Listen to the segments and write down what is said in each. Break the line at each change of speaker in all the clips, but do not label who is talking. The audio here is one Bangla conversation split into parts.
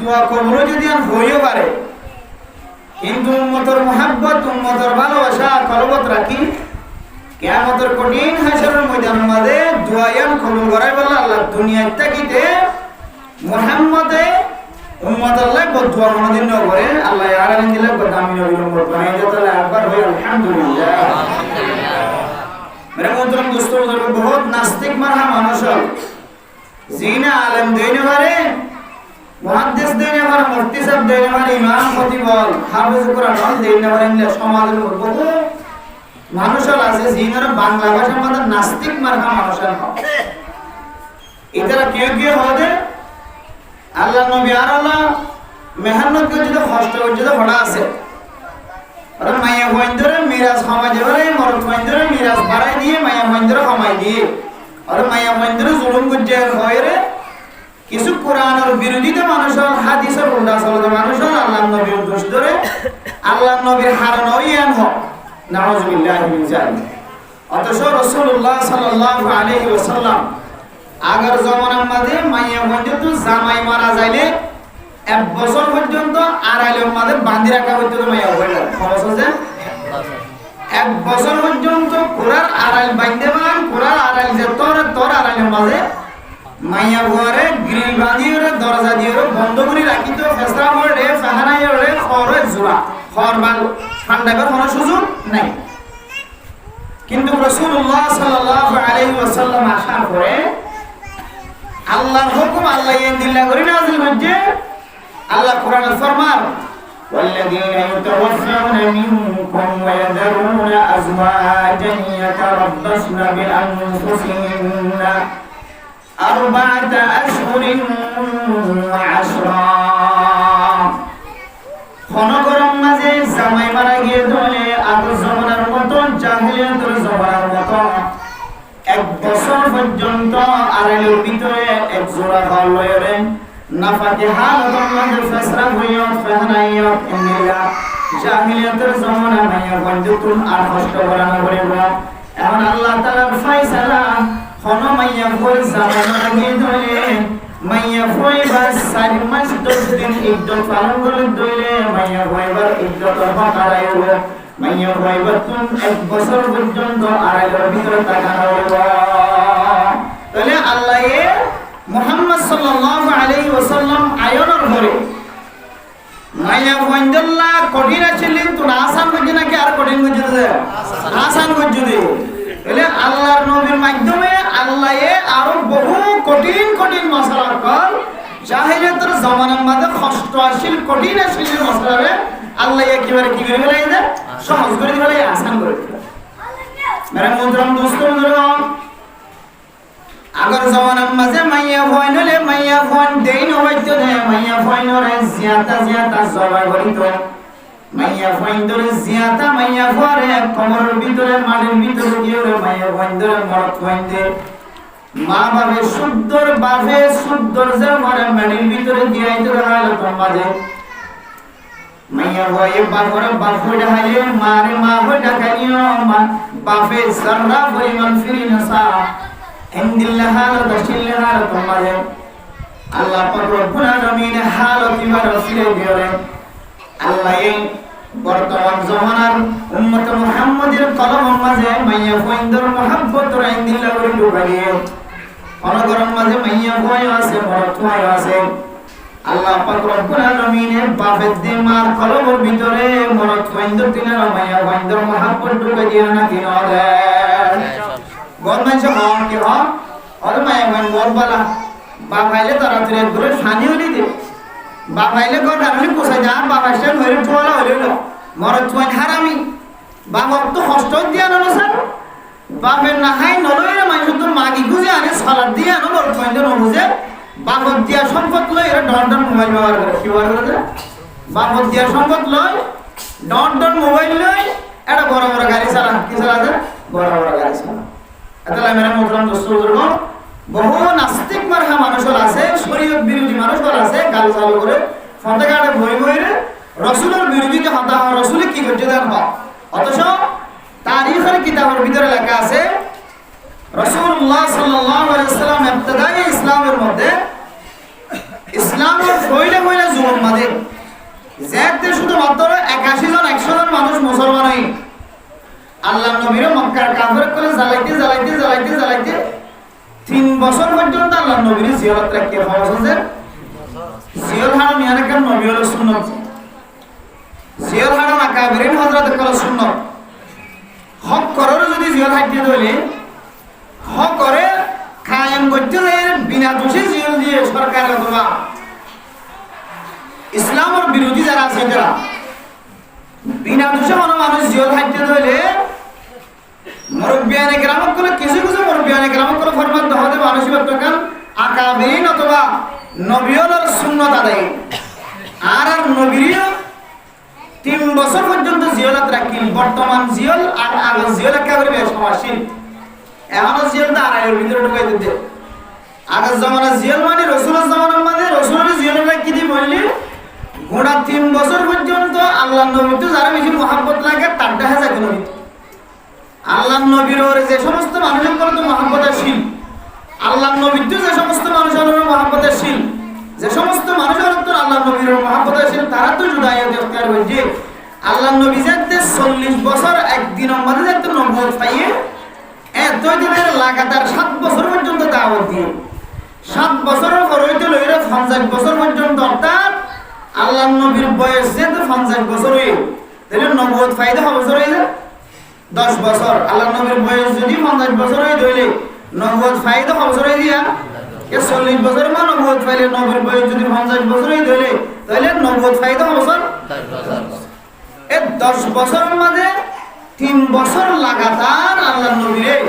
দোয়া কবুল যদি আর হইও পারে, কিন্তু উম্মতের মুহাব্বত উম্মতের ভালোবাসা কলবত রাখি কিয়ামতের কঠিন হাসরের ময়দানের মাঝে দোয়ায়ান কবুল করাই বলে আল্লাহ দুনিয়ায় তাকিতে মুহাম্মদে উম্মত আল্লাহ বদুয়া কোনদিন না করে আল্লাহ আরামিন দিলে দামি নবীর উম্মত বানাই দিতে একবার হই আলহামদুলিল্লাহ। मेरे मोहतरम दोस्तों बुजुर्ग बहुत नास्तिक मरहा মানুষ জিনা আলেম দেনে পারে, মুহাদ্দিস দেনে পারে, মুফতি সাহেব দেনে পারে, ইমাম খতিব হাফেজ কোরআন দেনে পারে, সমাজের বহু মানুষ আছে জিনারা বাংলা ভাষার মধ্যে নাস্তিক মরহা মানুষ এটারা কেউ কেউ হবে আল্লাহ নবী আর আল্লাহ মেহনত করে যদি কষ্ট করে যদি হড়া আছে আর মায়া বন্ধরে মিরাজ কমাই দেবে, মরদ বন্ধরে মিরাজ বাড়াই দিয়ে মায়া বন্ধরে কমাই দিয়ে আর মায়া বন্ধরে জুলুম করছে হয় রে কিছু কোরআনের বিরোধিতা মানুষের হাদিসের উল্টা চলতে মানুষের আল্লাহ নবীর দোষ ধরে আল্লাহ নবীর হারানো ইয়ান হোক নাউজুবিল্লাহি মিন যালিক। অথচ রাসূলুল্লাহ সাল্লাল্লাহু আলাইহি ওয়াসাল্লাম আগের জমানার মধ্যে মাইয়া বন্ধু তো জামাই মারা যাইলে এক বছর পর্যন্ত আড়াইলের মধ্যে বাঁধি রাখা হইতো মাইয়া বন্ধু খরচ হচ্ছে এক বছর পর্যন্ত কোরআন আড়াইল বাইন্ধে বান কোরআন আড়াইল যে তোর আড়াইলের মাঝে মাইয়া ঘরে গ্রিল বাঁধিয়ে দরজা দিয়ে বন্ধ করে রাখিত ফেসরা করে ফাহানাই রে খরে জোড়া খর বাল ঠান্ডাবার কোনো সুযোগ নাই। কিন্তু রাসূলুল্লাহ সাল্লাল্লাহু আলাইহি ওয়াসাল্লাম আসার পরে আল্লাহর হুকুম আল্লাহ ইনদিল্লাহ করে নাযিল হচ্ছে। আল্লাহ কোরআনে ফরমান والذين يتوفون منكم ويذرون أزواجا يتربصن بأنفسهن أربعة أشهر وعشرا খনগরম মাঝে জামাই মারা গিয়ে ধরে আগের জমানার মতো জাহিলিয়াতের জমানার মতো এক বছর পর্যন্ত আড়াইলের ভিতরে এক জোড়া ঘর লয়ে নাফাকে হালতের মাঝে ফেসরা হইয়া ফেহনাইয়া ইন্দিলা জাহিলিয়াতের জমানা মাইয়া বন্ধুতুন আর কষ্ট করা না করিব। এখন আল্লাহ তাআলার ফয়সালা খন মাইয়া ভুল জামাই মারা গিয়ে ধরে মাইয়া ভয়বার 4 মাস 10 দিন ইদ্দত পালন করে দইলে মাইয়া ভয়বার ইদ্দতের হকারাইব মাইয়া ভয়বার তুন এক বছর পর্যন্ত আড়াইলের ভিতরে তাকানো হইব। তাহলে আল্লাহ মুহাম্মদ সাল্লাল্লাহু আলাইহি ওয়াসাল্লাম আয়নের ঘরে মাইয়া ভয়দল্লাহ কঠিন ছিলেন তো আসান করছে নাকি আর কঠিন করছে আসান করছে তাহলে আল্লাহর নবীর মাধ্যমে আল্লাহ আরো বহু কঠিন কঠিন মশলার কল জাহিলিয়াতের জমানার মধ্যে কষ্ট আসিল কঠিন আসিল মশলারে আল্লাহ একেবারে কি করে ফেলাই দেয় সহজ করে ফেলাই আসান করে দিল। মেরে মোহতরম দোস্ত বন্ধুগণ আগর জমানার মাঝে মাইয়া ভয় নলে মাইয়া ভয় দেইন হইতো না মাইয়া ভয় নরে জিয়াতা সবাই করিত মাইয়া ভয় ধরে জিয়াতা মাইয়া ভরে কমরের ভিতরে মাটির ভিতরে দিয়ে মাইয়া ভয় ধরে মরত হইতে মা বাবা শুদ্ধর বাপে শুদ্ধর যে মরে মাটির ভিতরে দিয়াইতো হালত মাঝে মাইয়া ভয়ে বাপরে বাপ হইয়া হাইলে মারে মা হইয়া কানিও মা বাপে সাররা পরিমাণ ফিরিনা সা ইন্দিল্লাহ হালত আসিল হালত মাঝে আল্লাহ পাক রব্বুল আলামিন হালত ইবার ফিরে দিলেন। আল্লাহ এই বর্তমান জমানার উম্মত মুহাম্মাদের কলমের মাঝে মাইয়া ফয়ন্দর মুহাব্বত ইন্দিল্লাহ করে ঢুকাইয়ে অনগরম মাঝে মাইয়া ভয় আছে মরত ভয় আছে। আল্লাহ পাক রব্বুল আলামিন বাপের দিমার কলমের ভিতরে মরত ফয়ন্দর দিলেন মাইয়া ফয়ন্দর মুহাব্বত ঢুকাই দিয়ে না দিন দেন গরমান সে হন কি হন আর মায়া মান বলবালা বাবাইলে তাড়াতাড়ি ধরে ফানি হলি দে বাবাইলে গো দাঁড়ানি পোষাই যা বাবা সে ধরে ঠোলা হইল মরত থুয়ান হারামি বাবা তো কষ্ট দিয়া না স্যার বাপের না হাই নলয় মানুষ তো মাগি গুজে আনে সালাদ দিয়ে আনো মরত থুয়ান জন বুঝে বাপর দিয়া সম্পদ লয় এরা ডন মোবাইল ব্যবহার করে কি ব্যবহার করে বাপর দিয়া সম্পদ লয় ডন মোবাইল লয় এটা বড় বড় গাড়ি চালা কি চালা যায় বড় বড় গাড়ি চালা। তাহলে মেরা মোহতরম দোস্ত বুজুর্গ বহু নাস্তিক মারহা মানুষ আছে শরীয়ত বিরোধী মানুষ আছে গাল চালু করে ফন্দাগাড়ে ভয় ভয়রে রাসূলের বিরোধীতে হতা রাসূল কি করতে দেন অথচ তারিখের কিতাবের ভিতরে লেখা আছে রাসূলুল্লাহ সাল্লাল্লাহু আলাইহি ওয়াসাল্লাম ইবতিদায়ে ইসলামের মধ্যে ইসলামের ফয়লে আমাদের যেতে শুধুমাত্র 81 জন 100 জন মানুষ মুসলমান হই আল্লাহ নবীর মক্কার কাফের করে জ্বালাইতে 3 বছর পর্যন্ত আল্লাহ নবীর জিয়ারত রাখতে হচ্ছে জিয়ারত হারাম ইয়ানে কেন নবী হলো সুন্নাত জিয়ারত হারাম আকাবিরিন হযরত কল সুন্নাত হক করার যদি জিয়ারত হাইতে দইলে হক করে কায়েম করতে হলে বিনা দোষে জিয়ারত দিয়ে সরকার অথবা ইসলামের বিরোধী যারা আছে তারা বিনা দোষে কোনো মানুষ জিয়ারত হাইতে দইলে মুরব্বিয়ানে কেরামত করে কিছু মুরব্বিয়ানে কেরামত করে ফরমান দহতে মানুষই বর্তমান আকাবিরিন অথবা নবীর সুন্নাত আদায় আর নবীর 3 বছর পর্যন্ত জিয়ারত রাখি বর্তমান জিয়াল আর আগে জিয়াল একেবারে বেশ সমাসীন এখন জিয়াল তো আড়াইয়ের ভিতরে ঢুকাই দিতে আগের জামানা জিয়াল মানে রাসূলের জামানার মানে রাসূলের জিয়াল রাখি দি বললি গোটা 3 বছর পর্যন্ত আল্লাহ নবী তো যারা বেশি মহব্বত লাগে তার দেখা যায় নবী আল্লাহ নবীর যে সমস্ত মানুষের তো মহব্বতশীল আল্লাহ নবীর যে সমস্ত মানুষের মহব্বতশীল যে সমস্ত মানুষের তো আল্লাহ নবীর মহব্বতশীল তারা তো জুদাইয়া দেখতে হইছে আল্লাহ নবী যাতে 40 বছর একদিনের মধ্যে যাতে নবুয়ত পাইয়ে এত দিনের লাগাতার 7 বছর পর্যন্ত দাওয়াত দিয়ে 7 বছরের পর হইতে লইরা 50 বছর পর্যন্ত অর্থাৎ আল্লাহ নবীর বয়স যেতে 50 বছর হই তাহলে নবুয়ত ফায়দা হবে বছর হইছে 10 বছর আল্লাহ নবীর বয়স যদি 50 বছর হই দইলে নবুয়ত ফায়দা হবে বছর হই দিয়া এ 40 বছর মানে নবুয়ত পাইলে নবীর বয়স যদি 50 বছর হই দইলে তাহলে নবুয়ত ফায়দা হবে বছর 10 বছর এই 10 বছরের মধ্যে 3 বছর লাগাতার আল্লাহ নবীর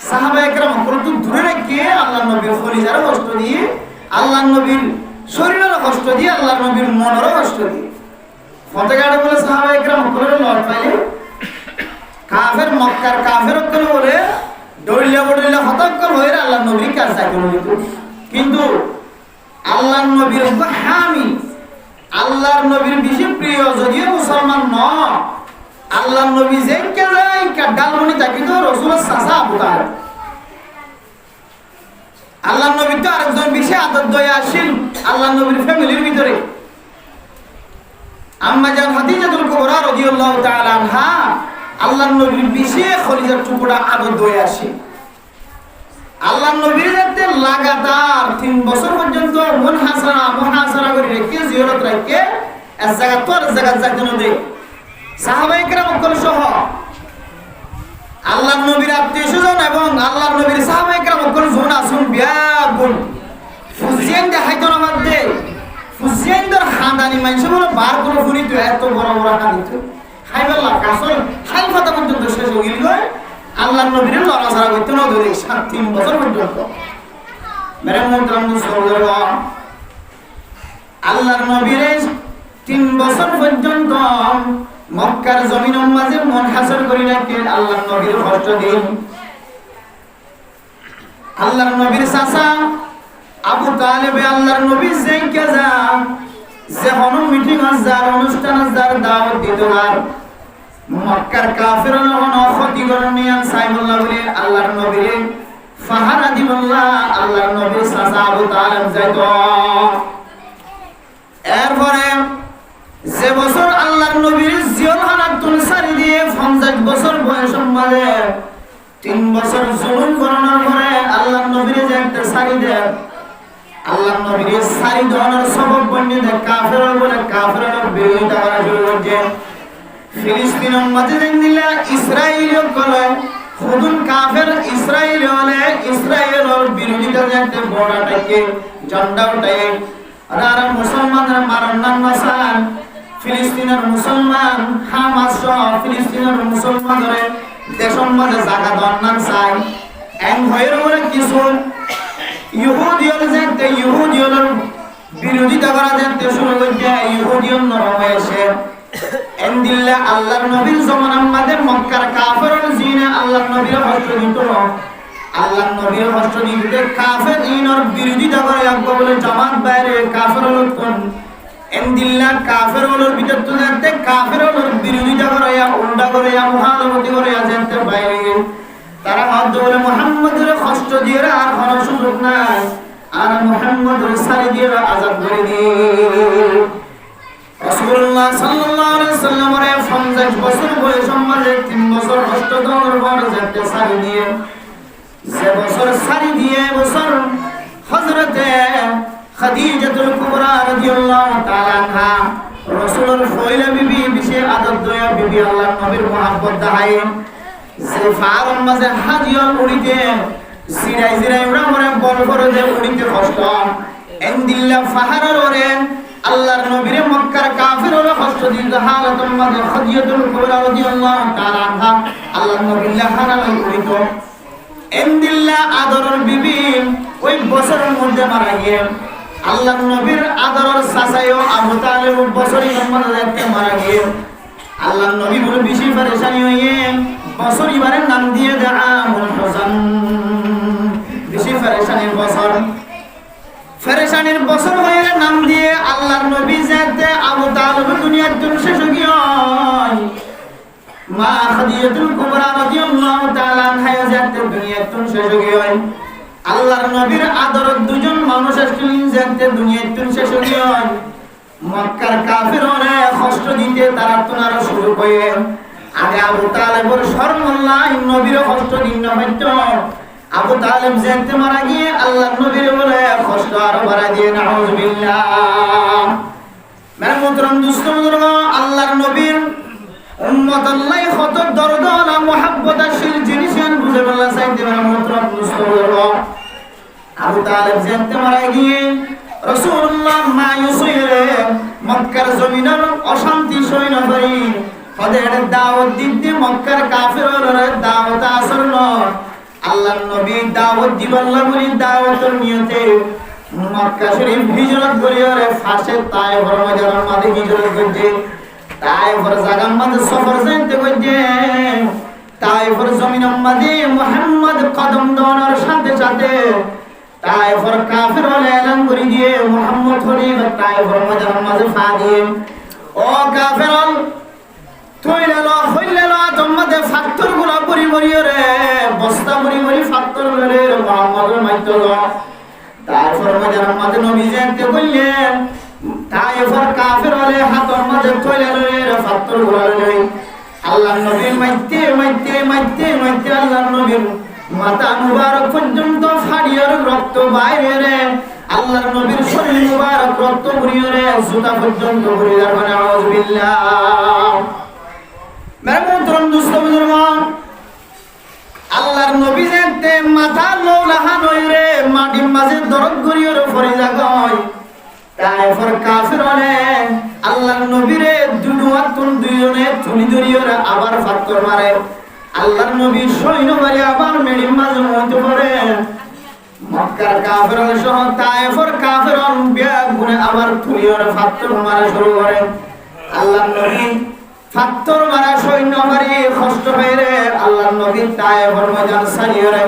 সাহাবায়ে কেরাম কত দূরে রেখে আল্লাহ নবীর খলিজার কষ্ট দিয়ে আল্লাহ নবীর শরীরের কষ্ট দিয়ে আল্লাহ নবীর মনের কষ্ট দিয়ে ফতেগাড়ে বলে সাহাবায়ে কেরাম করে লড় পাইলে কাফের মক্কার কাফের করে বলে দৌড়িয়া হতক্কর হয়ে আল্লাহ নবীর কাছে নিত কিন্তু আল্লাহ নবীর হামি আল্লাহর নবীর বেশি প্রিয় যদিও মুসলমান নয় আল্লাহ নবী যে কে যায় ডালমনি তাকে তো রাসূলের চাচা আবু তালেব আল্লাহ নবী তো আরেকজন বেশি আদর দয়া আসেন আল্লাহ নবীর ফ্যামিলির ভিতরে আম্মা জান খাদিজাতুল কুবরা রাদিয়াল্লাহু তাআলা আনহা আল্লাহর নবীর বেশি খলিজার টুকরা আদর দয়া আসে আল্লাহ নবীর যাতে লাগাতার 3 বছর পর্যন্ত মুহাসারা করে রেখে জিয়ারত রাখে এক জায়গা তোর জায়গা যাইতে না দেয় সাহাবায়ে কেরাম সহ আল্লাহর নবীর আত্মীয়স্বজন এবং আল্লাহর নবীর সাহাবায়ে কেরাম জন আসুন বিয়াগুন ফুজিয়ান দেখাইতো না মধ্যে ফুজিয়ানদের খানদানি মানুষ বলে বার করে ফুরিত এত বড় খানিত খাইবাল্লা কাসল খাই ফাতা পর্যন্ত শেষ হয়ে গেল আল্লাহর নবীর লড়াছাড়া করতে না ধরে 3 বছর পর্যন্ত মেরে মোহতরম মুসলমান আল্লাহর নবীর 3 বছর পর্যন্ত মক্কার জমিনের মাঝে মুনহাসর করে রাখে আল্লাহর নবীর কষ্ট দিন আল্লাহর নবীর চাচা আবু তালেব আল্লাহর নবীর যেই কাজা যে হন মিটিং যার অনুষ্ঠান যার দাওয়াত দিত আর মক্কার কাফেররা হন ক্ষতি করে নিয়ে সাইবুল্লাহ বলে আল্লাহর নবীর ফাহারা দিবল্লাহ আল্লাহর নবীর চাচা আবু তালেব যাইতো এরপরে যে বছর আল্লাহর নবীর জিয়ারহানাতুল সারি দিয়ে 50 বছর বয়সের মাঝে 3 বছর জুলুম করানোর পরে আল্লাহর নবীর যে একটা সারি দেয় আল্লাহর নবীর সারি দেওয়ার সবব বন্যে কাফেররা বলে কাফেররা বিরোধিতা করা শুরু করছে ফিলিস্তিনের মাঝে দিলা ইসরায়েলীয় কলে খুদুন কাফের ইসরায়েল হলে ইসরায়েলের বিরোধিতা যে বড়টাকে ঝান্ডা উঠায় আর মুসলমানরা মারান্নান মাসান ফিলিস্তিনের মুসলমান হামাস সহ ফিলিস্তিনের মুসলমানদের দেশের মাঝে জায়গা দন্নান চাই এন ভয়ের বলে কিছু ইহুদিয়র যেতে ইহুদিয়র বিরোধিতা করা যেতে শুরু করছে ইহুদিয়র নরম হয়েছে এন দিল্লা আল্লাহর নবীর জমানার মাঝে মক্কার কাফেরের জিনে আল্লাহর নবীর হস্ত দিত আল্লাহর নবীর হস্ত দিতে কাফের ইনর বিরোধিতা করে একবার বলে জামাত বাইরে কাফের লোকজন এন্দিল্লা কাফের হলোর ভিতর তো যাতে কাফের হলোর বিরোধিতা করে উল্টা করে মুহালফতি করে যাতে বাইরে তারা হযরত বলে মুহাম্মদের কষ্ট দিয়ে আর কোনো সুযোগ নাই আর মুহাম্মদের সারি দিয়ে আযাব করে দিয়ে রাসূলুল্লাহ সাল্লাল্লাহু আলাইহি সাল্লামের 50 বছর বয়স সম্মানে 3 বছর অষ্টদর পর যেতে সারি দিয়ে যে বছর সারি দিয়ে বছর হযরতে খাদিজাতুল কুবরা রাদিয়াল্লাহু তাআলা আনহা রাসূলের ফয়লা বিবি বিশে আদর দয়া বিবি আল্লাহর নবীর মহব্বত দাহায়ে যে ফারম মাঝে হাজিয়া উড়িতে সিরাই সিরাই উড়া মরে বল করে যে উড়িতে কষ্ট এন্দিল্লা ফাহারের ওরে আল্লাহর নবীর মক্কার কাফিররা কষ্ট দিতে হালাতুল মাঝে খাদিজাতুল কুবরা রাদিয়াল্লাহু তাআলা আনহা আল্লাহর নবীর লাহানা উড়িত এন্দিল্লা আদরের বিবি ওই বছরের মধ্যে মারা গিয়ে আল্লাহর নবীর আদরের চাচাইও আবু তালেব বছরই মধ্যে মারা গিয়ে আল্লাহর নবী বলে বেশি পরেশানি হয়ে বছর এবারের নাম দিয়ে দেয়া আমুল হোসেন বেশি পরেশানির বছর হয়ে নাম দিয়ে আল্লাহর নবী যাতে আবু তালেব দুনিয়ার জন্য শেষ গিয়ে মা খাদিজাতুল কুবরা রাদিয়াল্লাহু তাআলা আনহা যাতে দুনিয়ার জন্য শেষ গিয়ে আল্লাহর নবীর আদরের দুজন মানুষ আসলেন যাতে দুনিয়ার জন্য শেষ গিয়ে মক্কার কাফিররা কষ্ট দিতে তারা তোনারা শুরু করে আগে আবু তালেবের শরমুল্লাহ নবীর কষ্ট দিন না হইতো আবু তালেব যেতে মারা গিয়ে আল্লাহর নবীর বলে কষ্ট আর বাড়া দিয়ে নাউযুবিল্লাহ মেরে মুহতারাম দোস্ত বুজুর্গ আল্লাহর নবীর উম্মত আল্লাহ কত দরদ আর মুহাব্বত আসিল জিনিসেন বুঝে বলা চাইতে মেরে মুহতারাম দোস্ত বুজুর্গ আবু তালেব যেতে মারা গিয়ে রাসূলুল্লাহ মায়ুস হয়ে মক্কার জমিনের অশান্তি সইন করি ওদের দাওয়াত দিতে মক্কার কাফিররা দাওয়াত আসরন আল্লাহর নবী দাওয়াত দিবাল্লাহ বলি দাওয়াতের নিয়তে মক্কা শরীফ হিজরত করিয়ারে ফাঁসে তায়েফের ময়দানের মাঝে হিজরত করছে তায়েফের জায়গার মাঝে সফর যাইতে করছে তায়েফের জমিনের মাঝে মুহাম্মদ কদম দেওয়ার সাথে সাথে তায়েফের কাফিররা এলান করে দিয়ে মুহাম্মদ হরিব তায়েফের ময়দানের মাঝে ফা দিয়ে ও কাফিররা থইলেলো হইলেলো তোমাদের ফাত্তর গুলা পরি মরিয়রে বস্তা পরি মরি ফাত্তর লরে মুহাম্মদের মাইতল তারপর আমাদের নবী যেতে কইলেন তায়েফের কাফির হলে হাতর মাঝে থইলেলো রে ফাত্তর গুলা লরে আল্লাহর নবীর মাইতে আল্লাহর নবীর মাথা মুবারক পর্যন্ত ফাড়িয়ার রক্ত বাইরে রে আল্লাহর নবীর শরীর মুবারক রক্ত পরিয়রে জুতা পর্যন্ত পরিয়ার মানে আউযুবিল্লাহ মেরে মুহতারাম দোস্ত বুজুর্গ আল্লাহর নবী যেতে মাথা লৌলাহা নইরে মাটির মাঝে দরদ করিয়র ফরিজা কয় তায়েফের কাফিররা আল্লাহর নবীরে দুনুয়াতুন দুইজনে তুলি ধরিয়রে আবার ফাত্তর মারে আল্লাহর নবী সৈন্য বাড়ি আবার মেডির মাঝে মধ্যে পড়ে মক্কার কাফিররা সহ তায়েফের কাফিররা বিয়া গুনে আবার তুলিয়রে ফাত্তর মারা শুরু করে আল্লাহর নবী ফাত্তর মারা সৈন্য বাড়ি কষ্ট বাইরে আল্লাহর নবী তায়েফের ময়দান সারিয়রে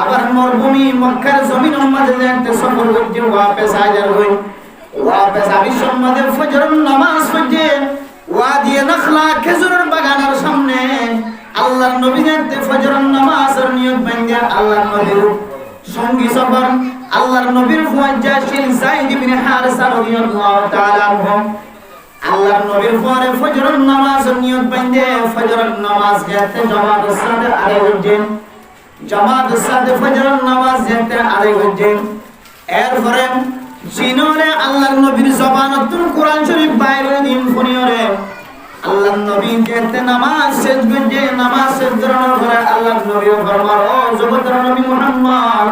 আবার মরুভূমি মক্কার জমিনের মাঝে একটা সফর করতে ওয়াপস হাজার হই ওয়াপস আবিশর মাঝে ফজরের নামাজ পড়তে ওয়াদিয়ে নাখলা খেজুরের বাগানের সামনে আল্লাহর নবী যেতে ফজরের নামাজের নিয়ত ভাঙ্গা আল্লাহর নবীর সঙ্গী সফর আল্লাহর নবীর ফুয়াজ্জাশিল যায়েদ ইবনে হারিসা রাদিয়াল্লাহু তাআলা আনহু আল্লাহর নবীর পরে ফজরের নামাজের নিয়ত ভাঙ্গে ফজরের নামাজ যেতে জামাতের সাথে আদায় করতেন জামাতের সাথে ফজরের নামাজ যেতে আদায় করতেন এরপরে জিনরে আল্লাহর নবীর জবানতুল কোরআন শরীফ বাইরে দিন ফুনিয়রে আল্লাহর নবী যেতে নামাজ শেষ করতে নামাজ শেষ করার পরে আল্লাহর নবী ফরমান ও জগতের নবী মুহাম্মদ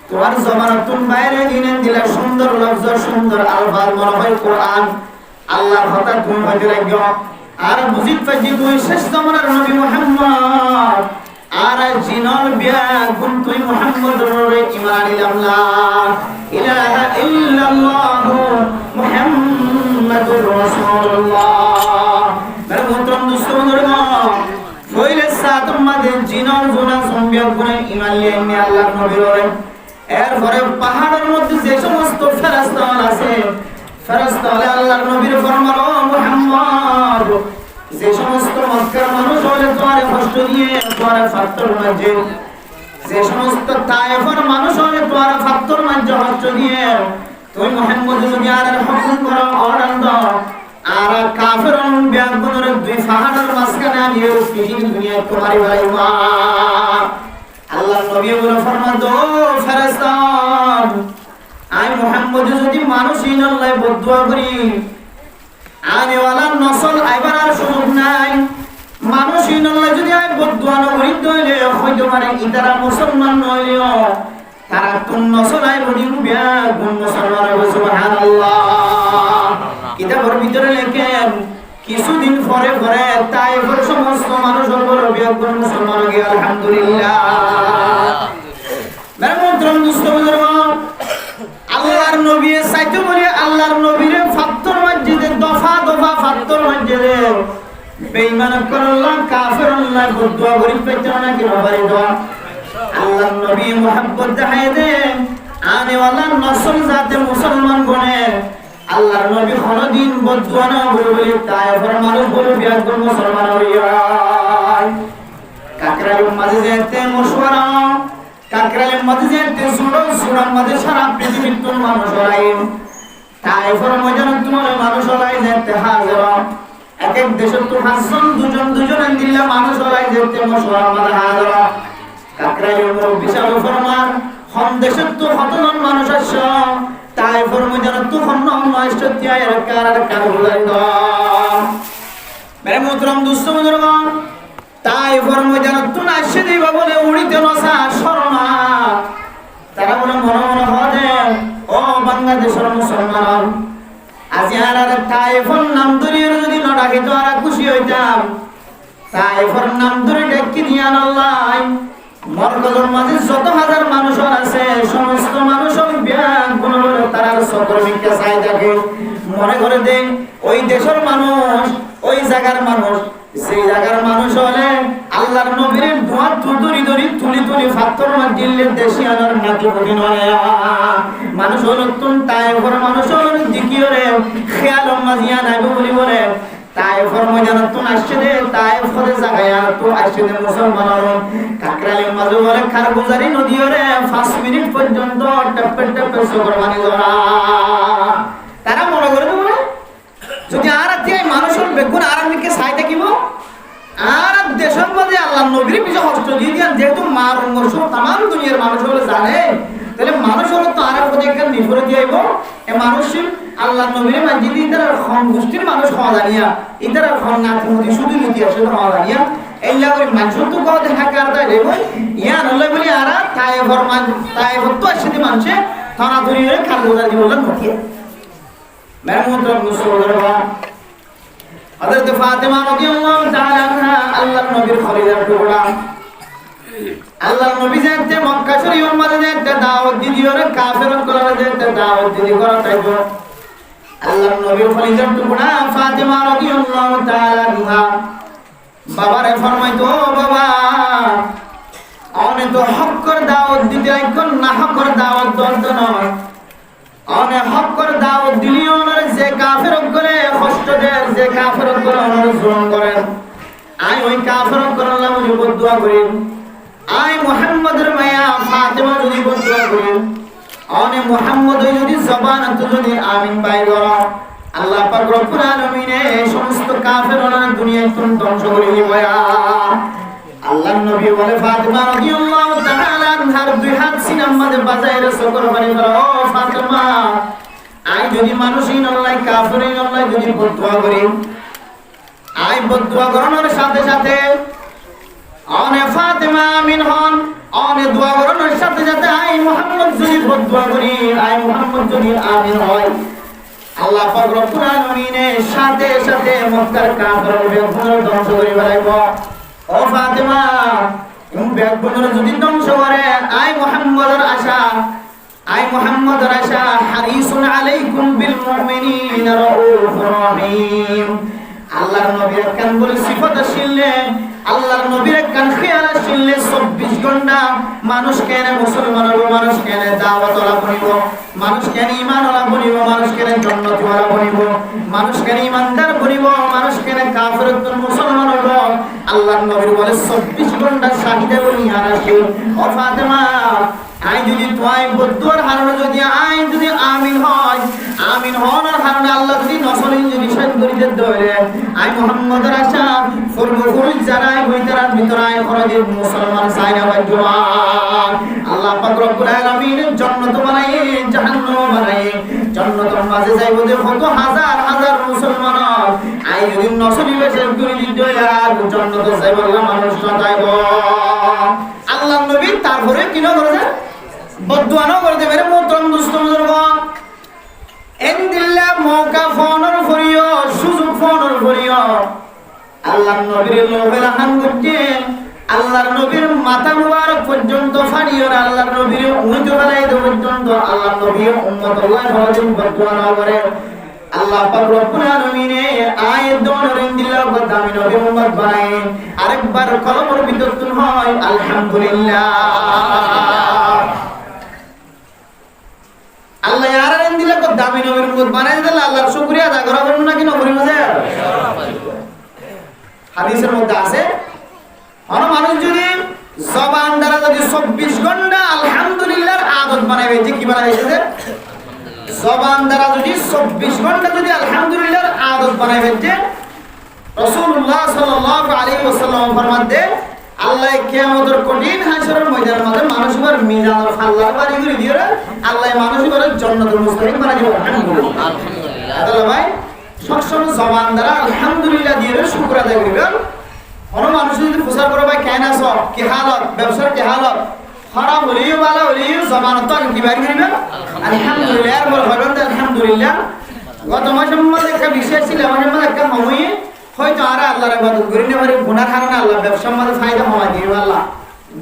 তোমার জবানতুল বাইরে দিনে দিলা সুন্দর লফজ সুন্দর আলফাজ মনে হয় কোরআন আল্লাহর কথা তুমি হয়তো রাখো আর বুঝিত পাইছি তুই শেষ জমানার নবী মুহাম্মদ আর জিনল বিয়া গুণ তুই মুহাম্মদর ঈমান আনিলাম লা ইলাহা ইল্লাল্লাহ মুহাম্মাদুর রাসূলুল্লাহ মেরে মুহতারাম দোস্তগণ ফয়লে সাতম মাঝে জিনল গুনাহ সম্বিয়া গুণে ঈমান লিয়ে আল্লাহর নবীর এরপরে পাহাড়ের মধ্যে যে সমস্ত ফেরেশতা আছে ফেরেশতা আল্লাহর নবীর ফরমান ও মুহাম্মদ যে সমস্ত মক্কার মানুষ হলে তোমারে কষ্ট দিয়ে তোমারে ফাত্তর মাঝে যে সমস্ত তায়েফের মানুষ হলে তোমারে ফাত্তর মাঝে কষ্ট দিয়ে তুমি মুহাম্মদ যদি আর হুকুম করো অর্ডার দাও আর কাফের বিয়াগুনের দুই পাহাড়ের মাঝখানে আমি পৃথিবী দুনিয়ায় তোমারই বাড়াইবা আল্লাহ নবী বলে ফরমান দো ফেরেশতা আই মুহাম্মদ যদি মানুষই নল্লাই বদুয়া করি আনে ওয়ালা নসল আইবার আর সুযোগ নাই মানুষই নল্লাই যদি আই বদুয়া না করি তাহলে হয়তো মানে ইতারা মুসলমান নইলেও তারা তুন নসল আই বডি বিয়া গুণ মুসলমান হবে সুবহানাল্লাহ কিতাবের ভিতরে লেখেন কিছুদিন পরে পরে তাইফের সমস্ত মানুষ বড় বিয়া গুণ মুসলমান হয়ে গেল আলহামদুলিল্লাহ মেরমন্ত্রম দুষ্টবুজুর্গ আল্লাহর নবী সাইতে বলে আল্লাহর নবীর ফাত্তর মসজিদে দফা দফা ফাত্তর মসজিদে বেঈমান করল্লাহ কাফিরুল্লাহ বদুয়া গরিব পেছনে কি বাড়ি দাও আল্লাহর নবী মুহাব্বত দেখায় দেন আনে ওয়ালা নসল জাতে মুসলমান বনে আল্লাহর নবী কোনদিন বদুয়া না বলে তাইফের মানুষ বলে বিয়াগুন মুসলমান হইয়া কাকরার মাঝে যেতে মশওয়ারা কাকরালের মধ্যে যেতে সুরার মধ্যে সারা পৃথিবীর তোর মানুষ হলাই তাইফের ময়দানে তোমার মানুষ হলাই যেতে হাজার এক এক দেশের তো হাজার দুজন দিল্লা মানুষ হলাই যেতে মশওয়ারা মধ্যে হাজার কাকরালের বিশাল ফরমান হম দেশের তো হতজন মানুষ আসছ তাইফের ময়দানে তো হম নষ্ট তিয়ায় আর কার বুঝাই দাও মেরে মোহতরম দুস্থ বুজুর্গণ তাইফের ময়দানে তো আসছে দিবা বলে উড়িতে নসা শর্মা তারা বলে মনে মনে হয় ও বাংলাদেশের মুসলমান আজি আর তাইফের নাম ধরে যদি না ডাকি তো আর খুশি হইতাম তাইফের নাম ধরে ডাকি দিয়া আল্লাহ মরকজের মাঝে যত হাজার মানুষ আছে সমস্ত মানুষ ব্যাগ গুণ তারা সতর্মিকে চাই থাকে মনে করে দেন ওই দেশের মানুষ ওই জায়গার মানুষ সেই জায়গার মানুষ হলে আল্লাহর নবীর দোয়া তুলি ফাত্তর দিল্লির দেশি আনার নাকি কঠিন হয় মানুষ হলো তুন তাইফের মানুষ হলো দিকিওরে খেয়াল মাজিয়া নাইব বলি বলে তাইফের ময়দানে তুন আসছে দে তাইফের জায়গায় তো আসছে দে মুসলমান কাকরালের মাঝে বলে খারগুজারি নদীরে 5 মিনিট পর্যন্ত টপে টপে সবর মানে জরা তারা মনে করে বলে যদি আর আত্মীয় মানুষের বেগুন আর আমিকে চাই থাকিব আর দেশের মধ্যে আল্লাহ নবীর পিছনে হস্ত দিয়ে দিয়ান যেহেতু মার অঙ্গস তাম দুনিয়ার মানুষ হলে জানে তাহলে মানুষ হলো তো আর প্রতি একটা নির্ভরে দিয়াইব এ মানুষ আল্লাহ নবীর মাঝে দিয়ে তারা গোষ্ঠীর মানুষ হওয়া জানিয়া ইতারা নাতি শুধু নীতি আসে হওয়া জানিয়া এইলা করে মানুষের তো কথা দেখা কারটা দেব ইয়ান হলে বলি আর তাইফর তো আসে মানুষে থানা ধরিয়ে খাল বোঝা দিব নটিয়ে মেহমুদুর মুসলমান হযরত ফাতেমা রাদিয়াল্লাহু তাআলা আনহা আল্লাহর নবীর খলিলার টুকরা আল্লাহর নবী যেতে মক্কা শরীফের মধ্যে যেতে দাওয়াত দিদিও রে কাফেরন করার যেতে দাওয়াত দিদি করা তাইতো আল্লাহর নবীর খলিলার টুকরা ফাতেমা রাদিয়াল্লাহু তাআলা আনহা বাবারে ফরমাইতো বাবা অনেক তো হক্কর দাওয়াত দিতে এখন না হক্কর দাওয়াত দন্ত নয় অনেক হক্কর দাওয়াত দিলিও ওনার যে কাফের করে কষ্ট দেয় যে কাফের করে ওনার জুলুম করেন আই ওই কাফের করে আল্লাহ যদি বদদুয়া করেন আই মুহাম্মদের মায়া ফাতেমা যদি বদদুয়া করেন অনেক মুহাম্মদ যদি জবান তো যদি আমিন বাইর করো আল্লাহ পাক রব্বুল আলামিন এই সমস্ত কাফের ওনার দুনিয়ায় ধ্বংস করে দিবে আল্লাহর নবী বলে ফাতেমা রাদিয়াল্লাহু তাআলা আনহার দুই হাত সিনার মধ্যে বাজায় রাসূল বলে ও ফাতেমা আই যদি মানুষই নল্লাই কাফিরই নল্লাই যদি বদদুয়া করি আই বদদুয়া করানোর সাথে সাথে অনে ফাতেমা আমিন হন অনে দোয়া করানোর সাথে সাথে আই মুহাম্মদ যদি বদদুয়া করি আই মুহাম্মদ যদি আমিন হয় আল্লাহ পাক রব্বুল আলামিনের সাথে সাথে মক্কার কাফেরদের ধ্বংস করে ফেলাইব ও ফাতেমা বেগুনের যদি ধ্বংস করে আই মুহাম্মদের আশা হারিসুন আলাইকুম বিল মুমিনিনা রাউফুর রহিম আল্লাহর নবীর কান বলে সিফাত আসলে আল্লাহর নবীর কান খেয়াল আসলে 24 ঘন্টা মানুষ কেন মুসলমান হবো মানুষ কেন দাওয়াত ওয়ালা বনিব মানুষ কেন ঈমান ওয়ালা বনিব মানুষ কেন জান্নাত ওয়ালা বনিব মানুষ কেন ঈমানদার বনিব মানুষ কেন কাফির মুসলমান হবো আল্লাহর নবীর বলে 24 ঘন্টা শাহিদা বলি আর আসে ও ফাতেমা আই যদি তোয়াই বদুয়ার হারণে যদি আই যদি আমিন হয় আমিন হওয়ার হারণে আল্লাহ যদি নসলিন যদি শাহিদ করি যে দইলে আই মুহাম্মদের আশা ফুরফুর জানাই হইতারার ভিতরায় খরদে মুসলমান সাইনা বাজুয়া আল্লাহ পাক রব্বুল আলামিন জান্নাত বানাই জাহান্নাম বানাই জান্নাতের মাঝে যাইব যে কত হাজার হাজার মুসলমান আই যদি নসবি বেশে করে দিতে আর জান্নাতে যাইব মানুষ না যাইব আল্লাহ নবী তারপরে কি না করেছে বদদুয়ানো করতে পারে মোহতরম দুষ্ট বুজুর্গ এন্দিল্লা মৌকা ফোনের ফরিও সুযোগ ফোনের ফরিও আল্লাহ নবীর লোভের হান করছে আল্লাহর নবীর মাথা মুবারক পর্যন্ত ফাড়িও আল্লাহর নবীর উঁচু বেলায় পর্যন্ত আল্লাহ নবীর উম্মত আল্লাহ হওয়ার বদদুয়ানো করে আল্লাহ পাক রব্বুল আলামিন আয়াত দোনের ইন্দিল্লাহ দামি নবী উম্মত বানায় আরেকবার কলমের ভিতর তুল হয় আলহামদুলিল্লাহ আল্লাহ ইয়ারান দিলে কত দামি নবীর উম্মত বানায় দিলে আল্লাহর শুকরিয়া আদায় করা বলুন না কি না করি মাঝে হাদিসের মধ্যে আছে আর মানুষ যদি জবান দ্বারা যদি 24 ঘন্টা আলহামদুলিল্লাহর আদত বানাবে যে কি বানাইছে জবান দ্বারা যদি 24 ঘন্টা যদি আলহামদুলিল্লাহর আদত বানাবে যে রাসূলুল্লাহ সাল্লাল্লাহু আলাইহি ওয়াসাল্লাম ফরমাতে আল্লাহ কিয়ামতের কঠিন হাসরের ময়দানের মধ্যে মানুষের মিজানের ফাল্লার বাড়ি করে দিয়ে আল্লাহ মানুষের জান্নাতুল মুস্তাকিম বানাই দিবেন আলহামদুলিল্লাহ আল্লাহ ভাই সবসময় জবান দ্বারা আলহামদুলিল্লাহ দিয়ে শুকর আদায় করবেন কোন মানুষ যদি প্রচার করে ভাই কেন আছো কি হালত ব্যবসার কি হালত খারাপ হলিও ভালো হলিও জবান তো কি বাড়ি করবেন আলহামদুলিল্লাহ আর বল বলেন আলহামদুলিল্লাহ গত মাসের মধ্যে একটা বিশেষ ছিল মাসের মধ্যে একটা সময়ে হয়তো আর আল্লাহর ইবাদত করি না পারি গুনাহ কারণে আল্লাহ ব্যবসার মধ্যে ফায়দা হওয়া দিবে আল্লাহ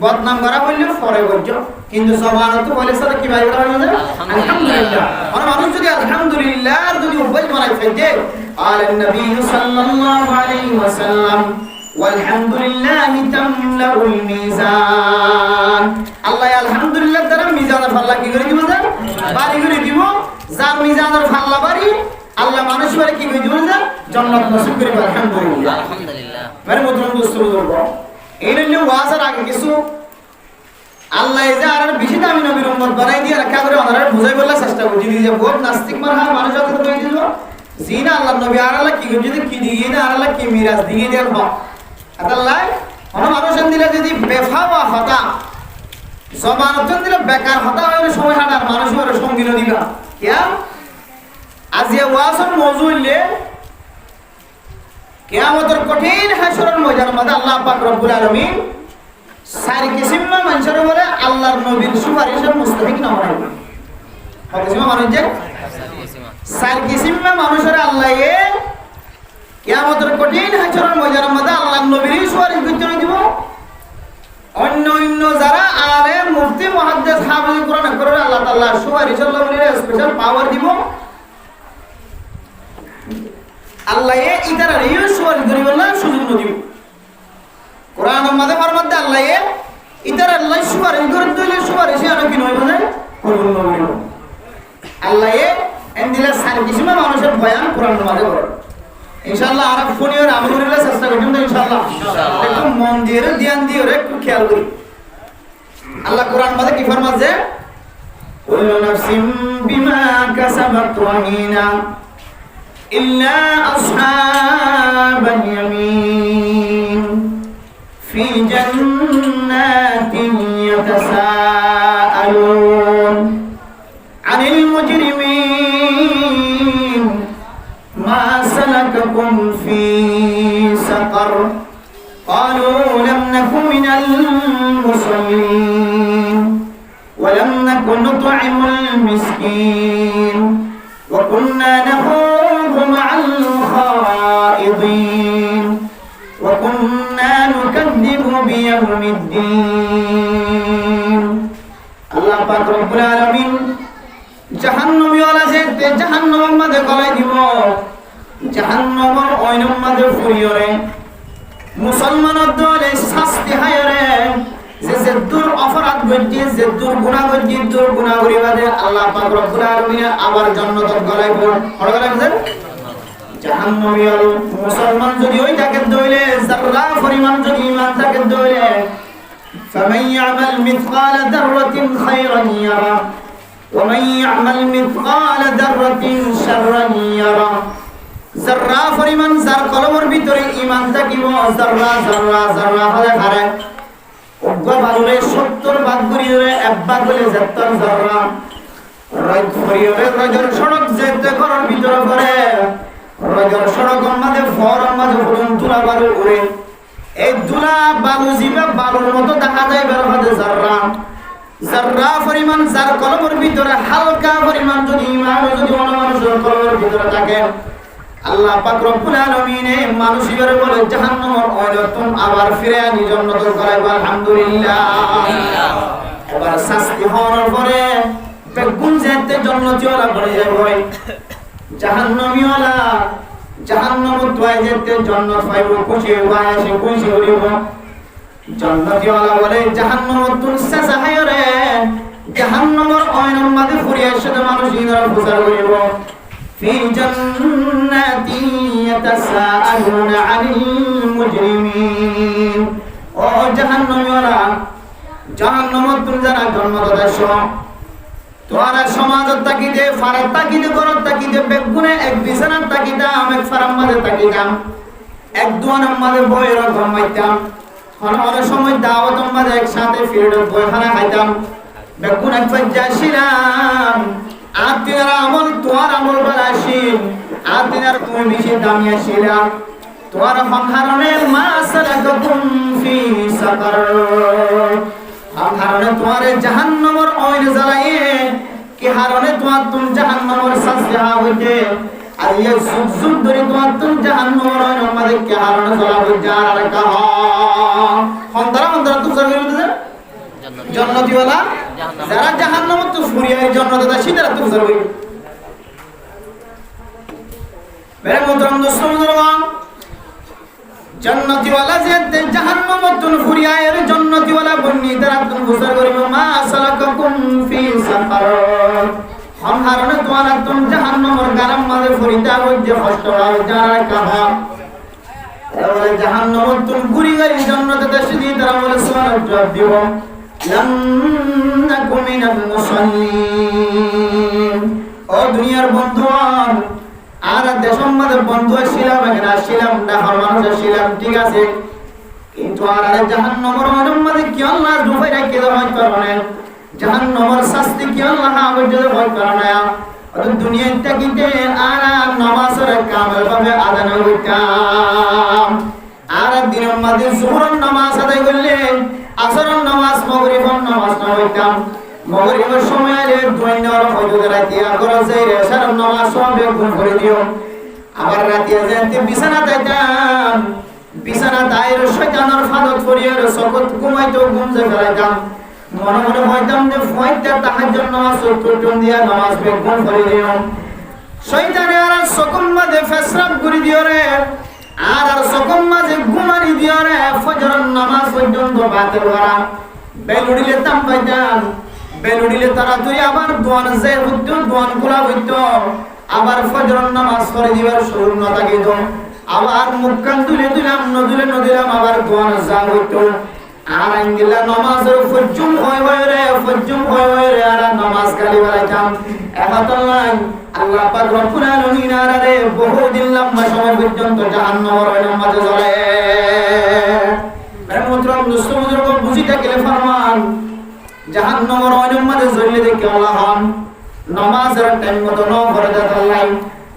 বদনাম করা বললে পরে করছো কিন্তু জবান তো বলে সাথে কি বাড়ি করা হবে আলহামদুলিল্লাহ আর মানুষ যদি আলহামদুলিল্লাহ আর যদি উপায় বানাই ফেলে আর নবী সাল্লাল্লাহু আলাইহি ওয়াসাল্লাম والحمدلله تملأ الميزان আল্লাহ আলহামদুলিল্লাহ দ্বারা মিজানের পাল্লা কি করে দিব বাড়ি করে দিব যার মিজানের পাল্লা বাড়ি আল্লাহ মানুষ বাড়ি কি করে দিব জান্নাত নসিব করে আলহামদুলিল্লাহ আলহামদুলিল্লাহ মেরে মুহতরম দোস্ত বুজুর্গ এই নিয়ে ওয়াজের আগে কিছু আল্লাহ এই যে আর বেশি দামি নবীর উম্মত বানাই দিয়ে রাখা করে ওনারা বুঝাই বলার চেষ্টা করছি যে বহুত নাস্তিক মারহা মানুষ যত করে দিল জিনা আল্লাহ নবী আর আল্লাহ কি যদি কি দিয়ে না আর আল্লাহ কি মিরাজ দিয়ে দেন আল্লাহ কোন মানুষ দিলে যদি বেফাওয়া হতা জবান দিলে বেকার হতা হয়ে সময় হাঁটার মানুষ ওর সঙ্গী দিবা কিয়া আজ এ ওয়াসন মজুইলে কিয়ামতের কঠিন হাসরের ময়দানের মধ্যে আল্লাহ পাক রব্বুল আলামিন চার কিসিমা মানুষের বলে আল্লাহর নবীর সুপারিশের মুস্তাহিক না হয় কত কিসিমা মানুষ যে চার কিসিমা মানুষের আল্লাহ কিয়ামতের কঠিন হাসরের ময়দানের মধ্যে আল্লাহর নবীর সুপারিশ করতে দিব অন্য অন্য যারা আলেম মুফতি মুহাদ্দিস হাফেজ কোরআন করে আল্লাহ তাআলা সুপারিশ আল্লাহ বলে স্পেশাল পাওয়ার দিব আল্লাহ ইতারা রিও সুপারিশ করিব না সুযোগ দিব কোরআনের মধ্যে আল্লাহ ইতারা আল্লাহ সুপারিশ করে দিলে সুপারিশ আর কি নয় মানে কবুল নবী আল্লাহ এন্দিলা সার্ভিসমা মানুষের বয়ান কোরআনের মধ্যে করে ইনশাআল্লাহ আর ফোনিও আমল করার চেষ্টা করুন ইনশাআল্লাহ একটু মন দিয়ে ধ্যান দিয়ে একটু খেয়াল করি আল্লাহ কোরআন মধ্যে কি ফরমাছে কুল্লু নাফসিন বিমা কাসাবাত রাহিনা ইল্লা আসহাবাল ইয়ামিন ফি জান্নাতিন ইয়াতাসাআলুন আনিল মুজরিমিন মা সালাকাকুম ফি সাকার قالوا لم نكن من المصلين ولم نكن نطعم المسكين وكنا نخوض مع الخائضين وكنا نكذب بيوم الدين الله পাক রব্বুল আলামিন জাহান্নামী ওয়ালা যে জাহান্নামের মধ্যে গলায় দিব জাহান্নামের ওইনের মধ্যে ফুরিয়রে মুসলমানের দলে শাস্তি হায়রে যে দূর অপরাধ করছে যে দূর গুনাহ করছে দূর গুনাহ করিবাদে আল্লাহ পাক রব্বুল আলামিন আবার জান্নাত গলায় গলায় জাহান্নামী মুসলমান যদি ওই তাকে দইলে যারা পরিমাণ যদি ঈমান তাকে দইলে فمن يعمل مثقال ذرة خيرا يره ومن يعمل مثقال ذرة شرا يره যাররা পরিমাণ যার কলমের ভিতরে ঈমান থাকিব যাররা যাররা যাররা হলে হারে অজ্ঞ বালুরে 70 ভাগ করিয়ে এক ভাগ হলে 70 যাররা রাত করিয়ে রজর সড়ক যেতে ঘরের ভিতরে করে রজর সড়ক আমাদের ফর আমাদের ফুলন তুলা বালু উড়ে এই তুলা বালু জিবে বালুর মতো দেখা যায় বের হতে যাররা যাররা পরিমাণ যার কলমের ভিতরে হালকা পরিমাণ যদি ঈমান যদি মানুষের কলমের ভিতরে থাকে আল্লাহ পাক রব্বুল আলামিন মানুষের বলে জাহান্নামের অয়তন আবার ফিরে আনি জান্নাত করাইব আলহামদুলিল্লাহ এবার শাস্তি হওয়ার পরে বেগুন যেতে জান্নাতি ওলা বলে যাবে জাহান্নামী ওলা জাহান্নামত তোয় যেতে জান্নাত পাইব খুশি হয় সে খুশি হইব জান্নাতি ওলা বলে জাহান্নামত তুন সাজা হায়রে জাহান্নামের অয়নের মাঝে ফুরিয়ে সাথে মানুষ ইনার বুঝার হইব في جنات يتساءلون عن المجرمين او جهنم يرى جهنم تنزل جنة دشو তোরা সমাজত তাকিদে ফারাত তাকিদে করত তাকিদে বেগুনে এক বিছানাত তাকিদা এক ফারাম মাঝে তাকিদাম এক দুয়ানার মাঝে বইয়ের ঘুমাইতাম অনেক সময় দাওয়াতের মাঝে একসাথে ফিরে বইখানা খাইতাম বেগুন এক যাচ্ছিলাম আতিনার আমল তোর আমল বালাসিন আতিনার তুমি বেশি দামি ছিলাম তোর সংহারণে মা সালাকুম ফি সাকার সংহারণে তোমার জাহান্নামের অইন জ্বালায়ে কি হারণে তোমার তুম জাহান্নামের শাস্তি হইতে আর এই সুজুদ ধরে তোমার তুম জাহান্নামের অইন আমাদের কি হারণে জ্বালা হইতে আর কাহ হন্তরা হন্তরা তুম সরকার বলতে জান্নাতি ওয়ালা যারা জাহান্নামে তো ফুরিয়ে জান্নাতে দাসী তারা তো যাবে মেরে মোহতরম দোস্ত মুসলমান জান্নাতি ওয়ালা যে জাহান্নামে তো ফুরিয়ে এর জান্নাতি ওয়ালা বন্নি তারা তো বুঝার করিব মা সালাকাকুম ফি সাকার সংহারণে তোমারা তুম জাহান্নামের গারাম মাঝে ফুরিতা হইতে কষ্ট হয় যারা কাহা তাহলে জাহান্নামে তুম গুরি গাড়ি জান্নাতে দাসী তারা বলে সুবহানাল্লাহ জবাব দিব لم نكن من المصلين ও দুনিয়ার বন্ধুগণ আর দেশের মধ্যে বন্ধু ছিলাম এখানে ছিলাম ঢাকার মানুষ ছিলাম ঠিক আছে কিন্তু আর জাহান্নামের মধ্যে কি আল্লাহ ডুবাই রাখতে হয় কারণে জাহান্নামের শাস্তি কি আল্লাহ আমাদের ভয় করে না আর দুনিয়ার তাকিতে আর নামাজের কামেল ভাবে আদায় হইতাম আর দিনের মধ্যে জোহরের নামাজ আদায় করলে আসরের নামাজ মাগরিবের নামাজ না হইতাম মাগরিবের সময় আলে দুইনার ফজর রাতে আগর যাই এশারের নামাজ সব বেগুন করে দিও আবার রাতে যাইতে বিছানা যাইতাম বিছানা দায়ের শয়তানের ফাঁদত করিয়ে সকত ঘুমাইতো ঘুম যে ফেলাইতাম মনে মনে হইতাম যে ফয়টা তাহাজ্জুদ নামাজ চতুর্থ দিয়া নামাজ বেগুন করে দিও শয়তানে আর সকল মাঝে ফেসরাব করে দিও রে আর সকল মাঝে ঘুমানি দিও রে ফজরের নামাজ পর্যন্ত বাতিল করা বেলুড়িলে তাম পাইতাম বেলুড়িলে তারা তুই আবার দোয়ান যে হইতো দোয়ান খোলা হইতো আবার ফজরের নামাজ পড়ে দিবার শুরু না থাকিত আবার মুখ কান তুলে দিলাম নদিলাম আবার দোয়ান যা হইতো আর আঙ্গিলা নামাজের ফজুম হয় রে আর নামাজ খালি বাড়াইতাম একাতল্লাহ আল্লাহ পাক রব্বুল আলামিন আরে বহুদিন লম্বা সময় পর্যন্ত জাহান্নামের মাঝে জ্বলে মেহমুদরম দুষ্টমুদরম বুঝিটা গেলে ফরমান জাহান্নামের মাঝে জ্বললে দেখে আল্লাহ নামাজের টাইম মতো ন করে দেয় আল্লাহ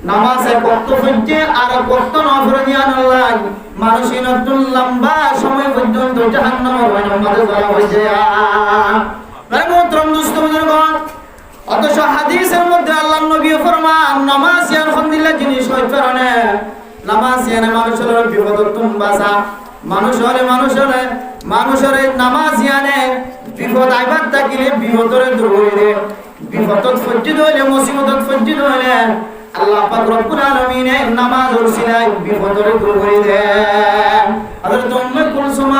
নামাজে কত হচ্ছে আর কত ন করে দিয়ে আল্লাহ মানুষের নতুন লম্বা সময় পর্যন্ত জাহান্নামের মাঝে জ্বলা হয়েছে মেহমুদরম দুষ্টমুদরম অথচ হাদিসের মধ্যে আল্লাহর নবী ফরমান নামাজ ইয়ার আলহামদুলিল্লাহ জিনিস হই কারণে নামাজ ইয়ানে মানুষের বিপদ তুম বাসা মানুষের নামাজ ইয়ানে বিপদ আইবার থাকিলে বিপদরে দূর হইলে বিপদত ফজ্জিত হইলে মুসিবতত ফজ্জিত হইলে আল্লাহ পাক রব্বুল আলামিন নামাজ উরসিলাই বিপদরে দূর করে দেন হযরত উম্মে কুলসুম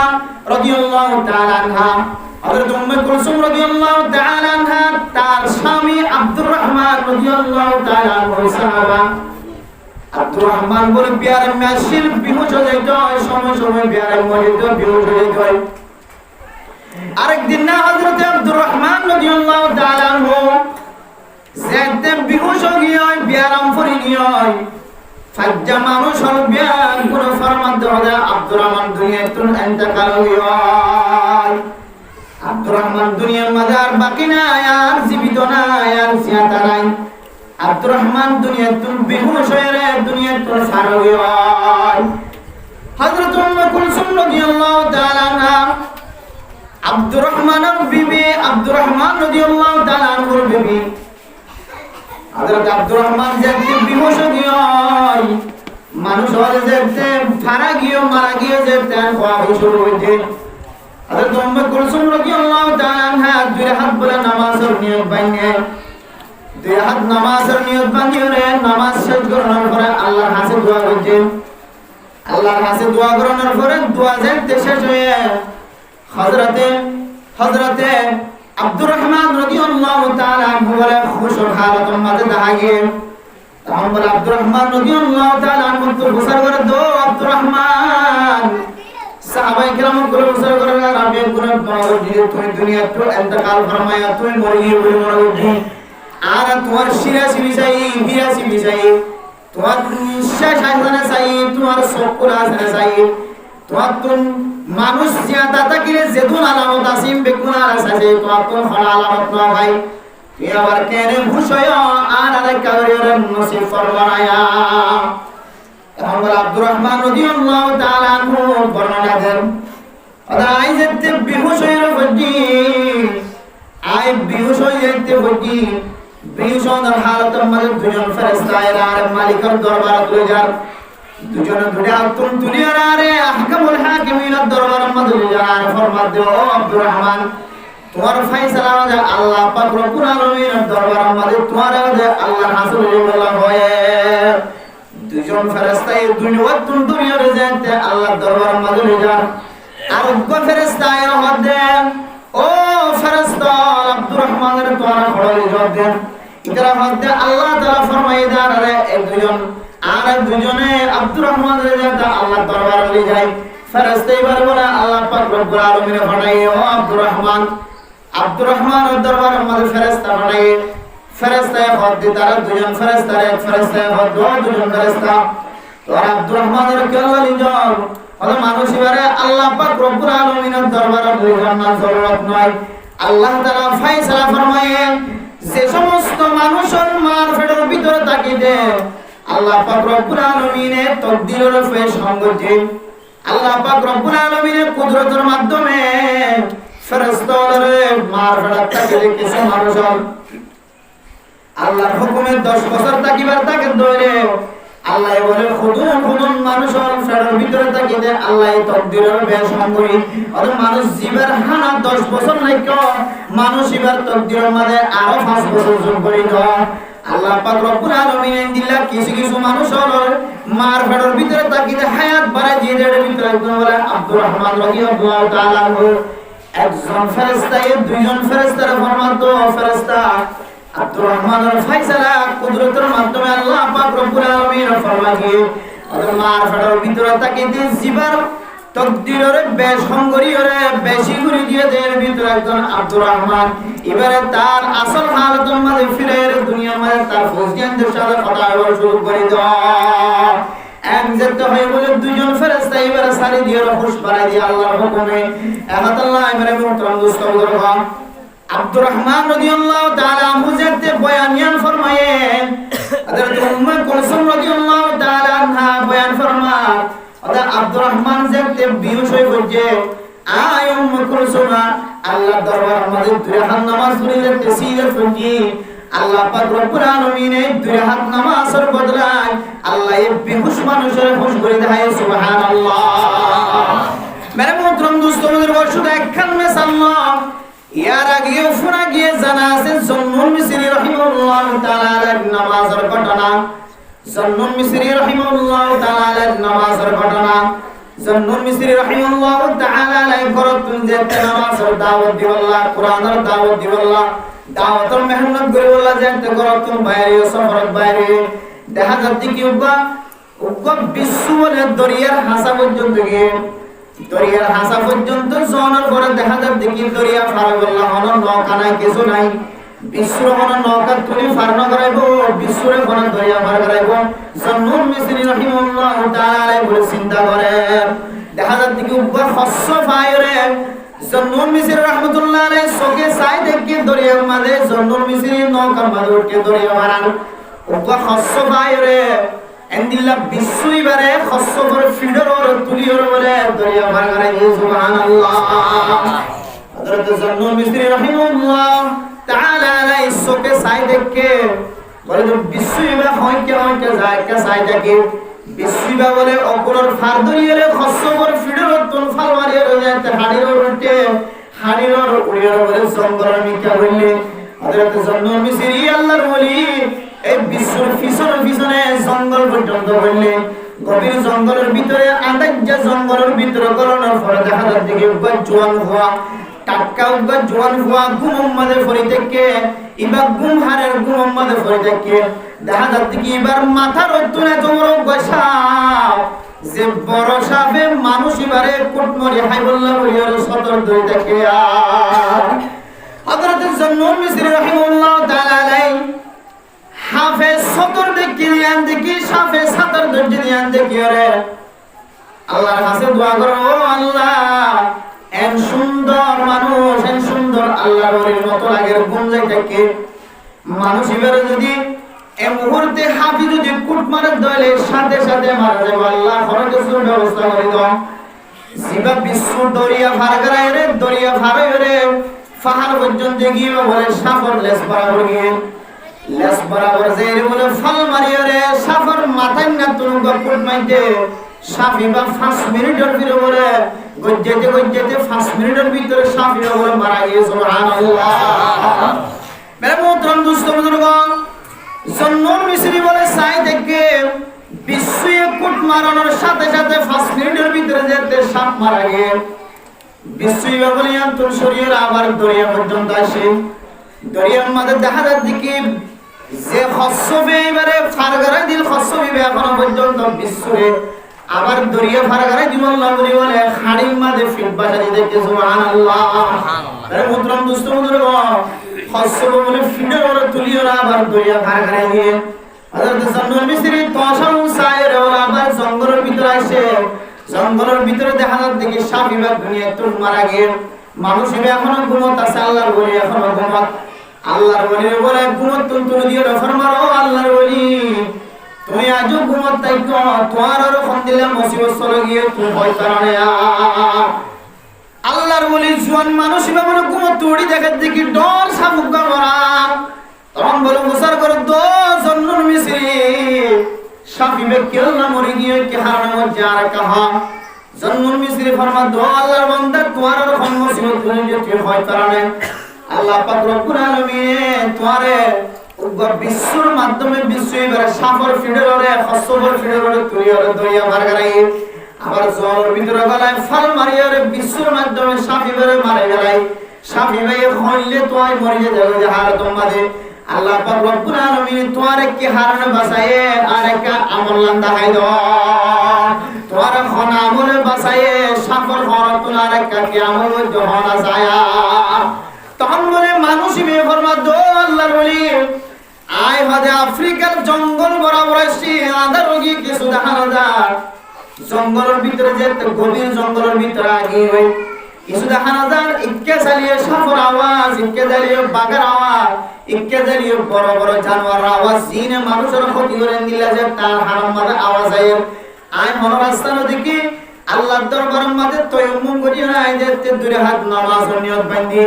রাদিয়াল্লাহু তাআলা আনহা হযরত উম্মে কুলসুম রাদিয়াল্লাহু তাআলা আনহা তার স্বামী আব্দুর রহমান রাদিয়াল্লাহু তাআলা আনহু সাহাবা আব্দুর রহমান বলে বিয়ার মাসির বিহুশ হয়ে যায় সময় বিয়ার মসজিদে বিহুশ হয়ে যায় আরেকদিন না হযরত আব্দুর রহমান রাদিয়াল্লাহু তাআলা আনহু যেতে বিহুশ হয়ে বিয়ারাম ফরি নিয় ফাজ্জা মানুষ হলবিয়া কোন ফরমান দেওয়া আব্দুর রহমান দুনিয়াতুন ইন্তেকাল হয়। আব্দুর রহমান দুনিয়ার মাঝে আর বাকি নাই, আর জীবিত নাই, আর জিয়াতা নাই। আব্দুর রহমান দুনিয়াতুন বেহুশ হয়ে দুনিয়াতুন ফারগ হয়। হযরত উম্মে কুলসুম রাদিয়াল্লাহু তাআলা আনহা আব্দুর রহমানের বিবি, আব্দুর রহমান রাদিয়াল্লাহু তাআলা আনহুর বিবি হযরত আব্দুর রহমান যেতে বেহুশ হয়, মানুষ হলে যেতে ফারা গিয়ে মারা গিয়ে যেতে খাওয়া শুরু হয়েছে। হযরত উম্মে কুলসুম রাদিয়াল্লাহু তাআলা আনহা দুই হাত বলে নামাজের নিয়ত বানিয়ে, দুই হাত নামাজের নিয়ত বানিয়ে নামাজ শেষ করার পরে আল্লাহর কাছে দোয়া করছেন। আল্লাহর কাছে দোয়া করার পরে দোয়া যেতে শেষ হয়ে হযরতে আব্দুর রহমান রাদিয়াল্লাহু তাআলা আনহু বলে খুশর হালাতের মাঝে দাঁড়িয়ে তখন বলে আব্দুর রহমান রাদিয়াল্লাহু তাআলা আনহু তো গোসল করে দো আব্দুর রহমান। সাহাবায়ে কেরাম গুলো গোসল করে রাবে গুলো বড় দিয়ে তুমি দুনিয়া তো ইন্তেকাল ফরমায়া তুমি মরে গিয়ে বলে মরে উঠি আর তোমার শিরাসি বিছাই বিরাসি বিছাই তোমার শেষ আয়তনে চাই, তোমার চকুর আয়তনে চাই, তোমার তুন মানুষ জিয়াদা তাকিরে যেদুন আলামত আসিম বেগুন আর আছে তোমার তুন হল আলামত না ভাই তুই আবার কেনে ভুষয় আর আলাই কাবরির নসিব ফরমায়া। এখন বলে আব্দুর রহমান রাদিয়াল্লাহু তাআলা আনহু বর্ণনা দেন আই যেতে বেহুশ হয়ে রবি আই বেহুশ হয়ে যেতে বডি বেহুশার হালাতের মাঝে দুজন ফেরেশতা আর মালিকের দরবারে তুলে যান। দুজনে ধরে আতুন দুনিয়ার আরে আহকামুল হাকিমিনের দরবারের মাঝে যান ফরমান দেও আব্দুর রহমান তোমার ফয়সালা যে আল্লাহ পাক রব্বুল আলামিনের দরবারের মাঝে তোমার যে আল্লাহর হাসিল বলা হয়। দুজন ফেরেশতা এই দুনিয়ার যেতে আল্লাহর দরবারের মাঝে যান। আর উগ্র ফেরেশতা এর মধ্যে ও ফেরেশতা আব্দুর রহমানের তোমার খড়ে জবাব দেন। এটার মধ্যে আল্লাহ তাআলা ফরমায় দেন আরে এক দুজন আর দুজনে আব্দুর রহমানের যেতে আল্লাহর দরবারে নিয়ে যায়। ফেরেশতা এবার বলে আল্লাহ পাক রব্বুল আলামিনের ফরমায় ও আব্দুর রহমানের দরবারের মধ্যে ফেরেশতা ফরমায় ফেরেশতায়ে হদ্দে তারা দুজন ফেরেশতার এক ফেরেশতায়ে হদ্দ দুজন ফেরেশতা তোর আব্দুর রহমানের কেল্লা লিজন হলো মানুষ এবারে আল্লাহ পাক রব্বুল আলামিনের দরবারে লিজন না জরুরত নয়। আল্লাহ তাআলা ফয়সালা ফরমায় যে সমস্ত মানুষের মারফেটের ভিতরে তাকিয়ে আল্লাহ পাক রব্বুল আলামিনের তকদিরের পেশ সঙ্গতে আল্লাহ পাক রব্বুল আলামিনের কুদরতের মাধ্যমে ফেরেশতাদের মারফেট তাকিয়ে কিছু মানুষ আল্লাহর হুকুমে 10 বছর তাকিবার তাকে ধরে আল্লাহ বলে খুদুন মানুষের ফেরের ভিতরে তাকিয়ে আল্লাহ তকদিরের পেশ সঙ্গই আর মানুষ জীবের হানা 10 বছর নাইকো মানুষ এবার তকদিরের মাঝে আরো 5 বছর যোগ করে দাও। আল্লাহ পাক রব্বুল আলামিন দিলা কিছু কিছু মানুষ হলো মার ফেডর ভিতরে তাকিয়ে হায়াত বাড়ায় দিয়ে দেড় ভিতরে একজন বলে আব্দুর রহমান রাদিয়াল্লাহু তাআলা আনহু একজন ফেরেশতা দুইজন ফেরেশতার ফরমান তো ফেরেশতা আব্দুর রহমানের ফয়সালা কুদরতের মাধ্যমে আল্লাহ পাক রব্বুল আলামিন ফরমায়ে আর মার ফেডর ভিতরে তাকিয়ে জীবার তকদিরের বেশ সংগরিয়রে বেশি করে দিয়ে দেড় ভিতরে একজন আব্দুর রহমান এবারে তার আসল হালতের মাঝে ফিরে দুনিয়ার মাঝে তার ফৌজিয়ানদের সাথে কথা বলা শুরু করে দাও। এক যেতে হয়ে বলে দুইজন ফেরেশতা এবারে সারি দিয়ে রহস বাড়াই দিয়ে আল্লাহর হুকুমে এহাত আল্লাহ এবারে মুহতারাম দোস্ত বলবা আব্দুর রহমান রাদিয়াল্লাহু তাআলা আনহু যেতে বয়ান ফরমায়ে হযরত উম্মে কুলসুম রাদিয়াল্লাহু তাআলা আনহা বয়ান ফরমায় ওদা আব্দুর রহমান যেতে বেহুশ হয়ে পড়ছে আয় উম্মে কুলসুম আল্লাহর দরবারের মাঝে দুই হাত নামাজ পড়ে যেতে সিজদা ফুঁকি আল্লাহ পাক রব্বুল আলামিন দুই হাত নামাজের বদলায় আল্লাহ এই বেহুশ মানুষের হুশ করে দেয় সুবহানাল্লাহ। মেরে মোহতরম দোস্তদের বর্ষদ একখান মেসাল্লাহ ইয়ার আগেও শোনা গিয়ে জানা আছে জন্নুল মিসরি রাহিমাহুল্লাহ তাআলা নামাজের ঘটনা। জন্নুল মিসরি রাহিমাহুল্লাহ তাআলা নামাজের ঘটনা জন্নুল মিসরি রাহিমাহুল্লাহ তাআলা করতেন যে নামাজের দাওয়াত দিওয়াল্লাহ কোরআনের দাওয়াত দিওয়াল্লাহ দাওয়াতের মেহনত করে বলা যেতে করতেন বাইরে সফরত বাইরে দেখা যাচ্ছে কি উগ্র বিশ্ব বলে দরিয়ার হাসা পর্যন্ত গিয়ে দরিয়ার হাসা পর্যন্ত জনের পরে দেখা যাচ্ছে কি দরিয়া ফারাগুল্লাহ হলো নৌকা নাই কিছু নাই বিশ্বর কোন নৌকা তুলি ফার্ন করাইব, বিশ্বরে কোন দরিয়া পার করাইব। জন্নুল মিসরি রাহিমাহুল্লাহ তাআলা বলে চিন্তা করে দেখা যাচ্ছে কি উপর হস্য ফায়রে জন্নুল মিসরি রাহমাতুল্লাহ আলাইহি চোখে চাই দেখি দরিয়ার মাঝে জন্নুল মিসরি নৌকার মাঝে উঠে দরিয়া মারান উপর হস্য ফায়রে এন্দিল্লা বিশ্বই বারে হস্য করে ফিডর তুলিয়র বলে দরিয়া পার করাই সুবহানাল্লাহ। হযরত জন্নুল মিসরি রাহিমাহুল্লাহ তাআলা আলাইহি চোখে চাই দেখে বলে তো বিশ্বইবা হইকে হইকে যায় কে চাই দেখে বিশ্বইবা বলে অপরর ফার দরিয়ারে হস্য করে ফিডর তুল ফাল মারিয়া যাতে হাড়ির উঠে হাড়ির উড়িয়ার বলে জঙ্গলের মিকা হইলে হযরত জন্নুল মিসরি আল্লাহর ওলি এই বিশ্বর পিছনে জঙ্গল পর্যন্ত হইলে গভীর জঙ্গলের ভিতরে আন্দাজে জঙ্গলের ভিতরে গলনের পরে দেখা যাচ্ছে কি জোয়ান হওয়া টাটকা উগা জোয়ান হওয়া ঘুম মাঝে ফরি থেকে এবার ঘুম হারের ঘুম মাঝে ফরি থেকে দেখা যাচ্ছে কি এবার মাথার তুলে তোমরা বসাও যে বড় সাপে মানুষ এবারে কুটমরি হাইবুল্লাহ বলিয়ার সতর ধরে দেখে হযরত জন্নুল মিসরি রাহিমাহুল্লাহ তাআলা আলাইহি হাফেজ সতর দেখি নিয়ান দেখি সাফে সাতর ধরে নিয়ান দেখি রে আল্লাহর কাছে দোয়া করো ও আল্লাহ এন সুন্দর মানুষ এন সুন্দর আল্লাহর ওলির মতো লাগের গুণ যাইতাকে মানুষ এবারে যদি এই মুহূর্তে হাফি যদি কুট মারে দলে সাথে সাথে মারা যাবে আল্লাহ খরচের ব্যবস্থা করে দাও জিবা বিশ্ব দরিয়া ফার করায় রে দরিয়া ফার রে পাহাড় পর্যন্ত গিয়ে বলে সাফর লেস বরাবর গিয়ে লেস বরাবর যে বলে ফল মারিয়ে রে সাফর মাথায় না তুলুক কুট মাইতে সাফি বা 5 মিনিটের ভিতরে বলে গজ্জেতে 5 মিনিটের ভিতরে সাফি বলে মারা গিয়ে সুবহানাল্লাহ। মেরে মোহতরম দোস্ত বুজুর্গণ জন্নুল মিসরি বলে চাই দেখে বিশ্বে কুট মারানোর সাথে সাথে 5 মিনিটের ভিতরে যেতে সাপ মারা গিয়ে বিশ্বই বলে আন্তর শরীর আবার দরিয়া পর্যন্ত আসে দরিয়ার মাঝে দেখা যাচ্ছে কি যে খসবে এবারে ফারগারা দিল খসবে এখনো পর্যন্ত বিশ্বরে আবার দরিয়া ফারগারা দিল আল্লাহ বলে খাড়ির মাঝে ফিট বাসারি দেখে সুবহানাল্লাহ। আরে মুতরম দোস্ত বুজুর্গণ খসবে বলে ফিডর ওরা তুলিও আবার দরিয়া ফারগারা গিয়ে হযরত জন্নুল মিসরি তশাউ সায়ের ওরা আবার জঙ্গলের ভিতরে আসে জঙ্গলের ভিতরে দেখা যাচ্ছে কি সাপ এবার দুনিয়া তুল মারা গিয়ে মানুষ এখনো ঘুমত আছে আল্লাহর বলি এখনো ঘুমত আল্লাহর বলি বলে ঘুমত তুলে দিয়ে ফরমারো আল্লাহর বলি তুমি আজও ঘুমত তাই তোমার আর ফোন দিলে মুসিবত চলে গিয়ে তুমি ভয় কারণে আল্লাহর বলি জোয়ান মানুষ এভাবে ঘুমত তুড়ি দেখার দেখি ডর সামুক মরা তখন বলে গোসার করে দো জন্নুল মিসরি সাফিবে কেলনা মরি গিয়ে কে হারানো যার কাহা জন্নুল মিসরি ফরমা দো আল্লাহর বান্দা তোমার আর ফোন মুসিবত তুলে দিয়ে তুই ভয় কারণে আল্লাহ পাক রব্বুল আলামিন তোমারে বিশ্বর মাধ্যমে বিশ্ব এবারে সাফর ফিডরে খসবর ফিডরে তুলিয়রে দরিয়া মার গলাই আবার জলের ভিতরে গলায় ফল মারিয়রে বিশ্বর মাধ্যমে সাফিবেরে মারে গলাই সাফিবে হইলে তোয় মরিয়ে যাবে যাহার তোমাদে আল্লাহ পাক রব্বুল আলামিন তোমারে কি হারানো বাঁচায়ে আর একটা আমল লান্দা হাই দাও তোমার খন আমলে বাঁচায়ে সাফর হরতুন আর একটা কি আমল জহানা যায় তখন বলে মানুষ বিয়ে ফরমা দো আল্লাহর বলি আয় হদে আফ্রিকার জঙ্গল বরাবর আসি আধা রোগী কিছু দেখানো যায় জঙ্গলের ভিতরে যেতে গভীর জঙ্গলের ভিতরে আগে হই কিছু দেখানো যায় ইক্কে চালিয়ে সাফর আওয়াজ ইক্কে চালিয়ে বাঘের আওয়াজ ইক্কে চালিয়ে বড় বড় জানোয়ার আওয়াজ জিনে মানুষের ক্ষতি করে দিলে যে তার হারাম মাঝে আওয়াজ আয় মনে রাস্তা দেখি আল্লাহর দরবারের মাঝে তয়ম্মুম করিও না আই যেতে দূরে হাত নামাজ নিয়ত বান্ধি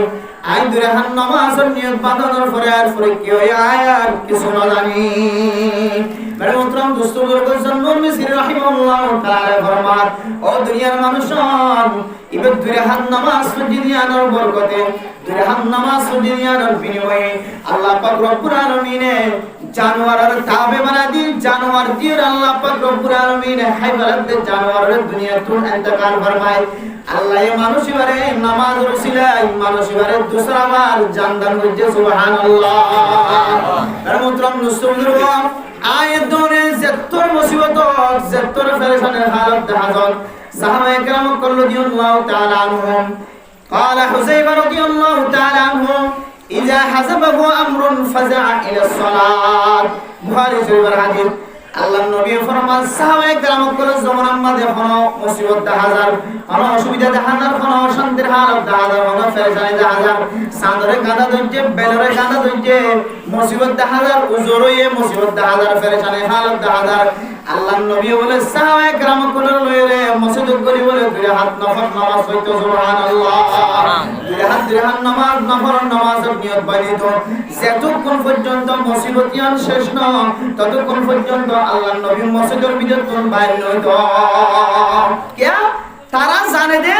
আই দূরে হাত নামাজ নিয়ত বাঁধানোর পরে আর পরে কি হয় আর কিছু না জানি মেরে মোহতরম দোস্ত বুজুর্গ জন্নুল মিসরি রাহিমাহুল্লাহ তাআলা ফরমান ও দুনিয়ার মানুষজন ইবে দূরে হাত নামাজ দুনিয়ার বরকতে দূরে হাত নামাজ দুনিয়ার বিনিময়ে আল্লাহ পাক রব্বুল আলামিন জানোয়ারের তাবে বানা দি জানোয়ার দিয়ে আল্লাহ পাক রব্বুল আলামিন হাইওয়ালাত জানোয়ারের দুনিয়া তুল ইন্তেকাল ফরমায় আল্লাহ মানুষ এবারে নামাজ রসিলাই মানুষ এবারে দুসরা বার জানদান করছে সুবহানাল্লাহ। আর মুহতরম মুসলিম আয়াত দরে যতর মুসিবত যতর পেরেশানের হালত দেখা যায় সাহাবায়ে কেরাম রাদিয়াল্লাহু তাআলা আনহুম قال حذيفة رضي الله تعالى عنه ইযা হাযাবাহু আমরুন ফাযআ ইলা সালাত। বুখারী শরীফের হাদিস। আল্লাহর নবী ফরমান সাহাবায়ে কেরাম করে জমানার মধ্যে কোনো মুসিবত দেখা যায়, কোনো অসুবিধা দেখা যায়, কোনো অশান্তির হালত দেখা যায়, কোনো পেরেশানি দেখা যায়, সাদরে কাঁদা ধরছে, বেলরে কাঁদা ধরছে, মুসিবত দেখা যায়, উজরয়ে মুসিবত দেখা যায়, পেরেশানি হালত দেখা যায়। আল্লাহর নবী বলে সাহাবায়ে কেরাম করে লইরে মসজিদ করি বলে দুই হাত নফল নামাজ পড়তো, সুবহানাল্লাহ। দুই হাত নামাজ নফল নামাজের নিয়ত বানিত। যতক্ষণ পর্যন্ত মুসিবতিয়ান শেষ না ততক্ষণ পর্যন্ত আল্লাহর নবী মসজিদের ভিতর কোন বাইরে নইতো। কে তারা জানে যে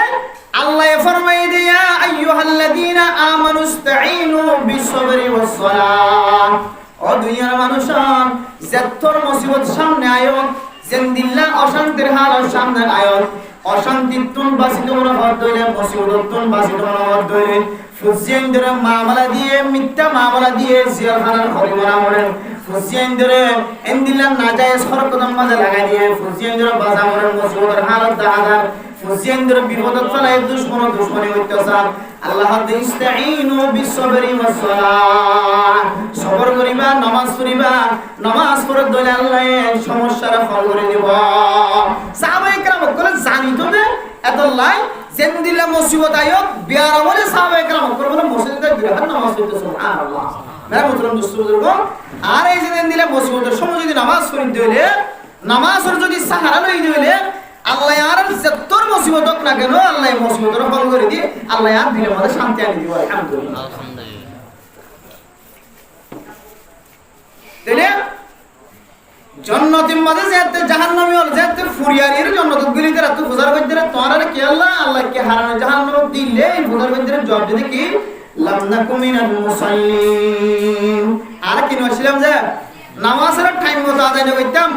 আল্লাহ ফরমাই দিয়া আইয়ুহাল্লাযীনা আমানুস্তাঈনু বিসসবরি ওয়াস সালাহ। ও দুনিয়ার মানুষজন, যতর মুসিবত সামনে আয়ো, জিন্দিল্লা অশান্তির হালত সামনে আয়ো, অশান্তির তুন বাসিত মনে হত হইলে, মুসিবত তুন বাসিত মনে হত হইলে, ফুজিয়েন্দ্রে মামলা দিয়ে, মিথ্যা মামলা দিয়ে জিয়ারখানার খরিমানা মরেন, ফুজিয়েন্দ্রে এন্দিল্লা নাজায়েজ হরকতের মাঝে লাগাই দিয়ে, ফুজিয়েন্দ্রে বাজা মরেন, মুসিবতের হালত দাহাদার, ফুজিয়েন্দ্রে বিপদত ফেলায় দুশ্মনী অত্যাচার। আল্লাহ ইস্তাঈনু বিসসবরি ওয়াস সালাহ। সবর করিবা, নামাজ পড়িবা, নামাজ পড়ে দলে আল্লাহ সমস্যার ফল করে দিব। সাহাবায়ে কেরাম বলে জানি তো বে এত লাই জেন্দিলা মুসিবত আয়ত বিয়ার আমলে সাহাবায়ে কেরাম বলে মসজিদে গিয়ে নামাজ পড়তে, সুবহানাল্লাহ। মেরা মুহতারাম দোস্তবুজুর্গ, আর এই যে জেন্দিলা মুসিবতের সময় যদি নামাজ পড়তে হইলে, নামাজের যদি সাহারা লই দিলে আল্লাহ আর যতর মুসিবত হোক না কেন আল্লাহ মুসিবতের ফল করে দিয়ে আল্লাহ আর দিলের মধ্যে শান্তি আনি দিব। আলহামদুলিল্লাহ। তাইলে জান্নাতের মধ্যে যেতে জাহান্নামী হল যেতে ফুরিয়ারির জান্নাত গলিতে রাত গুজার করতে তোর কি আল্লাহ কে হারানো জাহান্নাম দিলে গুজার করতে জবাব দিতে কি লাম নাকুম মিনাল মুসাল্লিন। আর কি নছিলাম যে নামাজের টাইম মতো আদায় করতাম,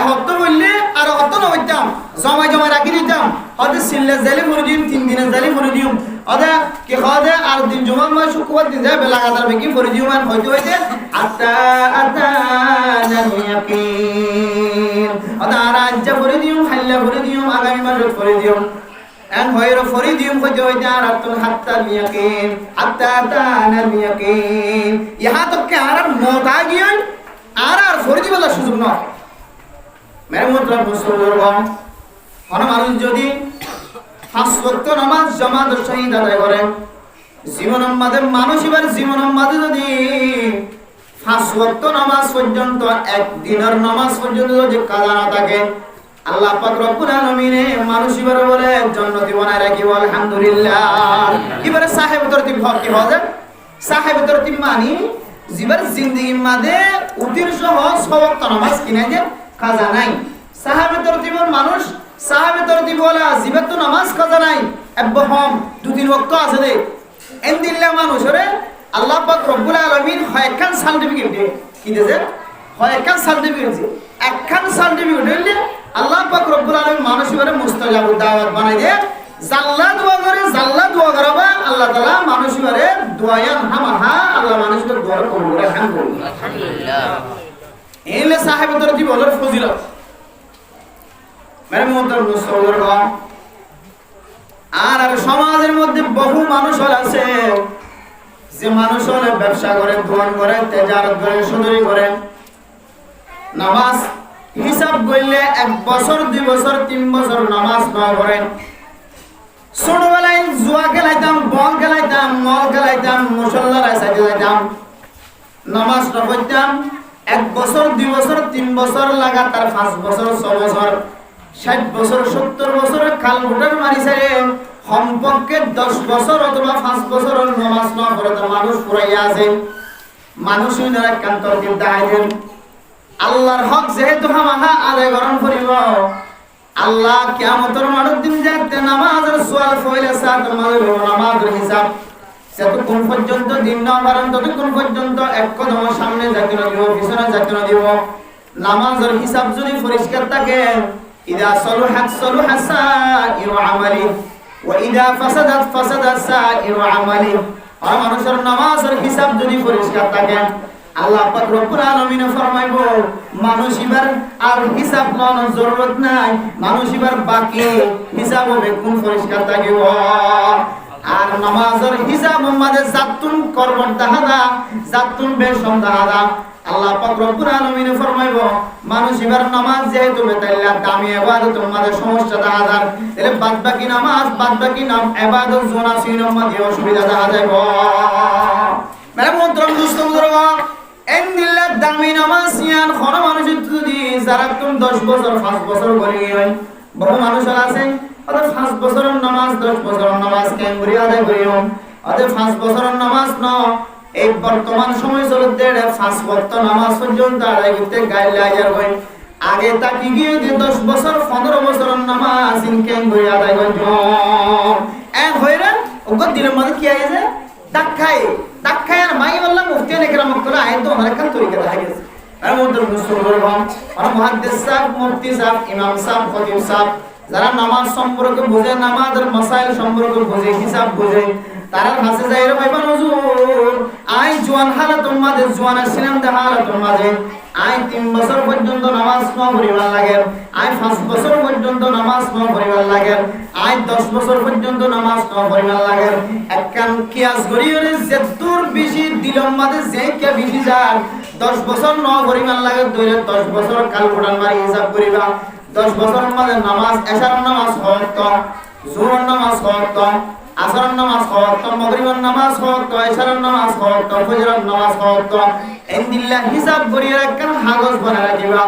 এহত বললে আর অত নইতাম, জমা রাখি দিতাম, হয়তো সিললে জালি করে দিম, 3 দিনের জালি করে দিম, অদা কি খাওয়া আর দিন জমা মাস শুক্রবার দিন যায় বেলাগাতার বেকি করে দিম, আর হয়তো আতা ইয়াকিন, অদা আর আজ্জা করে দিম, হাল্লা করে দিম, আগামী মাসে করে দিম, এন হয়রো ফরি দিম হইতে আর আতুন হাত্তা ইয়াকিন, আতা ইয়াকিন, ইহা তো কে আর মতা গিয়ে আর ফরিদি বলার সুযোগ নয়। মেরে মুহতারাম মুসলমান, কোন মানুষ যদি 5 ওয়াক্ত নামাজ জামাতের সহিত আদায় করে, জীবনের মাঝে মানুষ এবার জীবনের মাঝে যদি 5 ওয়াক্ত নামাজ পর্যন্ত, একদিনের নামাজ পর্যন্ত যদি কাজা না থাকে, আল্লাহ পাক রব্বুল আলামিনে মানুষ এবার বলে জান্নাতি বানায় রাখিব। আলহামদুলিল্লাহ। এবারে সাহেব তরতিব কি হয়? সাহেব তরতিব মানে জীবন জিন্দেগির মাঝে উতির সহ সবক নামাজ কিনে যে কাজা নাই। সাহাবে তরতিবর মানুষ সাহাবে তরতিব বলা জীবন তো নামাজ কাজা নাই, একবহম 2-3 ওয়াক্ত আছে দে এন্দিল্লা মানুষরে আল্লাহ পাক রব্বুল আলামিন হয়খান সার্টিফিকেট দে কি দেছে, হয়খান সার্টিফিকেট দে, একখান সার্টিফিকেট দিলে আল্লাহ পাক রব্বুল আলামিন মানুষের মুস্তাজাবুদ দাওয়াত বানাই দে। জাল্লা দোয়া করবা আল্লাহ তাআলা মানুষের দোয়ায়ান হামাহা আল্লাহ মানুষের দোয়া কবুল করে। আলহামদুলিল্লাহ। এলে সাহেব তরতিব হলো ফজিলত। মেরে মুহতারাম মুসলমান, আর সমাজের মধ্যে বহু মানুষ আছে যে মানুষ হলে ব্যবসা করে, দোকান করে, তেজারত করে, সুদরি করে, নামাজ হিসাব করলে 1 বছর 2 বছর 3 বছর নামাজ না করেন। ছোটবেলায় জুয়া খেলাইতাম, বল খেলাইতাম, মল খেলাইতাম, মুসল্লার সাইডে যাইতাম, নামাজ না পড়তাম। 1 বছর 2 বছর 3 বছর লাগাতার 5 বছর 6 বছর 60 বছর 70 বছরের কাল ভোটার মারি সারে সম্পর্কে 10 বছর অথবা 5 বছরের নামাজ না পড়ে তো মানুষ পুরাইয়া আছে। মানুষই না কান্তর দিন দাঁড়াইলেন আল্লাহর হক যেহেতু হামাহা আদায় গ্রহণ করিব, আল্লাহ কিয়ামতের মাঠের দিন যাতে নামাজের সওয়াল ফয়লা সাত নামাজের হিসাব যতক্ষণ পর্যন্ত দিন না পারেন ততক্ষণ পর্যন্ত এক কদম সামনে যাইতে না দিব, পিছনে যাইতে না দিব। নামাজের হিসাব যদি পরিষ্কার থাকে, ইদা সলুহাত সলুহা সাইরু আমালি ওয়া ইদা ফাসাদাত ফাসাদাত সাইরু আমালি। আর মানুষের নামাজের হিসাব যদি পরিষ্কার থাকে, আল্লাহ পাক রব্বুল আলামিন ফরমাইবো মানুষ এবার আর হিসাব লওয়ার জরুরত নাই, মানুষ এবার বাকি হিসাব হবে কোন পরিষ্কার থাকিব। আর নামাজের হিসাব মাঝে জাতুন করবন তাহাদা জাতুন বেশম তাহাদা আল্লাহ পাক রব্বুল আলামিন ফরমাইবো মানুষ এবার নামাজ যেহেতু বেতাইলা দামি ইবাদত মাঝে সমস্যা তাহাদার এর বাদ বাকি নামাজ বাদ বাকি নাম ইবাদত জোনা সিনের মাঝে অসুবিধা দেখা যাইব মানে মন্ত্রম দুস্তম ধরবা এন্দিল্লাহ দামি নামাজ ইয়ান কোন মানুষ যদি যারা তুমি 10 বছর 5 বছর করে গিয়ে বহু মানুষ আছে ওদের 5 বছরের নামাজ 10 বছরের নামাজ কেন করে আদায় করিও ওদের 5 বছরের নামাজ ন এই বর্তমান সময় চলতে 5 ওয়াক্ত নামাজ পর্যন্ত আদায় করতে গাইডলাইন হয় আগে তাকি গিয়ে যে 10 বছর 15 বছরের নামাজ কেন করে আদায় করিও এক হইরা ওগো দিনের মধ্যে কি আইছে দাক্ষায় আর মাই বললাম মুফতি একরাম মক্তলা আইন তো আমার কাছে তরিকা দেখা গেছে আর মধ্যে মুসলমান আর মুহাদ্দিস সাহেব মুফতি সাহেব ইমাম সাহেব খতিব সাহেব যারা নামাজ সম্পর্কে বোঝে নামাজের মাসাইল সম্পর্কে বোঝে হিসাব বোঝে তারা ভাষে যায় রে ভাই হুজুর আই জওয়ান হালাতুল মাঝে জওয়ান ছিলাম দে হালাতুল মাঝে আই 3 বছর পর্যন্ত নামাজ পড়িবার লাগে আই 5 বছর পর্যন্ত নামাজ পড়িবার লাগে আই 10 বছর পর্যন্ত নামাজ পড়িবার লাগে একখান কিয়াস করিরে যে দূর বেশি দিলম মাঝে যে কে বেশি যান 10 বছর ন পড়িবার লাগে 10 বছর ক্যালকুলেটর মারি হিসাব করিবা 10 বছরের মাঝে নামাজ এশার নামাজ হওয়াত জোহর নামাজ হওয়াত আসর নামাজ হওয়াত মাগরিবের নামাজ হওয়াত এশার নামাজ হওয়াত ফজরের নামাজ হওয়াত ইনদিল্লাহ হিসাব করিয়া একখান কাগজ বানায় রাখিবা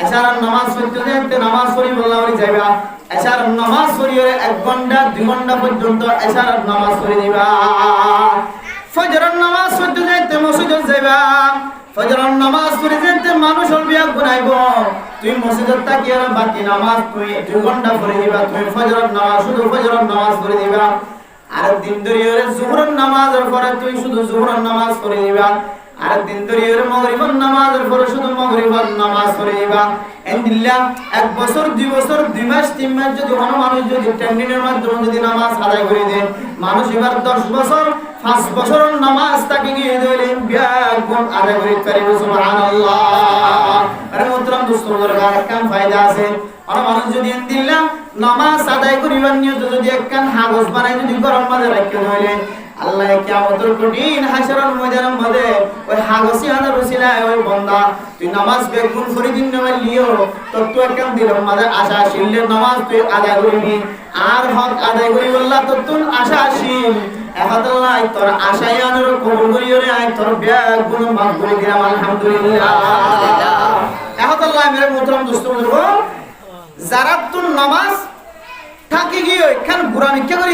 এশার নামাজ পড়তে নামাজ পড়ি বললা হই যাইবা এশার নামাজ পড়িয়ে 1 ঘন্টা 2 ঘন্টা পর্যন্ত এশার নামাজ পড়ি দিবা ফজরের নামাজ পড়তে যাইতে মসজিদে যাইবা ফজরের নামাজ পড়ে যেতে মানুষ বিয়া গুনাইব তুই মসজিদে তাকিয়ে বাকি নামাজ তুই 2 ঘন্টা পড়ে দিবা তুই ফজরের নামাজ শুধু ফজরের নামাজ পড়ে দিবা আর দিন ধরে যোহরের নামাজের পরে তুই শুধু যোহরের নামাজ পড়ে দিবা আর দিন ধরে মাগরিবের নামাজের পরে শুধু মাগরিবের নামাজ পড়ে দিবা ইনশাআল্লাহ 1 বছর 2 বছর 2 মাস 3 মাস যদি কোনো মানুষ যদি টেন্ডিনের মাধ্যমে যদি নামাজ আদায় করে দেয় মানুষ এবার 10 বছর 5 বছরের নামাজ তাকে গিয়ে দিলেন বিয়াগুন আদায় করে পারিব সুবহানাল্লাহ আরে মোহতরম দোস্তদের কাম ফায়দা আছে আর মানুষ যদি ইনশাআল্লাহ নামাজ আদায় করিবার নিয়ত যদি একখান কাগজ বানাই যদি গরম মাঝে রাখতে হইলে আল্লাহ কিয়ামতের কঠিন হাসরের ময়দানের মধ্যে ওই কাগজই আনার রসিলায় ওই বান্দা তুই নামাজ বেগুন করে দিন না লিও তো তুই একখান দিলের মাঝে আশা আসিলে নামাজ তুই আদায় করবি আর হক আদায় করি বললা তো তুই আশা আসিল আল্লাহ তোর আশাই আনার কবুল করিও রে আই তোর বেগুন মাফ করে দিলাম আলহামদুলিল্লাহ আল্লাহ মেরে মোহতরম দোস্তদের যারা তুই নামাজ থাকি গিয়ে এখান বুড়ানিকে করে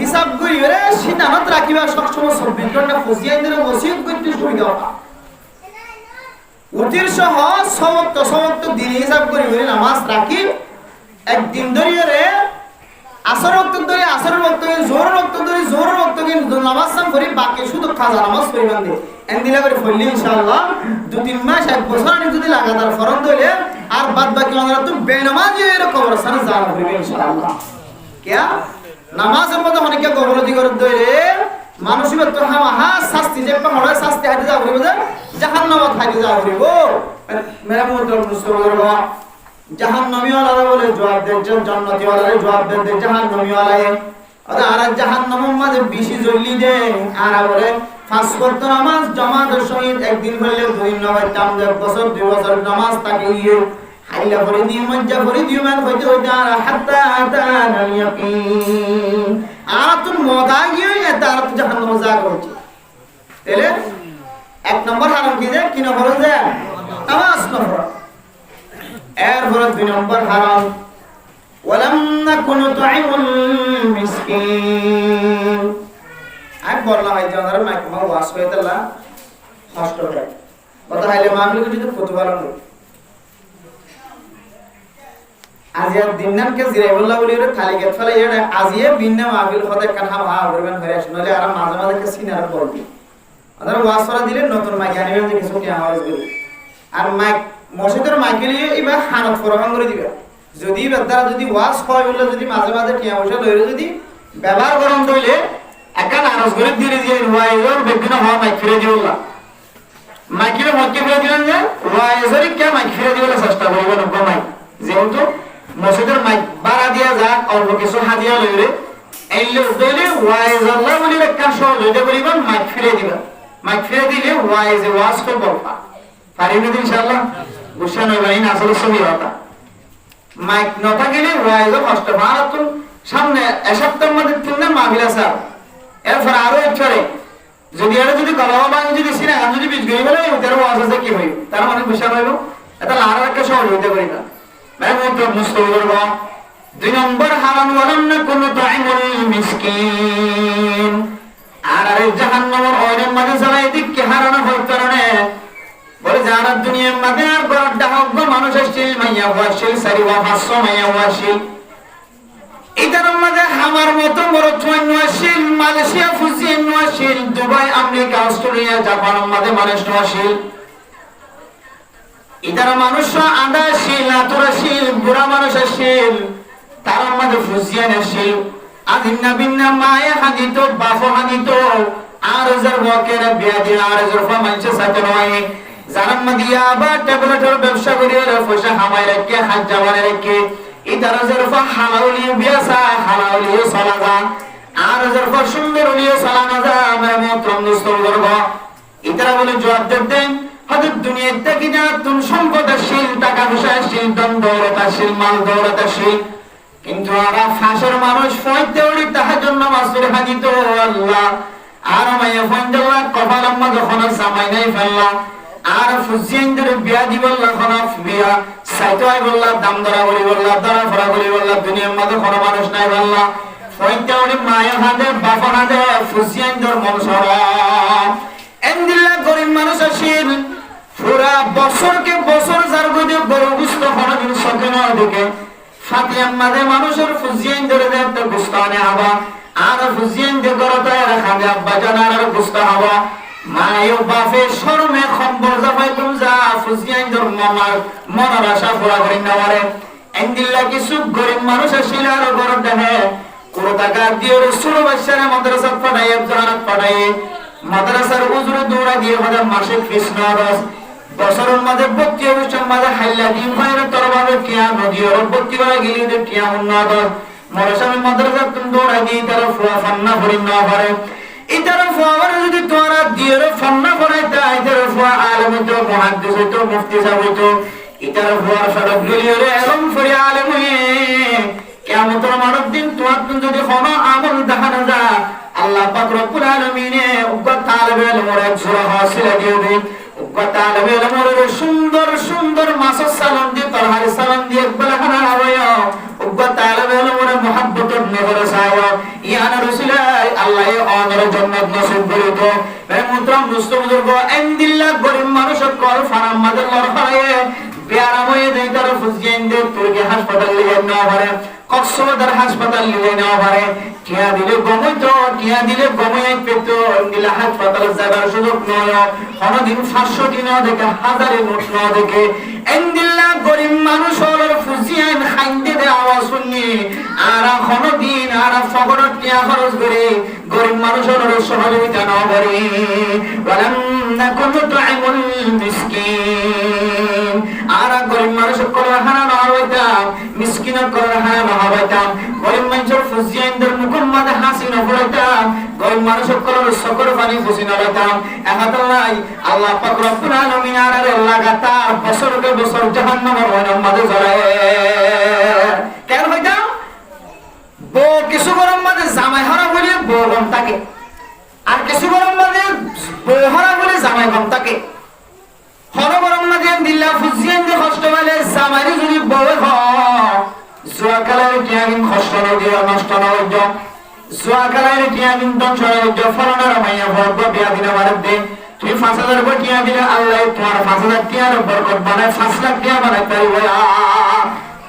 হিসাব করিবে সিদ্ধান্ত রাখিবা সবসময় 24 ঘন্টা ফজিয়াই দিলে ওসিয়ত করতে সুবিধা হবে অতির সহ সমস্ত দিন হিসাব করিবে নামাজ রাখি একদিন ধরিয়ে রে আসর ওয়াক্ত ধরে আসরের ওয়াক্ত জোহর ওয়াক্ত ধরে জোহর ওয়াক্ত কিন্তু নামাজ সাম করি বাকি শুধু খাজা নামাজ পড়িবান দে এন্দিলা করে পড়লি ইনশাআল্লাহ 2-3 মাস 1 বছর আনি যদি লাগাতার ফরজ হইলে আর বাদ বাকি আমরা তো বেনামাজি এর কবরস্থানে যাওয়া করিবে ইনশাআল্লাহ কিয়া নামাজের মধ্যে অনেকে গবরতি করে দইরে মানুষের তো হা শাস্তি যে পড়ে শাস্তি হাতে যাওয়া করিবে জাহান্নামত হাতে যাওয়া করিব মেরা মোহতরম মুসলমান জাহান্নামী ওয়ালারা বলে জবাব দেন জান্নাতি ওয়ালারা জবাব দেন জাহান্নামী ওয়ালায়ে আর জাহান্নামের মাঝে বেশি জ্বলি দে আর বলে 5 ওয়াক্ত নামাজ জামাতের সহিত একদিন হইলে 2 নয় 3 বছর 2 বছর নামাজ তাকে ইয়ে হাইলা করে দিও মজ্জা করে দিও মান হইতে হইতে আর হাত্তা আতানাল ইয়াকিন আর তুই মদা গিয়ে তার তো জাহান্নামে যা করছে তাহলে 1 নম্বর হারাম কি নম্বর যে নামাজ নম্বর এরপর 2 নম্বর হারাম ওয়ালাম নাকুনু তুইমুল মিসকিন আই বললা হয় জানার মাইক মা ওয়াস হইতালা কষ্ট হয় কথা হইলে মাহফিল যদি প্রতিফলন আজিয়া দিননানকে জিরাইবুল্লাহ বলি রে খালি গেট ফেলে এটা আজিয়ে বিন্না মাহফিল হতে কান হা করবেন হয়ে শুনলে আর মাঝে মাঝে কে সিনার বলবি আদার ওয়াজ করা দিলে নতুন মাইক আনিবেন যে কিছু কি আওয়াজ করি আর মাইক মসজিদের মাইকে নিয়ে এবার হানত ফরমান করে দিবে যদি বেদারা যদি ওয়াজ হয় বলে যদি মাঝে মাঝে টিয়া পয়সা লইরে যদি ব্যবহার করন দইলে একান আরজ করে দিয়ে দিয়ে ওয়াইজর বেদিন হওয়া মাইক ফিরে দিওলা মাইকের মধ্যে ফিরে দিলেন যে ওয়াইজরি কে মাইক ফিরে দিওলা চেষ্টা করবেন মাইক যেহেতু মসজিদের মাইক বাড়া দিয়া যাক অল্প কিছু হাদিয়া লইরে এই লোক দলে ওয়াইজ আল্লাহ বলি একটা সহজ হইতে বলিবেন মাইক ফিরে দিবেন মাইক ফিরে দিলে ওয়াইজ ওয়াজ করবো পারিবেন ইনশাআল্লাহ গুছানো ভাই না আসলে ছবি হতা মাইক নটা গেলে ওয়াইজ কষ্ট ভারত সামনে এক সপ্তাহের মধ্যে তিনটা মাহফিল আছে এরপর আরো একবারে যদি এটা যদি গলাবা ভাঙি যদি সিনা গান যদি বীজ গই বলে তার ওয়াজ আছে কি হইব তার মানে গুছানো হইব এটা লার একটা সহজ হইতে পারি না মানে মত মুস্তফা করব 2 নম্বর হারাম ওয়ালাম না কোন তাইমুল মিসকিন আর জাহান্নামের ওইরকম মাঝে যারা এদিকে হারানো হওয়ার কারণে বলে যারা দুনিয়ার মাঝে আর বড় হোক মানুষ আসছিল মাইয়া ওয়াসিল সারি ওয়া ফাসো মাইয়া ওয়াসিল এটার মাঝে আমার মতো বড় চুয়ান্ন আসিল মালয়েশিয়া ফুজিয়ান আসিল দুবাই আমেরিকা অস্ট্রেলিয়া জাপানের মাঝে মানুষ আসিল এটার মানুষ আদা আসিল আতর আসিল বুড়া মানুষ আসিল তার মাঝে ফুজিয়ান আসিল আদিন্না বিন্না মায়ে হাদিত বাফো হাদিত আর যার বকের বিয়া দিয়া আর যার ফামাইছে সাথে নয় জানাম দিয়া বা ট্যাবলেটের ব্যবসা করিয়া পয়সা হামাই রেখে হাজ জামানে রেখে ইদারা জরফা হালাউলি বিয়াসা হালাউলি সালাজা আর জরফা সুন্দরলি সালামাজা আমরা মতরম দুস্তর করব ইদারা বলে জবাব দেন হযরত দুনিয়াতে কি না তুমি সম্পদশীল টাকা পয়সাশীল ধন দৌলতশীল মাল দৌলতশীল কিন্তু আরা ফাঁসের মানুষ ফয়তে ওড়ি তাহাজ্জুদ নামাজ পড়ে হাজিত আল্লাহ আর মাইয়া ফঞ্জাল্লাহ কপাল আম্মা যখন সামাই নাই ফেললা আর ফুজিয়ানদের বিয়া দিবল্লাহ খনাফ বিয়া সাইতোয় বললা দাম ধরা বলি বললা ধরা ফরা বলি বললা দুনিয়ার মধ্যে কোনো মানুষ নাই বললা ফয়তে ওড়ি মায়া হাতে বাবা হাতে ফুজিয়ানদের মন সরা এন্দিল্লাহ গরিব মানুষ আসিল পুরা বছরকে বছর যার গদিয়ে বড় গুস্ত হনদিন সকেন দিকে ফাতিয়াম মাঝে মানুষের ফুজিয়ান ধরে একটা গুস্ত আনে হবা আর ফুজিয়ান যে গরতায় রাখা দে আব্বা জানার আর গুস্ত হবা মায়ো বাপে শরমে খম্বর জাফাই তুম যা ফুজিয়ান ধর মামার মনের আশা পুরা করি না পারে এন্দিল্লাহ কিছু গরিব মানুষ আসিল আর গরত দেখে কোনো টাকা দিয়ে ছোট বাচ্চারা মাদ্রাসা পাঠাই জানাত পাঠাই মাদ্রাসার উজুরে দৌড়া দিয়ে আমাদের মাসিক ফিস নরস বছরের মধ্যে ভর্তি অনুষ্ঠান মাঝে হাইলা দিন ভাইরে তরবারে কিয়া নদী ওর ভর্তি করা গেলে কিয়া উন্নত মরসামের মাদ্রাসা তুমি দৌড়া দিয়ে তারা ফুয়া ফান্না ভরি না পারে এটার ফুয়ার যদি তোরা দিয়ে ফান্না ভরাই তাই এটার ফুয়া আলেম হইতো মুহাদ্দিস হইতো মুফতি সাহেব হইতো এটার ফুয়ার সড়ক গলিয়ে এরকম ফরি আলেম হয়ে কিয়ামতের মানব দিন তোমার যদি কোনো আমল দেখানো যায় আল্লাহ পাক রব্বুল আলামিনে উগ্র তালেবে ইলমের সূরা হাসিল দিবে উগ্র তালেবে ইলমের সুন্দর সুন্দর মাসুস সালাম দিয়ে তরহারি সালাম দিয়ে বলহানা হয় উগ্র তালেবে ইলমের মুহাব্বতের নগর সায় ইয়া রাসূলুল্লাহ আল্লাহ অনর জান্নাত নসিব করে তো মুহতারাম মুস্তাফিজুরগো এন্দিল্লাহ গরিব মানুষ কল ফারাম মাদার লরহায়ে বিয়ারাময়ে দেই তার ফুজিয়েন দে তুর্কি হাসপাতাল লিয়ে না পারে কক্সবাজার হাসপাতাল লিয়ে না পারে টিয়া দিলে গমইতো টিয়া দিলে গমই পেতো দিলে হাসপাতালে যাবার সুযোগ নয় কোনদিন 500 দিন দেখে হাজারে নোট না দেখে এন্দিল্লাহ গরিব মানুষ হলো ফুজিয়ান খাইন্দে দে আওয়াজ শুনি আর কোনদিন আর ফগর টিয়া খরচ করে গরিব মানুষ হলো সহযোগিতা না করে ওয়ালাম নাকুন তুইমুল মিসকিন আর গরিব মানুষ করে হানা না হইতা মিসকিন করে হানা না হইতা গরিব মানুষের ফুজিয়ানদের মুকম্মদ হাসিন হইতা গরিব মানুষ করে সকর পানি খুশি না হইতা আল্লাহ আল্লাহ পাক রব্বুল আলামিন আর লাগাতার বছরকে বছর জাহান্নামের ওইরকম মাঝে জ্বলায় কেন হইতা বউ কিছু গরম মাঝে জামাই হারা বলে বউ গম থাকে আর কিছু গরম মাঝে বউ হারা বলে জামাই গম থাকে হরবরম মাঝে দিল্লা ফুজিয়ান যে কষ্ট বলে জামাই যদি বউ হয় জুয়া খেলার টিয়াগিন কষ্ট নদীর নষ্ট নয় জুয়া খেলার টিয়াগিন ধ্বংস নয় ফলনের মাইয়া ভর্ব বিয়া দিনে মারের দে তুমি 5,000 করে টিয়া দিলে আল্লাহ তোমার 5,000 টিয়ার বরকত বানায় 5 লাখ টিয়া বানায় তাই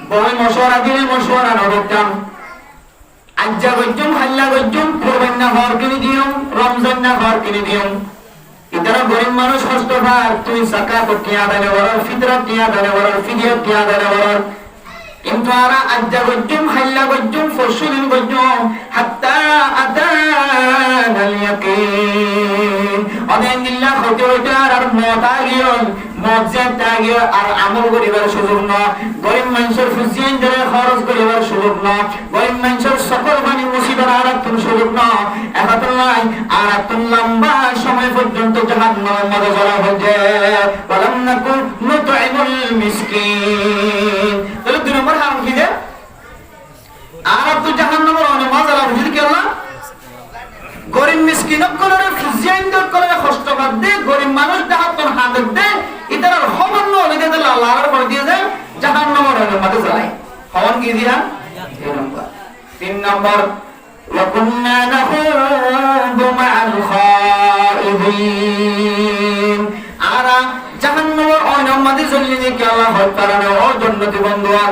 বই মশওয়ারা দিলে মশওয়ারা নদীতাম আজ্জা গজ্জুম হাল্লা গজ্জুম কোরবান না হর কিনে দিও রমজান না হর কিনে দিও ইতারা গরিব মানুষ কষ্ট পায় তুই যাকাত টিয়া দেনে বড় ফিতরা টিয়া দেনে বড় ফিদিয়া টিয়া দেনে বড় কিন্তু আরা আজ্জা গজ্জুম হাল্লা গজ্জুম ফসুলিন গজ্জুম হাত্তা আতানাল ইয়াকিন অদেন্দিল্লাহ হতে হতে আর মতা গিয়ন মজ্জাতা গিয় আর আমল করিবার সুযোগ না গরিব মানুষের ফুজিয়ান ধরে খরচ করিবার সুযোগ না গরিব মানুষের সকল বাণী মুসিবত আর এতটুক না, এত নয়, আর এত লম্বা সময় পর্যন্ত জাহান্নামের মধ্যে জ্বলা হচ্ছে। ওয়ালাম নাকুন নুতইমুল মিসকিন। তাহলে 2 নম্বর হারাম কি যে আর তো জাহান্নামের অনেক মজা লাগে কি আল্লাহ গরিব মিসকিন করে ফুজিয়াইন করে কষ্ট বাদ দে, গরিব মানুষ হাতন হাতে দে, ইতার খবর ন হলে দিতে আল্লাহর করে দিয়ে যায় জাহান্নামের অনেক মধ্যে জ্বলাই। খবর কি দিয়া 3 নম্বর وَكُنَّا نَخُوضُ مَعَ الْخَائِضِينَ। আরা জাহান্নামের অনেক মধ্যে জ্বলিয়ে কি আল্লাহ হত্যা কারণে ও জান্নাতি বন্ধুয়াল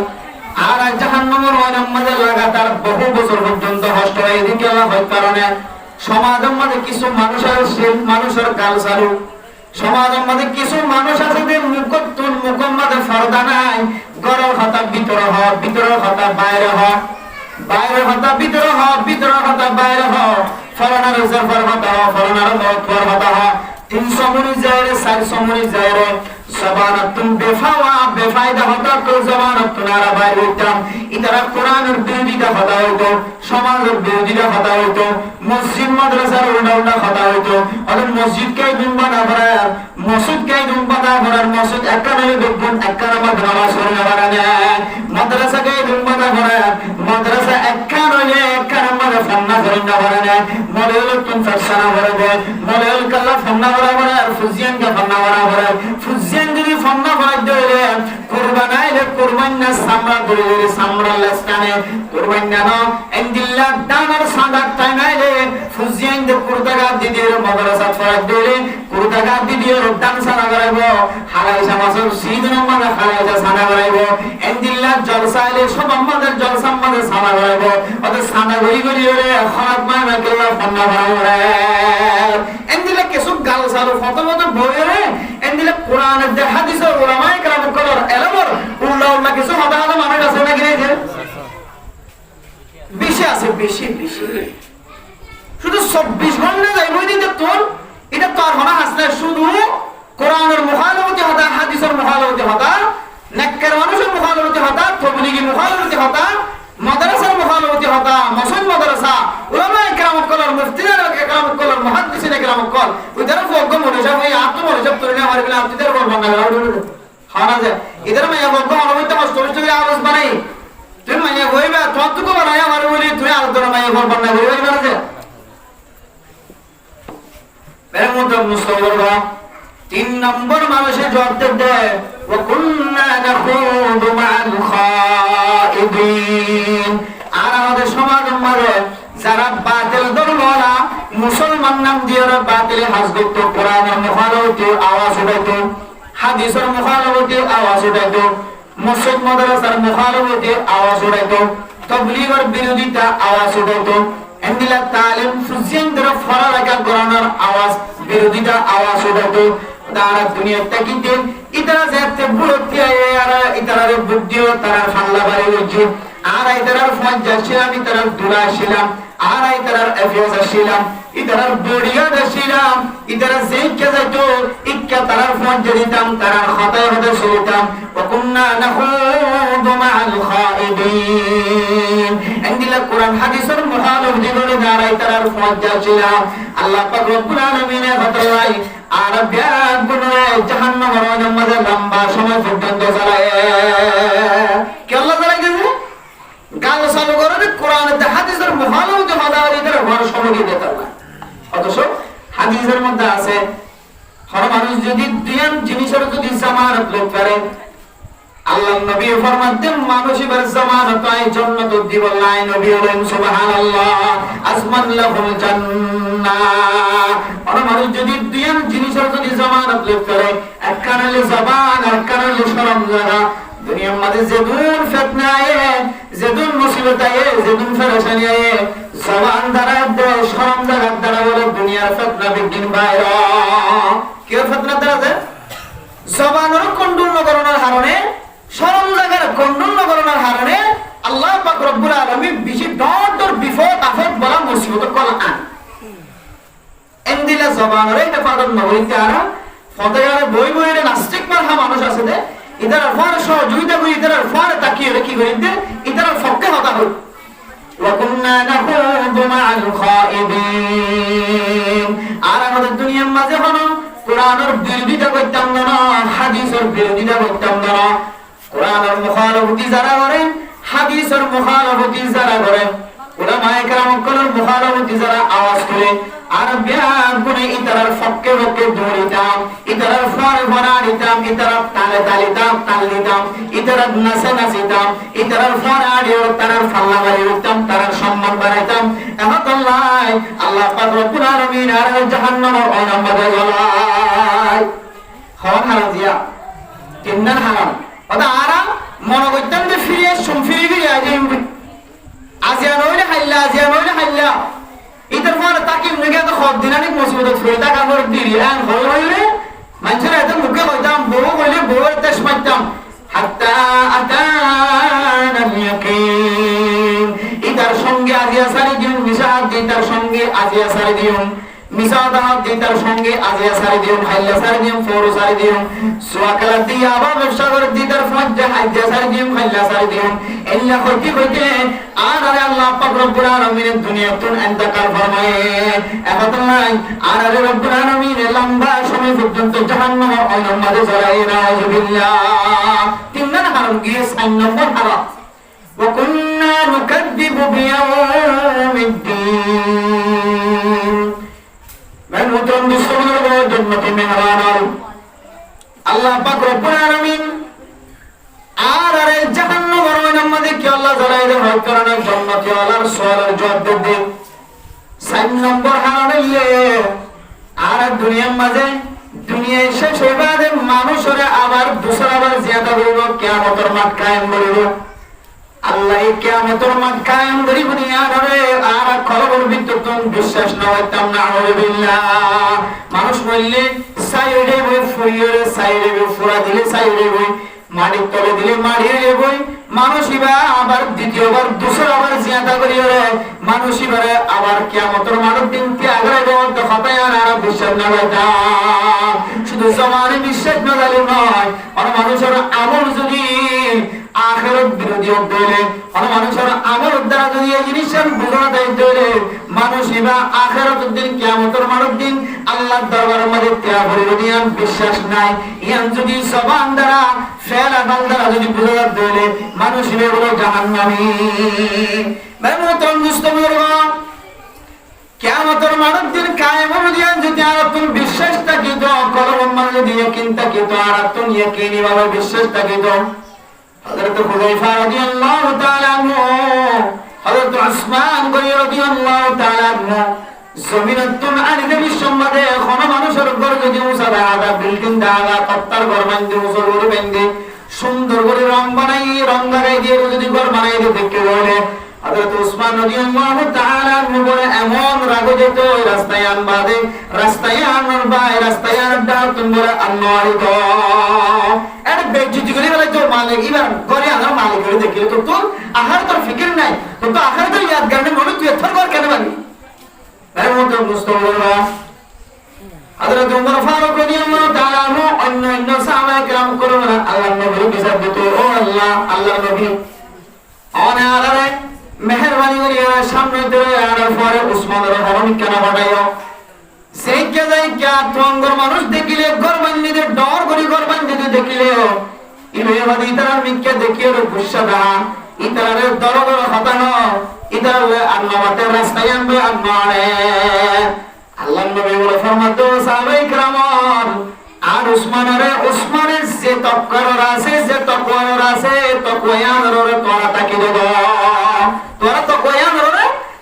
আর জাহান্নামের অনেক মধ্যে লাগাতার বহু বছর পর্যন্ত কষ্ট হয় এদিকে আল্লাহ হত্যা কারণে সমাজের মধ্যে কিছু মানুষের গাল চালু, সমাজের মধ্যে কিছু মানুষ আছে যে মুখের মধ্যে পর্দা নাই, গরর হতা ভিতরে হ, ভিতরের হতা বাইরে হ, বাইরের হতা ভিতরে হ, ভিতরের হতা বাইরে হ, ফলানার রিজার্ভার হতা হ, ফলানার মতওয়ার হতা হ, 300 মুনি যায় 400 মুনি যায় রে জবানাতুন বেফাওয়া বেফায়দা হতা তো জবানাতুন আর বাইরে হইতাম। ইতারা কোরআনের বিরোধিতা হতা হইতো, সমাজের বিরোধিতা হতা হইতো, মসজিদ মাদ্রাসার উল্টা হতা হইতো। আর মসজিদকে দুম্বানা করার, মসজিদকে দুম্বানা করার, মসজিদ একখানে দেখুন একখানে নামাজ পড়ে বাড়ানে, মাদ্রাসাকে দুম্বানা করার, মাদ্রাসা একখান হইলে একখানে মানে ফান্না করে না বাড়ানে, মনে হলো তুমি ফারসানা করে দে, মনে হলো কাল্লা ফান্না করা করে আর ফুজিয়ানকে ফান্না করা করে। ফুজিয়ান যদি ফান্না করে দেয় কুরবানাইলে কুরবান না সামরা করে সামরা লাস্তানে কুরবান না এন্দিল্লা দানার সাদাক টাইনাইলে Fujian de kurdaga didier madrasa farak dele kurdaga didier dan sana garaibo halai samasur sidno mane halai ja sana garaibo endilla jalsaile sob ammader jalsa ammader sana garaibo oda sana gori gori ore kharat ma na kella fanna barore endilla kesu gal salu fotomoto boyore endilla quran de hadith ulama ikram kolor elamor ulla kesu hada hada mane আছে না গিয়ে বেশি আছে বেশি বেশি শুধু 24 ঘন্টা যাইবই দিতে তোর এটা তো আর হনা আসলে শুধু কোরআনের মুখালফতি হতা হাদিসের মুখালফতি হতা নেককার মানুষের মুখালফতি হতা তবলিগি মুখালফতি হতা মাদ্রাসার মুখালফতি হতা মসজিদ মাদ্রাসা উলামা ইকরাম কলর মুফতিরা ইকরাম কলর মুহাদ্দিসিন ইকরাম কল ওদের ফোক মনে যাব এই আত্ম মনে যাব তোর না আমার বিলা আত্মদের বল বাংলা খানা যায় ইধর মে বলবো অনুমিত কষ্ট করে আওয়াজ বানাই তুই মানে কইবা তো তো বানাই আমার বলি তুই আর তোর মাই বল বাংলা কইবা বানাছে এর মধ্যে মুসলমানরা 3 নম্বর মানুষে জবাব দেয় ওয়া কুননা নাখুদু মা'আল খাইদিন। আর আমাদের সমাজের মধ্যে যারা বাতিল দলওয়ালা মুসলমান নাম দিয়ে বাতিল হাজত কোরআনের মুখালফতি আওয়াজ উঠাইতো, হাদিসের মুখালফতি আওয়াজ উঠাইতো, মসজিদ মাদ্রাসার মুখালফতি আওয়াজ উঠাইতো, তাবলীগের বিরোধিতা আওয়াজ উঠাইতো, এন্দিলা তালিম ফুজিয়ানদের ফরারাকা কোরআনের আওয়াজ বিরোধিতা আওয়াজ উঠাইতো। তারা দুনিয়া তাকিতে ইতারা যেতে বুড়তি আর ইতারার বুদ্ধিও তারা ফাল্লা বাড়ি হইছে আর ইতারার ফজ্জা ছিলাম ইতারার দুলা ছিলাম আর ইতারার এফিয়াস ছিলাম ইতারার বড়িয়া ছিলাম ইতারা যেইকে যাইতো ইক্কা তারার ফজ্জা দিতাম তারার খাতায় হতে শুনতাম ওয়া কুননা নাখুদু মা'আল খাইদিন। এন্দিলা কোরআন হাদিসের মুখালফতি করে যারা ইতারার ফজ্জা ছিলাম আল্লাহ পাক রব্বুল আলামিনের হতলাই আর ব্যাগ গুনে জাহান্নামের মধ্যে লম্বা সময় পর্যন্ত চালায় কি আল্লাহ তাআলা গেছে গাল চালু করে কোরআনের হাদিসের মুখালফতি হদারিদের ঘর সময় দিতে না। অথচ হাদিসের মধ্যে আছে হর মানুষ যদি দুইয়ান জিনিসের যদি জামানত লোক করে আল্লাহ নবী ফরমাতেন মানুষ এর জামানত আই জান্নাত দিব লাই নবী বলেন সুবহানাল্লাহ আসমান লাহুল জান্নাহ। আর মানুষ যদি দুইয়ান জিনিসের যদি জামানত লোক করে একখানে জবান আর একখানে শরম জায়গা দুনিয়ার মধ্যে যেদুন ফিতনা আয়ে যেদুন মুসিবত আয়ে যেদুন পেরেশানি আয়ে জবান দ্বারা শরম জায়গা দ্বারা বলে দুনিয়ার ফিতনা বিঘ্ন বাইরে কি ফিতনা দ্বারা জবানের কন্ট্রোল করার কারণে শরম জায়গার কন্ট্রোল করার কারণে আল্লাহ পাক রব্বুল আলামিন বেশি দর বিপদ আপদ বলা মুসিবত কল আন এন্দিলা জবানের এটা পাদন নবইতে আর ফদায়ার বই বইরে নাস্তিক মারহা মানুষ আছে দে ইদার ফার সহযোগিতা করি ইদার ফার তাকিয়ে কি করিতে ইদার ফক্কে হতা হই ওয়া কুননা নাখুদু মা'আল মুখালফতি যারা করে, হাদিসের মুখালফতি যারা করে, উলামায়ে কেরাম কলর মুখালফতি যারা আওয়াজ করে, আর বিরাট গুণে ইতারার পক্ষে পক্ষে দৌড়িতাম, ইতারার ফরে ফরা দিতাম, ইতারার তালে তালিতাম, তাল দিতাম, ইতারার নাচে নাচিতাম, ইতারার ফরা দিও, তারার ফাল্লা বাড়ি উঠতাম, তারার সম্মান বাড়াইতাম। আল্লাহ আল্লাহ পাক রব্বুল আলামিন আর জাহান্নামের অনামতে জ্বলাই। খাওয়া হারাম দিয়া কেমন হারাম ওটা আরাম মনে করতাম যে ফিরে ফিরে আজিয়া নইলে হাইল্লা, আজিয়া নইলে হাইল্লা ইতার পরে তাকে মুখে তো খব দিনানি মুসিবত ফিরে টাকা করে দিলি আন হল হইলে মানুষের এত মুখে কইতাম, বউ কইলে বউয়ের তেজ পাইতাম। হাত্তা আতানাল ইয়াকিন, ইতার সঙ্গে আজিয়া সারি দিন, মিশা দিতার সঙ্গে আজিয়া সারি দিন, মিশা দাহাত দিতার সঙ্গে আজিয়া সারি দিন, হাইল্লা সারি দিন, ফোরো সারি দিন, সুয়াকালা দিয়া আবার ব্যবসা করে দিতার ফজ্জা হাইজা সারি দিন, হাইল্লা সারি দিন। এল্লা হইতে হইতে আর আল্লাহ পাক রব্বুল আলামিন দুনিয়াতুন ইন্তেকাল ফরমায়ে। এখন নাই আর রব্বুল আলামিন লম্বা সময় পর্যন্ত জাহান্নামের অনামতে জ্বালায়। নাউযুবিল্লাহ। 3 নম্বর হারাম গিয়ে 4 নম্বর হারাম। ওয়া কুন্না নুকাদ্দিবু বিয়াউমিদ্দিন। মেহমান মুসলমানদের জন্য মেহমান আল্লাহ পাক রব্বুল আলামিন আর জাহান্নামের অনামতে কি আল্লাহ জ্বালায় দেন হয় কারণে জান্নাতি আলার সওয়ালের জবাব দেন। 4 নম্বর হারাম হইলে আর দুনিয়ার মাঝে দুনিয়ায় শেষ হইবাদে মানুষের আবার দুসরাবার জিয়াদা হইব, কিয়ামতের মাঠ কায়েম করিব। আল্লাহ এই কিয়ামতের মাঠ কায়েম করিব দুনিয়ারে আর খবর বিদ্যুৎ বিশ্বাস না হইতাম না নাউযুবিল্লাহ। মানুষ বললে সাইডে বই ফুইরে সাইডে বই ফুরা দিলে সাইডে বই, মাটির তলে দিলে মাটির বই, মানুষইবা আবার দ্বিতীয়বার দুসরাবার জিয়াদা করিয়ে মানুষইবারে আবার কিয়ামতের মাঠ দিন ত্যাগরে বলতে হবে আর বিশ্বাস না হইতাম। শুধু জমানে বিশ্বাস না জানি নয়, আর মানুষের আমল যদি আখিরাত বিরোধী হইলে, আর মানুষের আমল দ্বারা যদি এই জিনিসের বুঝনা দেয় হইলে মানুষইবা আখিরাতের দিন কিয়ামতের মাঠ দিন আল্লাহর দরবারের মধ্যে ত্যাগ করিয়ে দিয়ান বিশ্বাস নাই। ইয়ান যদি জবান দ্বারা ফেলা বান্দারা যদি বুঝা দিলে মানুষ এগুলো জাহান্নামী। মেহমান মুসলমান কিয়ামতের মাঠ দিন কায়েম হবে দিয়ান যদি আর তুমি বিশ্বাস থাকি তো কলম মানে দিয়ে ইয়াকিন থাকি তো আর তুমি ইয়াকিনি ভাবে বিশ্বাস থাকি তো হযরত হুযায়ফা রাদিয়াল্লাহু তাআলা আনহু, হযরত উসমান গনি রাদিয়াল্লাহু তাআলা আনহু জমিনতুন আনিতে বিশ্বমাদে কোন মানুষের ঘর যদি উসাদা আদা বিল্ডিং দাগা তত্তার ঘর বান্ধে উসল করে বেঁধে সুন্দর করে রং বানাই রং লাগাই দিয়ে যদি ঘর বানাই দিয়ে দেখতে বলে হযরত উসমান রাদিয়াল্লাহু তাআলা আনহু বলে এমন রাগ যেত রাস্তায় আনবাদে রাস্তায় আনর ভাই রাস্তায় আনর দাও তোমরা আনওয়ারি তো এর বেজ্জতি করে বলে তো মালিক ইবার ঘরে আনার মালিক করে দেখলে তো তোর আহার তোর ফিকির নাই, তো আহার তো ইয়াদ গানে মনে তুই এত ঘর কেন বানি। মেহমান মুসলমান হযরত ওমর ফারুক রাদিয়াল্লাহু তাআলা আনহু অন্য সাহাবায়ে কেরাম করোনা আল্লাহর নবীর বিচার দিত। ও আল্লাহ, আল্লাহর নবী অনারে মেহেরবানি করে সামনে ধরে আর পরে উসমানের হরণ কেন বাড়াইও সেই কে যাই কে তঙ্গর মানুষ দেখিলে ঘর বান্ধিতে ডর করি ঘর বান্ধিতে দেখিলে ইমেবাদি ইতার মিকে দেখিও গুসা দা ইতার দরদর হতানো ইতার আল্লাহতে রাস্তায় আনবে আনমানে। আল্লাহর নবী বলে ফরমাতো সাহাবায়ে কেরাম আর উসমানের যে তকওয়ার আছে যে তকওয়ার আছে তকওয়ার তোরা তাকি দেব, তোরা তকওয়ার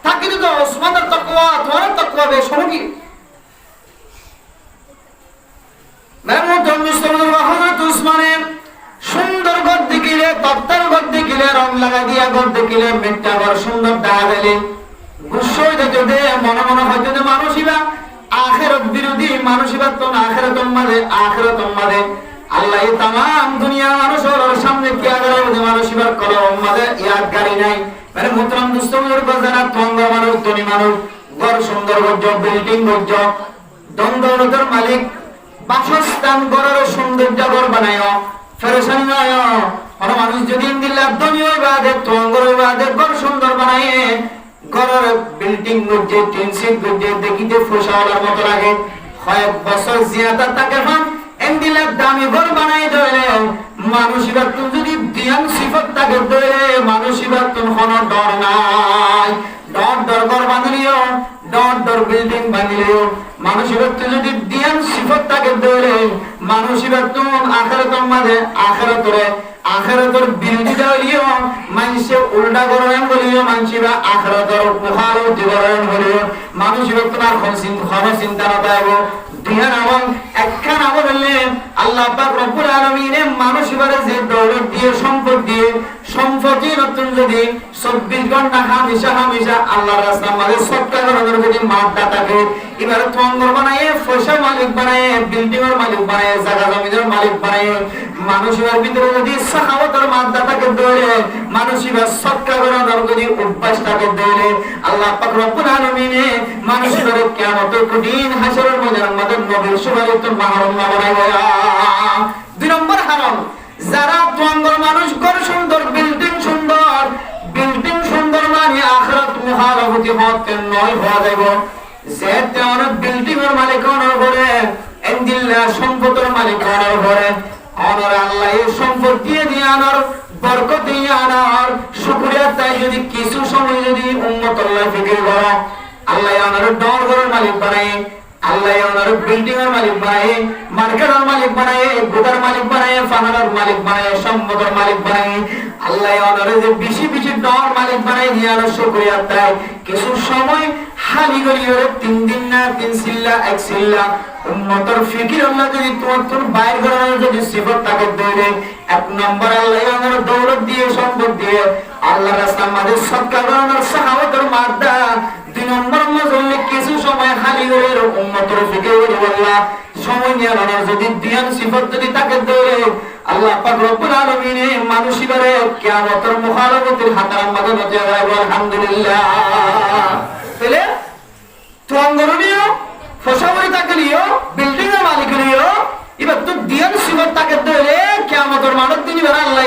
তাকি দেব। উসমানের তকওয়া তোরা তকওয়া বেশ কি মেহমান মুসলমান হযরত উসমানের সুন্দর ঘর দেখিলে তত্তার ঘর দেখিলে রং লাগা দিয়া ঘর দেখিলে মেট্টা ঘর সুন্দর দেখা দিলে গুসই দিতে দে মনে মনে হয়তো যে মানুষইবা আখিরাত বিরোধী মানুষইবা তো আখিরাতের মাঝে আল্লাহ तमाम দুনিয়া মানুষের সামনে কি আগারে মানুষইবার কলম মাঝে ইয়াদ গাড়ি নাই। মানে মুহতারাম দোস্তদের বাজারা তঙ্গ মানুষ ধনী মানুষ ঘর সুন্দর ঘর বিল্ডিং ঘর দন্দৌলতের মালিক বাসস্থান ঘরের সৌন্দর্য ঘর বানায় ফেরেশানি নয়। আর মানুষ যদি ইন্দিল্লাহ ধনী হইবা দে তঙ্গ হইবা দে ঘর সুন্দর বানায় ঘরের বিল্ডিং গড়ে টিন সেট গড়ে দেখিতে ফসাওয়ালার মতো লাগে। কয়েক বছর জিয়াদা তাকে ফান এন্দিলা দামি ঘর বানাই দিলে মানুষিবার তুমি যদি দিয়ান সিফত থাকে ধরে মানুষিবার তুমি কোনো ডর নাই ডর ঘর বাঁধলিও ডর বিল্ডিং বাঁধলিও মানুষিবার তুমি যদি দিয়ান সিফত থাকে ধরে মানুষিবার তুমি আখিরাতের মাঝে আখিরাতের বিল্ডিং হলিও মানুষে উল্টা করেন বলিও মানুষিবা আখিরাতের উপহার দিবরেন হলিও মানুষিবার তোমার কোনো চিন্তা না থাকবো দিয়ান আমল একখান আমল হলে আল্লাহ পাক রব্বুল আলামিন মানুষিবারে যে দৌলত দিয়ে সম্পত্তি নতুন যদি 24 ঘন্টা হামেশা আল্লাহর রাস্তার মাঝে সৎকার করার যদি মাদ্দা থাকে এবার তঙ্গর বানায় পয়সা মালিক বানায় বিল্ডিং এর মালিক বানায় জায়গা জমিনের মালিক বানায় মানুষের ভিতরে যদি সাহাবতের মাদ্দা থাকে দৌড়ে মানুষের সৎকার করার যদি অভ্যাস থাকে দৌড়ে আল্লাহ পাক রব্বুল আলামিন মানুষের কিয়ামতের কঠিন হাসরের ময়দানের মধ্যে নবীর সুবহানাল্লাহ মাহরুম বানায়। 2 নম্বর হারাম যারা তঙ্গর মানুষ ঘর সুন্দর বিল্ডিং সুন্দর মানে আখিরাত মুহারাবতি হতে নয় হওয়া যাবে যে তেমন বিল্ডিং এর মালিক হওয়ার পরে ইনদিল্লাহ সম্পদের মালিক হওয়ার পরে আমার আল্লাহ এই সম্পদ দিয়ে আনার বরকত দিয়ে আনার শুকরিয়া তাই যদি কিছু সময় যদি উম্মত আল্লাহ ফিকির করো আল্লাহ আনার ডর ঘরের মালিক বানায় আল্লাহ ওনার বিল্ডিং এর মালিক বানায় মার্কেটের মালিক বানায় গোদার মালিক বানায় ফানার মালিক বানায় সম্পদের মালিক বানায় আল্লাহ ওনার যে বেশি ডর মালিক বানায় নিয়ার শুকরিয়া তাই কিছু সময় হালি গলিয়ে 3 দিন না 3 সিল্লা 1 সিল্লা উম্মতের ফিকির আল্লাহ যদি তোর বাইর করার যদি সিফত তাকে দেবে 1 নম্বর আল্লাহ ওনার দৌলত দিয়ে সম্পদ দিয়ে আল্লাহর রাস্তার মাঝে সদকা করানোর সাহাবতের মাদ্দা 2 নম্বর মজলে কিছু সময় খালি করে উম্মতের ফিকির করে আল্লাহ সময় নিয়ে আনার যদি দিয়ান সিফত যদি তাকে দেবে আল্লাহ পাক রব্বুল আলামিন মানুষিবারে কিয়ামতের মুখারবতের হাতার মাঝে বসে যাবে আলহামদুলিল্লাহ। তাহলে তঙ্গরণীয় ফসাবরি তাকে লিও বিল্ডিং এর মালিক লিও এবার তো দিয়ান সিফত তাকে দেবে কিয়ামতের মানব দিন বের আল্লাহ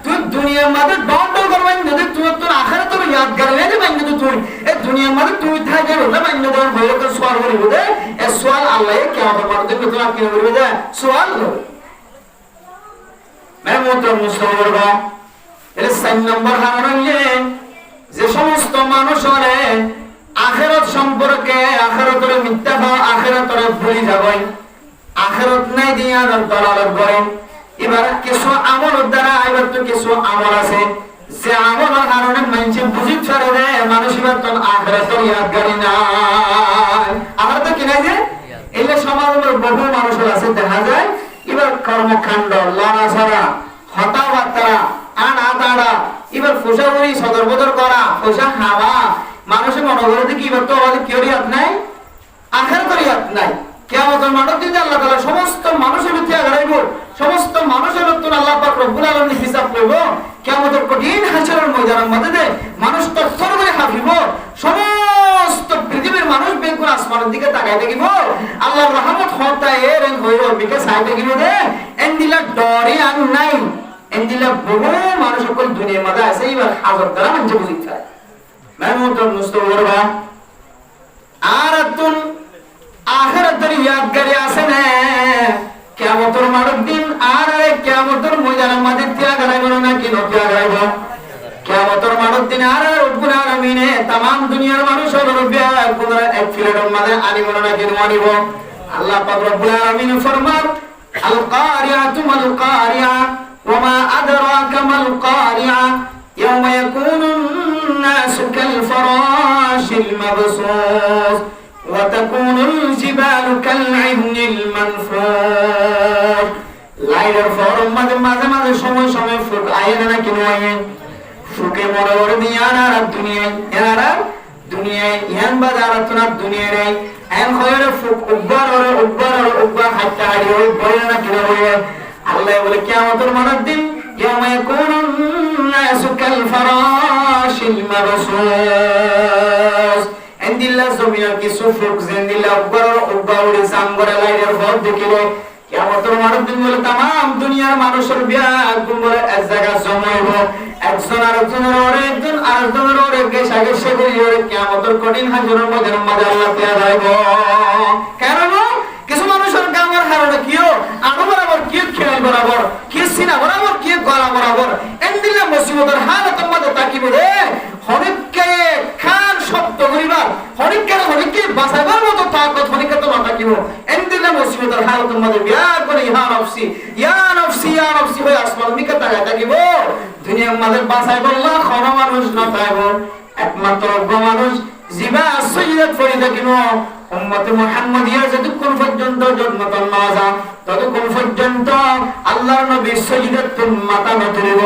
তুই দুনিয়ার মধ্যে ডর করবেন যদি তুই তোর আখিরাতের ইয়াদগার হয়ে যাবে কিন্তু তুই এই দুনিয়ার মধ্যে তুই থাকে না বান্য দেওয়ার ভয় করে সওয়াল করিবে দে এই সওয়াল আল্লাহ কিয়ামতের মানব দিন তোরা কি করবে দে সওয়াল মানে মন্ত্র মুস্তফার বা এর 4 নম্বর হারানো যে সমস্ত মানুষ হলে আখিরাত সম্পর্কে আখিরাতের মিথ্যা বা আখিরাতের ভুলি যাবে আখিরাত নাই দিয়া দলালত করে এবার কিছু আমলের দ্বারা এবার তো কিছু আমল আছে যে আমলের কারণে মানুষ বুঝি ছাড়ে রে মানুষ এবার তো আখিরাতের ইয়াদগারি নাই আমার তো কিনা যে এই সমাজের বহু মানুষ আছে দেখা যায় এবার কর্মকাণ্ড লড়াছড়া হতাবার্তা আনাতাড়া এবার ফুসাবুরি সদরবদর করা ফুসা হাওয়া মানুষের মনোবল কি এবার তো আমাদের কেউ ইয়াদ নাই আখিরাতের ইয়াদ নাই কিয়ামতের মানব দিন আল্লাহ তাআলা সমস্ত মানুষের ভিতরে আগাইব সমস্ত মানুষের ভিতরে আল্লাহ পাক রব্বুল আলামিন হিসাব করব কিয়ামতের কঠিন হাসরের ময়দানের মধ্যে মানুষ তৎপর করে হাফিব সমস্ত পৃথিবীর মানুষ বেকুল আসমানের দিকে তাকায় দেখিব আল্লাহর রহমত হতা এর হইব বিকে সাই দেখিব দে এন্দিলা ডরে আর নাই এন্দিলা বহু মানুষ সকল দুনিয়ার মধ্যে আছে এবার হাজার দ্বারা মানুষ বুঝি থাকে মেহমুদুল মুস্তাফা আর তুন আখিরাতের ইয়াদগারি আছে না কিয়ামতের মানব দিন আর কিয়ামতের ময়দানের মধ্যে ত্যাগ রাখব না কি ত্যাগ রাখব কিয়ামতের মানব দিন আর রব্বুল আলামিন तमाम দুনিয়ার মানুষ রব্বে কোনরা এক ফিলের মধ্যে আনিব না কি আনিব আল্লাহ পাক রব্বুল আলামিন ফরমান আল কারিয়াতু মাল কারিয়া ওয়া মা আদরাকা মাল কারিয়া ইয়াওমা ইয়াকুনুন নাসু কাল ফারাশিল মাবসুস وتكون الجبال كالعهن المنفوش লাইলের ফরম মাঝে সময় ফুক আয়ে না কেন আয়ে ফুকে মরর দিয়ানা দুনিয়ায় ইয়ান বাজার তোনা দুনিয়ায় এন খয়রে ফুক উগবার হাত্তা হারি ওই বলে না কেন বলে আল্লাহ বলে কিয়ামতের মানব দিন ইয়ামা ইয়াকুনুন নাসু কাল ফারাশিল মাবসুস এন্দিল্লা জমিনের কিছু ফুক জেন্দিল্লা উগবাউরি সামগরে লাইলের ফর দেখিলে কিয়ামতের মানব দিন বলে तमाम দুনিয়ার মানুষের বিয়াগ গুমরে এক জায়গা জমাইব একজন আরেকজনের ওরে একজন আরেকজনের ওরে গেছাগে সেগুলি ওরে কিয়ামতের কঠিন হাজরের মধ্যে আল্লাহ পেয়া যাইব কারণ কিছু মানুষের কামের কারণে কিও আনো বরাবর কি খেয়াল বরাবর কি সিনা
মুসিবতের হালতের মধ্যে তাকিব রে হরিককে খান শব্দ করিবার হরিককে বাঁচাবার মতো তাকত হরিককে তো না তাকিব এন্দিলে মুসিবতের হালতের মধ্যে বিয়ার করে ইয়া নফসি হয়ে আসমান মিকে তাকিব দুনিয়ার মাঝে বাঁচাই বললা কোন মানুষ না থাকব একমাত্র মানুষ জিবা সৈয়দ ফরিদ কিনো উম্মতে মুহাম্মাদিয়া যতক্ষণ পর্যন্ত জন্মতন না যা ততক্ষণ পর্যন্ত আল্লাহর নবী সৈয়দত মাতা নতুরিব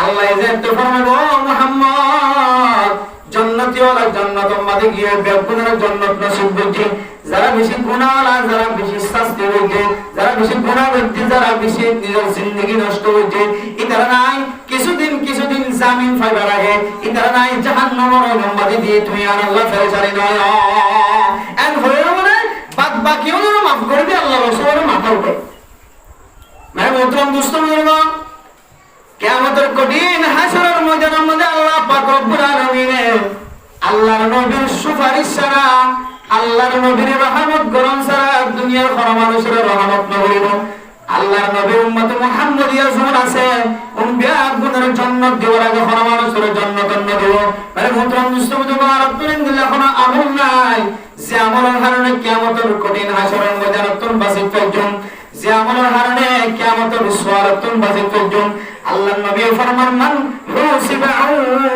আল্লাহ এজেত ফরমাবো মুহাম্মদ জান্নাতি ওয়ালা জান্নাত মাদে গিয়ে বেগুনের জান্নাত নসিব করছে যারা বেশি গুনাহওয়ালা যারা বেশি শাস্তি হইছে যারা বেশি গুনাহ করছে যারা বেশি নিজের জিন্দেগি নষ্ট হইছে ইতারা নাই কিছুদিন জামিন পাইবার আগে ইতারা নাই জাহান্নামের নম্বরে দিয়ে তুমি আর আল্লাহ ফেরেশানি নয় এন্ড হয়ে মানে বাদ বাকিও যেন মাফ করে দিয়ে আল্লাহ রাসূলের মাথা উঠে মানে মোহতরম দুস্থ মুসলমান কিয়ামতের কঠিন হাসরের ময়দানের মধ্যে আল্লাহ পাক রব্বুল আলামিন আল্লাহর নবীর সুপারিশ ছাড়া আল্লাহর নবীর রহমত গ্রহণ ছাড়া দুনিয়ার কোন মানুষের রহমত না হইব আল্লাহর নবীর উম্মত মুহাম্মদিয়া যখন আছে উম্বিয়া গুণের জান্নাত দেওয়ার আগে কোন মানুষের জান্নাত না দেব মানে মোহতরম দুস্থ মুসলমান আলহামদুলিল্লাহ কোন আমল নাই যে আমলের কারণে কিয়ামতের কঠিন হাসরের ময়দানে বাঁচি পর্যন্ত যে আমলের কারণে কিয়ামতের সুয়ালতুন বাজে পর্যন্ত আল্লাহর নবী ফরমান মান হুসিবা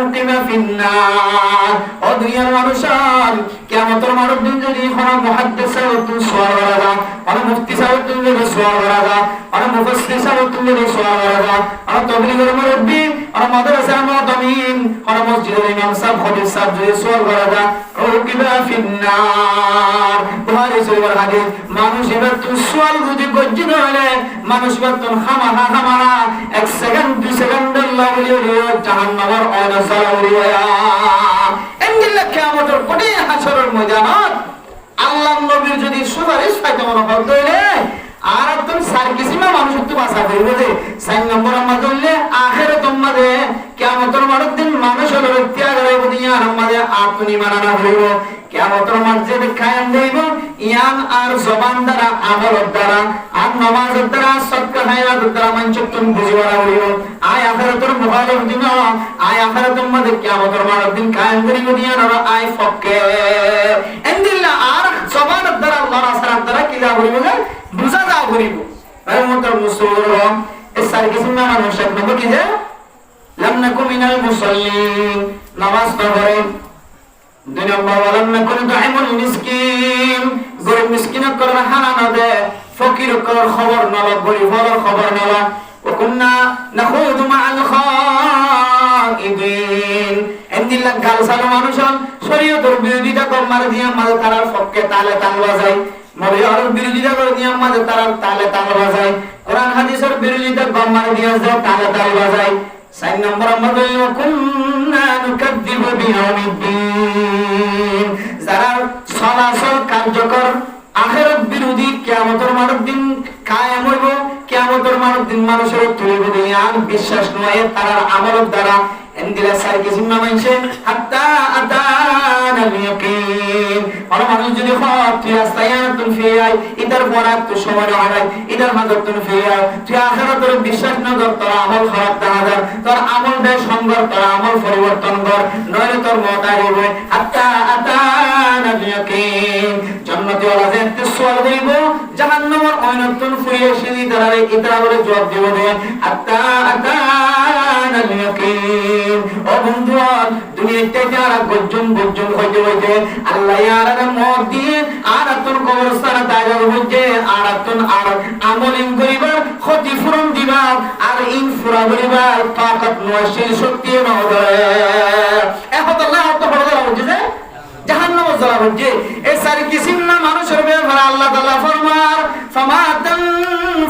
উকিবা ফিন্নার ও দুনিয়ার মানুষান কিয়ামতের মানব দিন যদি কোন মুহাদ্দিস তুই সুয়াল করা আর মুফতি সাহেব তুই যদি সুয়াল করা আর মুফাসসির সাহেব তুই যদি সুয়াল করা আর তাবলীগের মুরব্বি আর মাদ্রাসার মুতামিম আর মসজিদের ইমাম সাহেব খতিব সাহেব যদি সুয়াল করা উকিবা ফিন্নার বুখারী শরীফের হাদিস মানুষ এবার তুই সুয়াল যদি গজ্জিত হলে মানুষ এবার তুই হামাহা এক সেকেন্ড 2 সেকেন্ড লাগলে জাহান্নামের আয়না জ্বালাইয়া এন্দিল্লা কিয়ামতের কঠিন হাসরের ময়দানত আল্লাহর নবীর যদি সুপারিশ পাইতে মনে করতে হলে আর একদম সার্কিসিমা মানুষ একটু বাঁচা করবে যে 4 নম্বর আমাদের আখিরাতের মধ্যে কিয়ামতের মাঠের দিন মানুষের ত্যাগ হইব দুনিয়ার মধ্যে আপনি মানানো হইব কিয়ামতের মাঠে কায়েম হইব ইয়ান আর জবান দ্বারা আমলের দ্বারা আর নামাজের দ্বারা সদকা হায়াতের দ্বারা মানচুন বুঝিবারা হইব আয় আখিরাতের মুখালিফ দিন আয় আখিরাতের মধ্যে কিয়ামতের মাঠের দিন কায়েম করিব দুনিয়ার আর আয় ফকে এন্দিল্লা আর জবানের দ্বারা আল্লাহর আসরার দ্বারা কিলা হইব বুঝা যাও করিব আরে মোটর মুসলমান এই সার্কিসিমা মানুষ এক নম্বর কি যে লাম নাকুম মিনাল মুসাল্লিন নামাজ পড়ে 2 নম্বর ওয়ালাম নাকুন তুইমুল মিসকিন গরিব মিসকিনক কর হানা দে ফকির কর খবর নলা গরিব হলো খবর নলা ওকুন্না নাখুদু মাআল খাইদিন এন্দিল্লা গালসালো মানুষন শরীয়তের বিরোধিতা কর মার দিয়া মাল তারার পক্ষে তালে তাল বাজায় মরিয়ার বিরোধিতা করে দিয়া মাঝে তারার তালে তাল বাজায় কোরআন হাদিসের বিরোধিতা কর মার দিয়া যায় তালে তাল বাজায় 4 নম্বর আমাদের কুননা নুকাদ্দিবু বিয়াউমিদ্দিন যারা সলাসল কার্যকর আখিরাত বিরোধী কিয়ামতের মাঠের দিন কায়েম হইব কিয়ামতের মাঠের দিন মানুষের তুলিব দুনিয়ার বিশ্বাস নয় তার আমলের দ্বারা এন্দিলা সার্কিসিমা মানছে হাত্তা আতানাল ইয়াকিন আর মানুষ যদি তুই আস্তায়াতুন ফিয়াই ইদার বরাত তো সময় হারাই ইদার মাদর তুন ফিয়াই তুই আখিরাতের বিশ্বাস না কর তোর আমল খারাপ দাহাদার তোর আমল বে সংগর তোর আমল পরিবর্তন কর নইলে তোর মত আইবে হাত্তা আতানাল ইয়াকিন জান্নাতি ওয়ালা যেতে সোয়াল হইব জাহান্নামের অয়নতুন ফুয়ে সিনি দ্বারা ইতরা বলে জবাব দিব দে হাত্তা আতানাল ইয়াকিন ও বন্ধুগণ দুনিয়াতে যারা গজ্জম হইতে হইতে আল্লাহ ইয়ার মত দিয়ে আর তোর কবরস্থানে দাঁড়া হইতে আর তোর আর আমলিন করিবার ক্ষতিপূরণ দিবার আর ইন ফুরা করিবার তাকত নয় সেই শক্তি নয় এখন আল্লাহ তো বড় হচ্ছে যে জাহান্নাম জ্বালা হচ্ছে এই সার্কিসিম না মানুষের ব্যাপারে আল্লাহ তাআলা ফরমান ফামাতান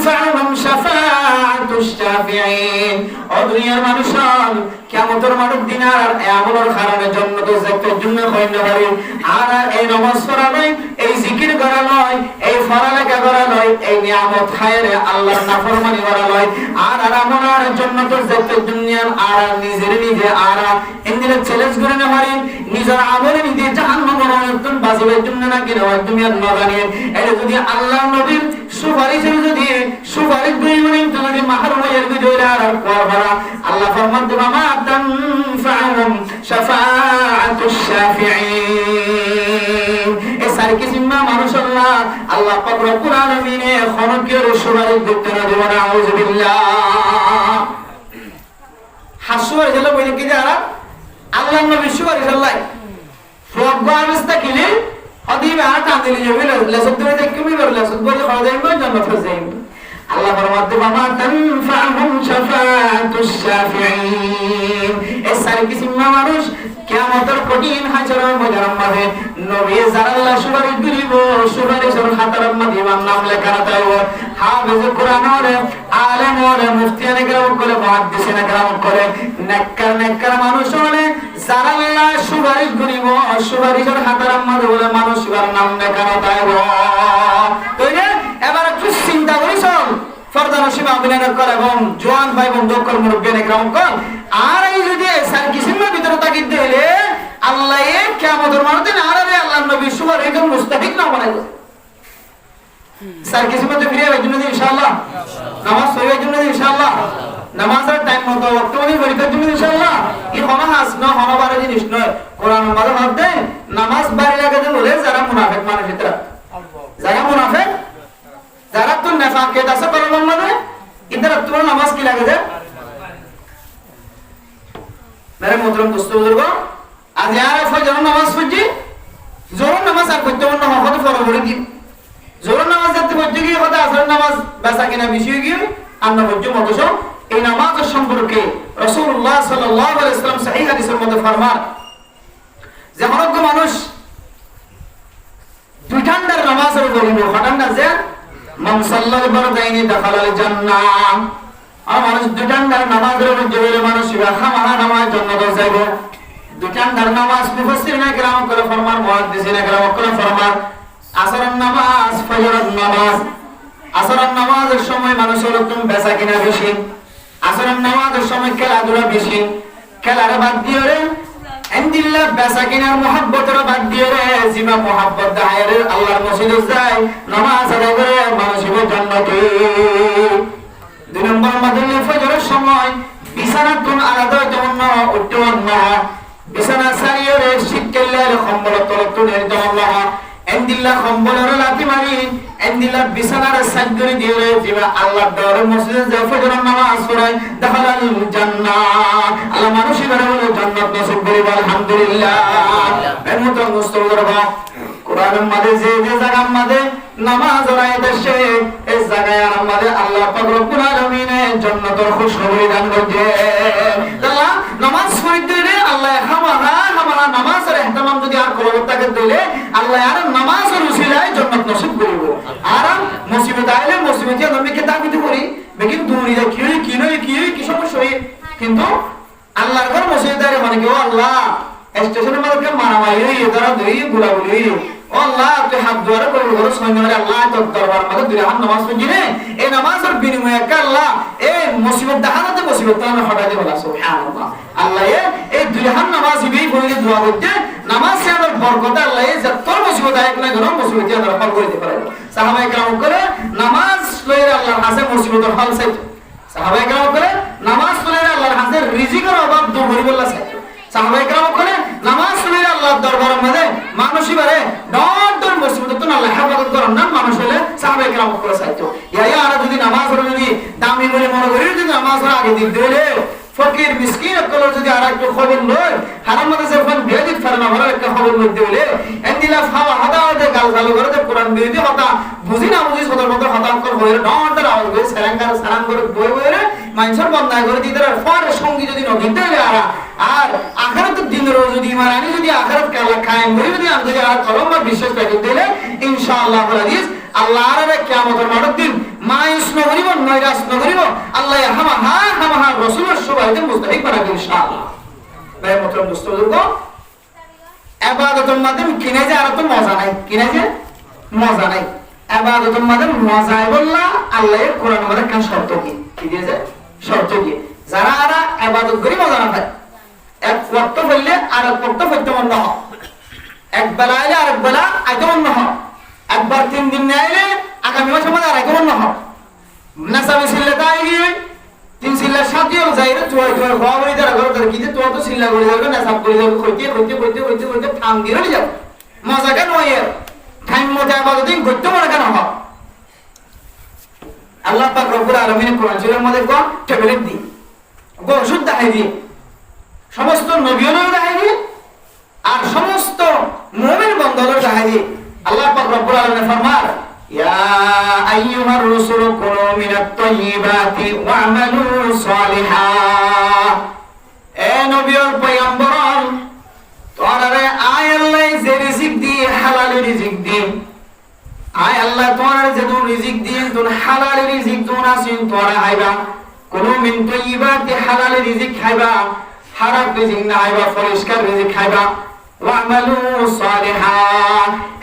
ফাহুম শাফাআতুশ শাফিঈন ও দুনিয়ার মানুষজন কিয়ামতের মাঠের দিন আর আমলের কারণে জান্নাতে যেতে জন্য হইতে পারে আর এই নামাজ পড়া নয় এই জিকির করা নয় এই ফরলেখা করা নয় এই নিয়ামত খায়রে আল্লাহর নাফরমানি করা নয় আর আমলের জান্নাতে যেতে দুনিয়ার আর নিজে আর ইন্দিরা চ্যালেঞ্জ করে না পারে নিজের আমলে নিজে জাহান্নামের অন্তর বাঁচিবার জন্য না কিনা দুনিয়ার নগানিয়ে এটা যদি আল্লাহর নবীর সুপারিশের যদি সুপারিশ দুই মিনিট যদি মাহরুমের ভিতরে আর করা আল্লাহ ফরমান দেবা মা তানফাউহুম শাফাআতুশ শাফিঈন এই সারকি জিম্মা মানুষ আল্লাহ পাক রব্বুল আলামিনে খনকের সুপারিশ দিতে না দেব না আউযুবিল্লাহ হাসুয়ার জেলা বলে কি যারা আল্লাহর নবী সুপারিশ আল্লাহ প্রজ্ঞ অবস্থা কিলে হদিবে আর টান দিলে যাবে লেসত ধরে দেখে কি বলে লেসত বলে খাওয়া যাবে জান্নাত হয়ে যাবে আল্লাহ ফরমাতে বাবা তানফাহুম শাফাআতুশ শাফিঈন এই সারকি জিম্মা মানুষ কিয়ামতের কঠিন হাজারের মধ্যে নবী যারা আল্লাহ সুপারিশ করিব সুপারিশের খাতার মধ্যে নাম লেখা থাকব হাফেজ কোরআন ওরে আলেম ওরে মুফতিয়ানে কেরাম করে মুহাদ্দিসিনে কেরাম করে নেককার মানুষ ওরে যারা আল্লাহ সুপারিশ করিব সুপারিশের খাতার মধ্যে বলে মানুষের নাম লেখা থাকব তাইলে এবারে একটু চিন্তা করিস ফরদান সীমা অভিনয় করে এবং জোয়ান ভাই বোন দক্কর মুরব্বিয়ানে কেরাম কর আর এই যদি সারকি জিম্মার ভিতরে তাকিদ দিলে আল্লাহ কিয়ামতের মাঠে আর আল্লাহর নবী সুপারিশ একদম মুস্তাহিক না বানাইলো সারকি জিম্মাতে ফিরে যাওয়ার জন্য ইনশাআল্লাহ নামাজ পড়ার জন্য ইনশাআল্লাহ নামাজের টাইম মতো ওয়াক্তমানি পরীক্ষার জন্য ইনশাআল্লাহ এই হাস না হনবারে জিনিস নয় কোরআন মাঝে ভাবতে নামাজ বাড়ি লাগাতে বলে যারা মুনাফিক মানুষ এরা যারা মুনাফিক যারা তো নেফাকে দাসা করার মানে ইদার তোমার নামাজ কি লাগে যে মেরে মোহতরম দোস্ত বুজুর্গ আজ यार ফজর নামাজ পড়ছি জোহর নামাজ আর পড়তে মন না হতে ফরবরে দি জোহর নামাজ যাতে পড়তে গিয়ে হতে আসর নামাজ বাসা কিনা বিষয় গিয়ে আন্ন পড়ছো মতস এই নামাজের সম্পর্কে রাসূলুল্লাহ সাল্লাল্লাহু আলাইহি ওয়াসাল্লাম সহিহ হাদিসের মধ্যে ফরমান যে অনেক মানুষ দুই ঠান্ডার নামাজের বলিব হঠান্ডা যে মান সাল্লাল বারদাইনি দাখালাল জান্নাহ আর মানুষ দুই ঠান্ডার নামাজের মধ্যে বলে মানুষ খামাহা নামাজ জান্নাতে যাইব দুই ঠান্ডার নামাজ মুফাসসিরিনে কেরাম করে ফরমান মুহাদ্দিসিনে কেরাম করে ফরমান আসরের নামাজ ফজরের নামাজ আসরের নামাজের সময় মানুষের একদম বেচা কিনা বেশি আসরের নামাজের সময় খেলাধুলা বেশি খেলার বাদ দিয়ে রে আলহামদুলিল্লাহ বেচা কিনার মুহাব্বতের বাদ দিয়ে রে জিমা মুহাব্বত দায়ের আল্লাহর মসজিদে যায় নামাজ আদায় করে মানুষ হবে জান্নাতে দুই নম্বর মাধ্যমে ফজরের সময় বিছানা কোন আলাদা যেমন উঠতে না বিছানা সারিয়ে রে শীতকালের কম্বল তলত নিতে না আলহামদুলিল্লাহ কম্বলের লাথি মারি আলহামদুলিল্লাহ বিছানার সাজগরি দিয়ে রে জিমা আল্লাহর দরবারে মসজিদে যায় ফজরের নামাজ পড়ায় দাখালাল জান্নাহ আল্লাহ মানুষের বলে জান্নাত নসিব করে আলহামদুলিল্লাহ এর মতো মুস্তফার বাপ কোরআনের মধ্যে যে জায়গার মধ্যে নামাজ পড়ায় দেশে এই জায়গায় আমাদের আল্লাহ পাক রব্বুল আলামিন জান্নাতের খুশখবরি দান করছে আল্লাহ নামাজ পড়তে রে আল্লাহ হামাহা নামাজের ইহতিমাম যদি আর করতে দিলে আল্লাহ আর নামাজের উসিলায় জান্নাত নসিব করব আর মুসিবত আইলে মুসিবতে নবীকে দাবিতে করি বেকিন দুনিয়া কি সমস্যা হয় কিন্তু আল্লাহর ঘর মসজিদে মানে কি ও আল্লাহ স্টেশনের মধ্যে মারামারি হই এদারা দুই গুলাগুলি ও আল্লাহ তুই হাত ধরে করে ঘর সৈন্যরে আল্লাহ তোর দরবার মধ্যে দুই হাত নামাজ পড়ি রে এই নামাজের বিনিময়ে আল্লাহ এই মুসিবত দেখাতে মুসিবত আমি হটাতে বলা সুবহানাল্লাহ আল্লাহ এই দুই হাত নামাজ বিই পড়ে দোয়া করতে নামাজ সে আমার বরকত আল্লাহ যত মুসিবত আয় না ঘর মুসিবত আল্লাহ হল করে দিতে পারে সাহাবায়ে কেরাম করে নামাজ লইরে আল্লাহর কাছে মুসিবতের হল চাইতো সাহাবায়ে কেরাম করে নামাজ লইরে আল্লাহর কাছে রিজিকের অভাব দূর করিবে আল্লাহ চাইতো সাহাবায়ে কেরাম করে নামাজ লইরে আল্লাহর দরবারের মধ্যে মানুষই বারে ডর মুসিবত তো আল্লাহ হেফাজত করেন না মানুষ হলে সাহাবায়ে কেরাম করে চাইতো ইয়া আর যদি নামাজ পড়ে যদি দামি বলে মনে করি যদি নামাজ আগে দিক দিলে ফকির মিসকিন কলর যদি আর একটু খবর লয় হারাম মধ্যে যখন বেদিক ফেরানো হলো একটা খবর মধ্যে হলে এন্দিলা ফাওয়া হাদা হাদা গাল গাল করে যে কোরআন বিরোধী কথা বুঝি না বুঝি সদর মধ্যে হতাম কর হয়ে ডর আওয়াজ করে সালাম করে বই বইরে মানুষের বন্ধা করে দিতে পরে সঙ্গী যদি নগিতে হলে আর আখিরাত দিনের যদি ইমানি যদি আখিরাত কালা কায়েম করে যদি আমি যদি আর কলম বা বিশ্বাস রাখি দিলে ইনশাআল্লাহ হাদিস আল্লাহর কিয়ামতের মাঠের দিন মায়ুস নগরিব নৈরাশ নগরিব আল্লাহ হামাহা রাসূলের সুবাদে মুস্তাহিক বানাবে ইনশাআল্লাহ ভাই মোহতরম দোস্তবুজুর্গ ইবাদতের মাধ্যমে কিনে যে আর তো মজা নাই কিনে যে মজা নাই ইবাদতের মাধ্যমে মজায় বললা আল্লাহর কোরআনের মধ্যে কোন শর্ত কি দিয়েছে শর্ত দিয়ে যারা আরা ইবাদত করি মজা না পায় এক ওয়াক্ত বললে আর এক ওয়াক্ত পড়তে মন না এক বেলা আইলে আরেক বেলা আইতে মন না একবার 3 দিন না আইলে আগামী মাসে আমাদের আড়াই করুন না হোক নাসাবি সিল্লা তাই গিয়ে 3 সিল্লার সাথে যাইরে তুই হওয়া বলি তারা ঘর ধরে কিন্তু তুই তো সিল্লা করে যাবে নাসাব করে যাবে কইতে থাম দিয়ে রয়ে যাবে মজা কেন হয় টাইম মতো আবার দিন করতে পারে কেন হোক আল্লাহ পাক রব্বুল আলামিন কোরআন শরীফের মধ্যে কোন ট্যাবলেট দি কোন ওষুধ দেখাই দি সমস্ত নবীও দেখাই দি আর সমস্ত মুমিন বান্দাদের দেখাই দি আল্লাহ পাক রব্বুল আলামিন ফরমান ইয়া আইয়ুহার রাসূল কুলু মিনাত তাইয়্যিবাতি ওয়া'মালু সালিহা এ নবী ও পয়গম্বর তোরারে আয় আল্লাহ যে রিজিক দি হালাল রিজিক দি আয় আল্লাহ তোরারে যে রিজিক দি তুন হালাল রিজিক তুন আসিন তোরা আইবা কুলু মিন তাইয়্যিবাতি হালাল রিজিক খাইবা হারাম রিজিক না আইবা পরিষ্কার রিজিক খাইবা ওয়া'মালু সালিহা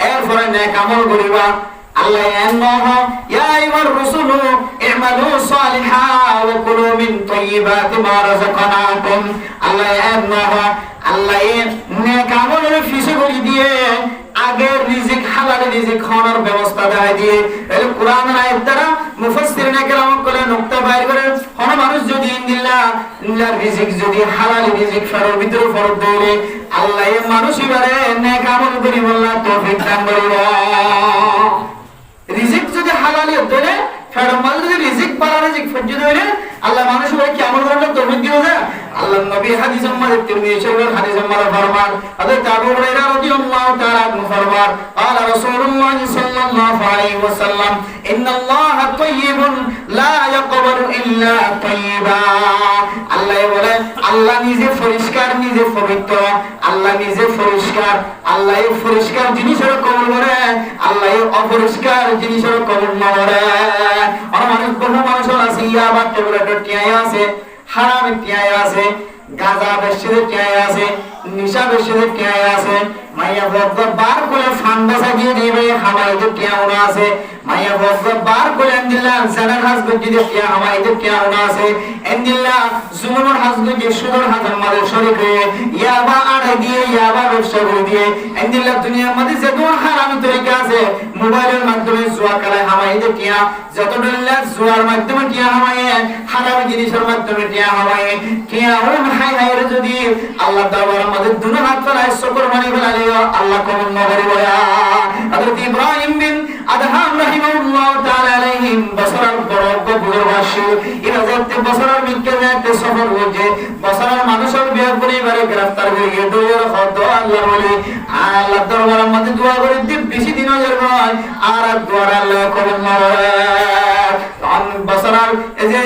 এরপরে নেক আমল করিবা আল্লাহ এনহ ইয়া আইয়ুহার রাসূল ই'মালু সালিহা ওয়া কুলু মিন তাইয়্যিবাতি মা রাযাকনাকুম আল্লাহ এনহ আল্লাহ নেক আমলের ফিসে করে দিয়ে আগের রিজিক হালাল রিজিক খাওয়ার ব্যবস্থা দেয় দিয়ে এই কোরআনের আয়াত দ্বারা মুফাসসিরিনে কেরাম করে নুকতা বাইর করে কোন মানুষ যদি ইনদিল্লাহ রিজিক যদি হালাল রিজিক ফেরর ভিতরে ফরজ দেয় আল্লাহ এই মানুষ এবারে নেক আমল করি বললা তৌফিক দান করিব রিজিক যদি হালালি হতে ফেরর মাল যদি রিজিক পালা রিজিক ফজ্জে দেয় আল্লাহ মানুষ এবারে কি আমল করলে তৌফিক দিও না আল্লাহ নবী হাদিস আমাদের তিরমিজি শরীফের হাদিস আমাদের ফরমান হযরত আবু হুরায়রা রাদিয়াল্লাহু তাআলা আনহু ফরমান قال رسول الله صلى الله عليه وسلم ان الله طيب لا يقبل الا طيبا আল্লাহ বলে আল্লাহ নিজে পরিষ্কার নিজে পবিত্র আল্লাহ নিজে পরিষ্কার আল্লাহ এই পরিষ্কার জিনিসের কবুল করে আল্লাহ এই অপরিষ্কার জিনিসের কবুল না করে আর বহু মানুষ আছে ইয়াবা ট্যাবলেট টিয়ায় আছে হারাম টিয়ায় আছে গাঁজা বেশির টিয়ায় আছে নিশা বেশির টিয়ায় আছে মাইয়া বদ্ধ বার করে ফান্ডা সাজিয়ে দিবে হামাইতে টিয়াওনা আছে মাইয়া বদ্ধ বার করে আনদিল্লাহ জানার হাজ গজিতে টিয়া হামাইতে টিয়াওনা আছে আনদিল্লাহ জুলুমের হাজ গজি সুদর হাজ আমাদের শরীক হয়ে ইয়াবা আড়াই দিয়ে ইয়াবা ব্যবসা করে দিয়ে আনদিল্লাহ দুনিয়ার মধ্যে যে কোন হারামি তরিকা আছে মোবাইলের মাধ্যমে জুয়া খেলায় হামাইতে টিয়া যত ডল্লা জুয়ার মাধ্যমে টিয়া হামায়ে হারামি জিনিসের মাধ্যমে টিয়া হামায়ে টিয়া ওন হাই হাইরে যদি আল্লাহ দরবারে আমাদের দুনো হাত ফেলায় শুকর মানি ফেলালে আল্লাহ কবুল না করে বয়া হযরত ইব্রাহিম বিন আদহাম রাহিমাহুল্লাহ তাআলা আলাইহিম বসরার বড় বুজুর্গবাসী ইরাজতে বসরার মিক্কে যাতে সফর হয়েছে বসরার মানুষের বিয়ার পরিবারে গ্রেফতার হয়ে গিয়ে দৌড় হত আল্লাহ বলে আল্লাহ দরবারে আমাদের দোয়া করে দিন বেশি দিন হয়ে যাবে আর দোয়া আল্লাহ কবুল না করে বসরার এই যে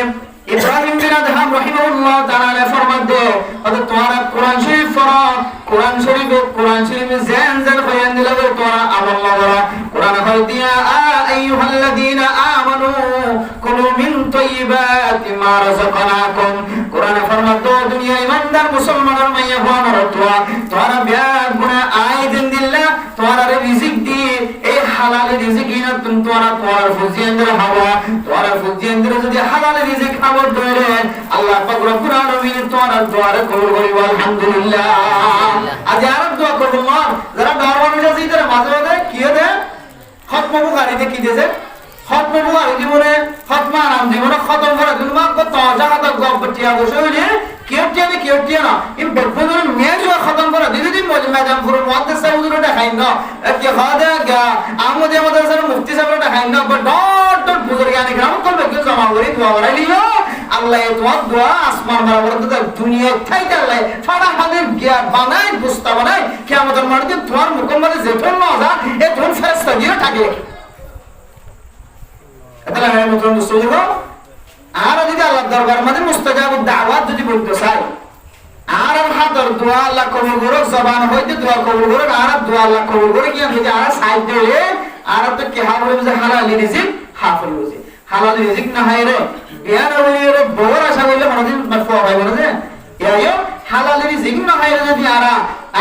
ইব্রাহিম বিন আদহাম রাহিমাহুল্লাহ তাআলা ফরমাতে হযরত তোমরা কোরআন শরীফ পড়ো কোরআন শরীফে জান বয়ান দিলে তোমরা আমল করো কোরআন হল দিয়া আইয়ুহাল্লাযীনা আমানু কুলু মিন তাইয়্যিবাতি মা রাযাকনাকুম কোরআন ফরমাতো দুনিয়া ইমানদার মুসলমানের মাইয়া হওয়ার তোমরা বিয়ার গুনাহ আইদিন দিল্লাহ তোমরা রিজিক দি এই হালাল রিজিক ইনা তোমরা ফুজিয়ানদের হাওয়া তোমরা ফুজিয়ানদের যদি হালাল রিজিক খাবার ধরে আল্লাহ পাক রব্বুল আলামিন তোমরা দোয়া কবুল করিব আলহামদুলিল্লাহ আজ আরব দোয়া করব না যারা নরমাল মিজাজি তারা মাঝে মাঝে কি দেয় খতম বুখারীতে কি দিয়েছে খতম বুখারী জীবনে খতমা নাম জীবনে খতম করা জন্য কত জায়গা গপ্পটিয়া বসে হইলে কেউ টিয়া না এই বেফুজুর মেজ খতম করা দিদি ম্যাডাম পুরো মুহাদ্দিস সাহেবরা দেখাই না কি হাদা গা আমাদের মাদ্রাসার মুফতি সাহেবরা দেখাই না বাট ডট বুজুর্গ জ্ঞানী গ্রাম করবে কি জমা করে দোয়া করাইলিও আল্লাহ তোমার দোয়া আসমান বরাবর তো দুনিয়া থাইতে আল্লাহ ফাড়া হাদের জ্ঞান বানাই বুঝতা বানাই কিয়ামতের মাঠে তোমার মুকম্মলে যেতন না যা এ তোর ফেরেশতা দিয়ে থাকে তাহলে আমি মতন বুঝতে যাব আর যদি আল্লাহর দরবার মধ্যে মুস্তাজাবুদ দাওয়াত যদি বলতে চাই আর হাতর দোয়া আল্লাহ কবুল করে জবান হইতে দোয়া কবুল করে আর দোয়া আল্লাহ কবুল করে কি যদি আর সাইড দিলে আর তো কি হবে যে হালাল রিজিক হাফল রিজিক হালাল রিজিক না হয় রে বিয়ার হইলে বড় আশা হইলে মনদিন মারফু হয় বলে যে ইয়ায়ো হালাল রিজিক না হয় যদি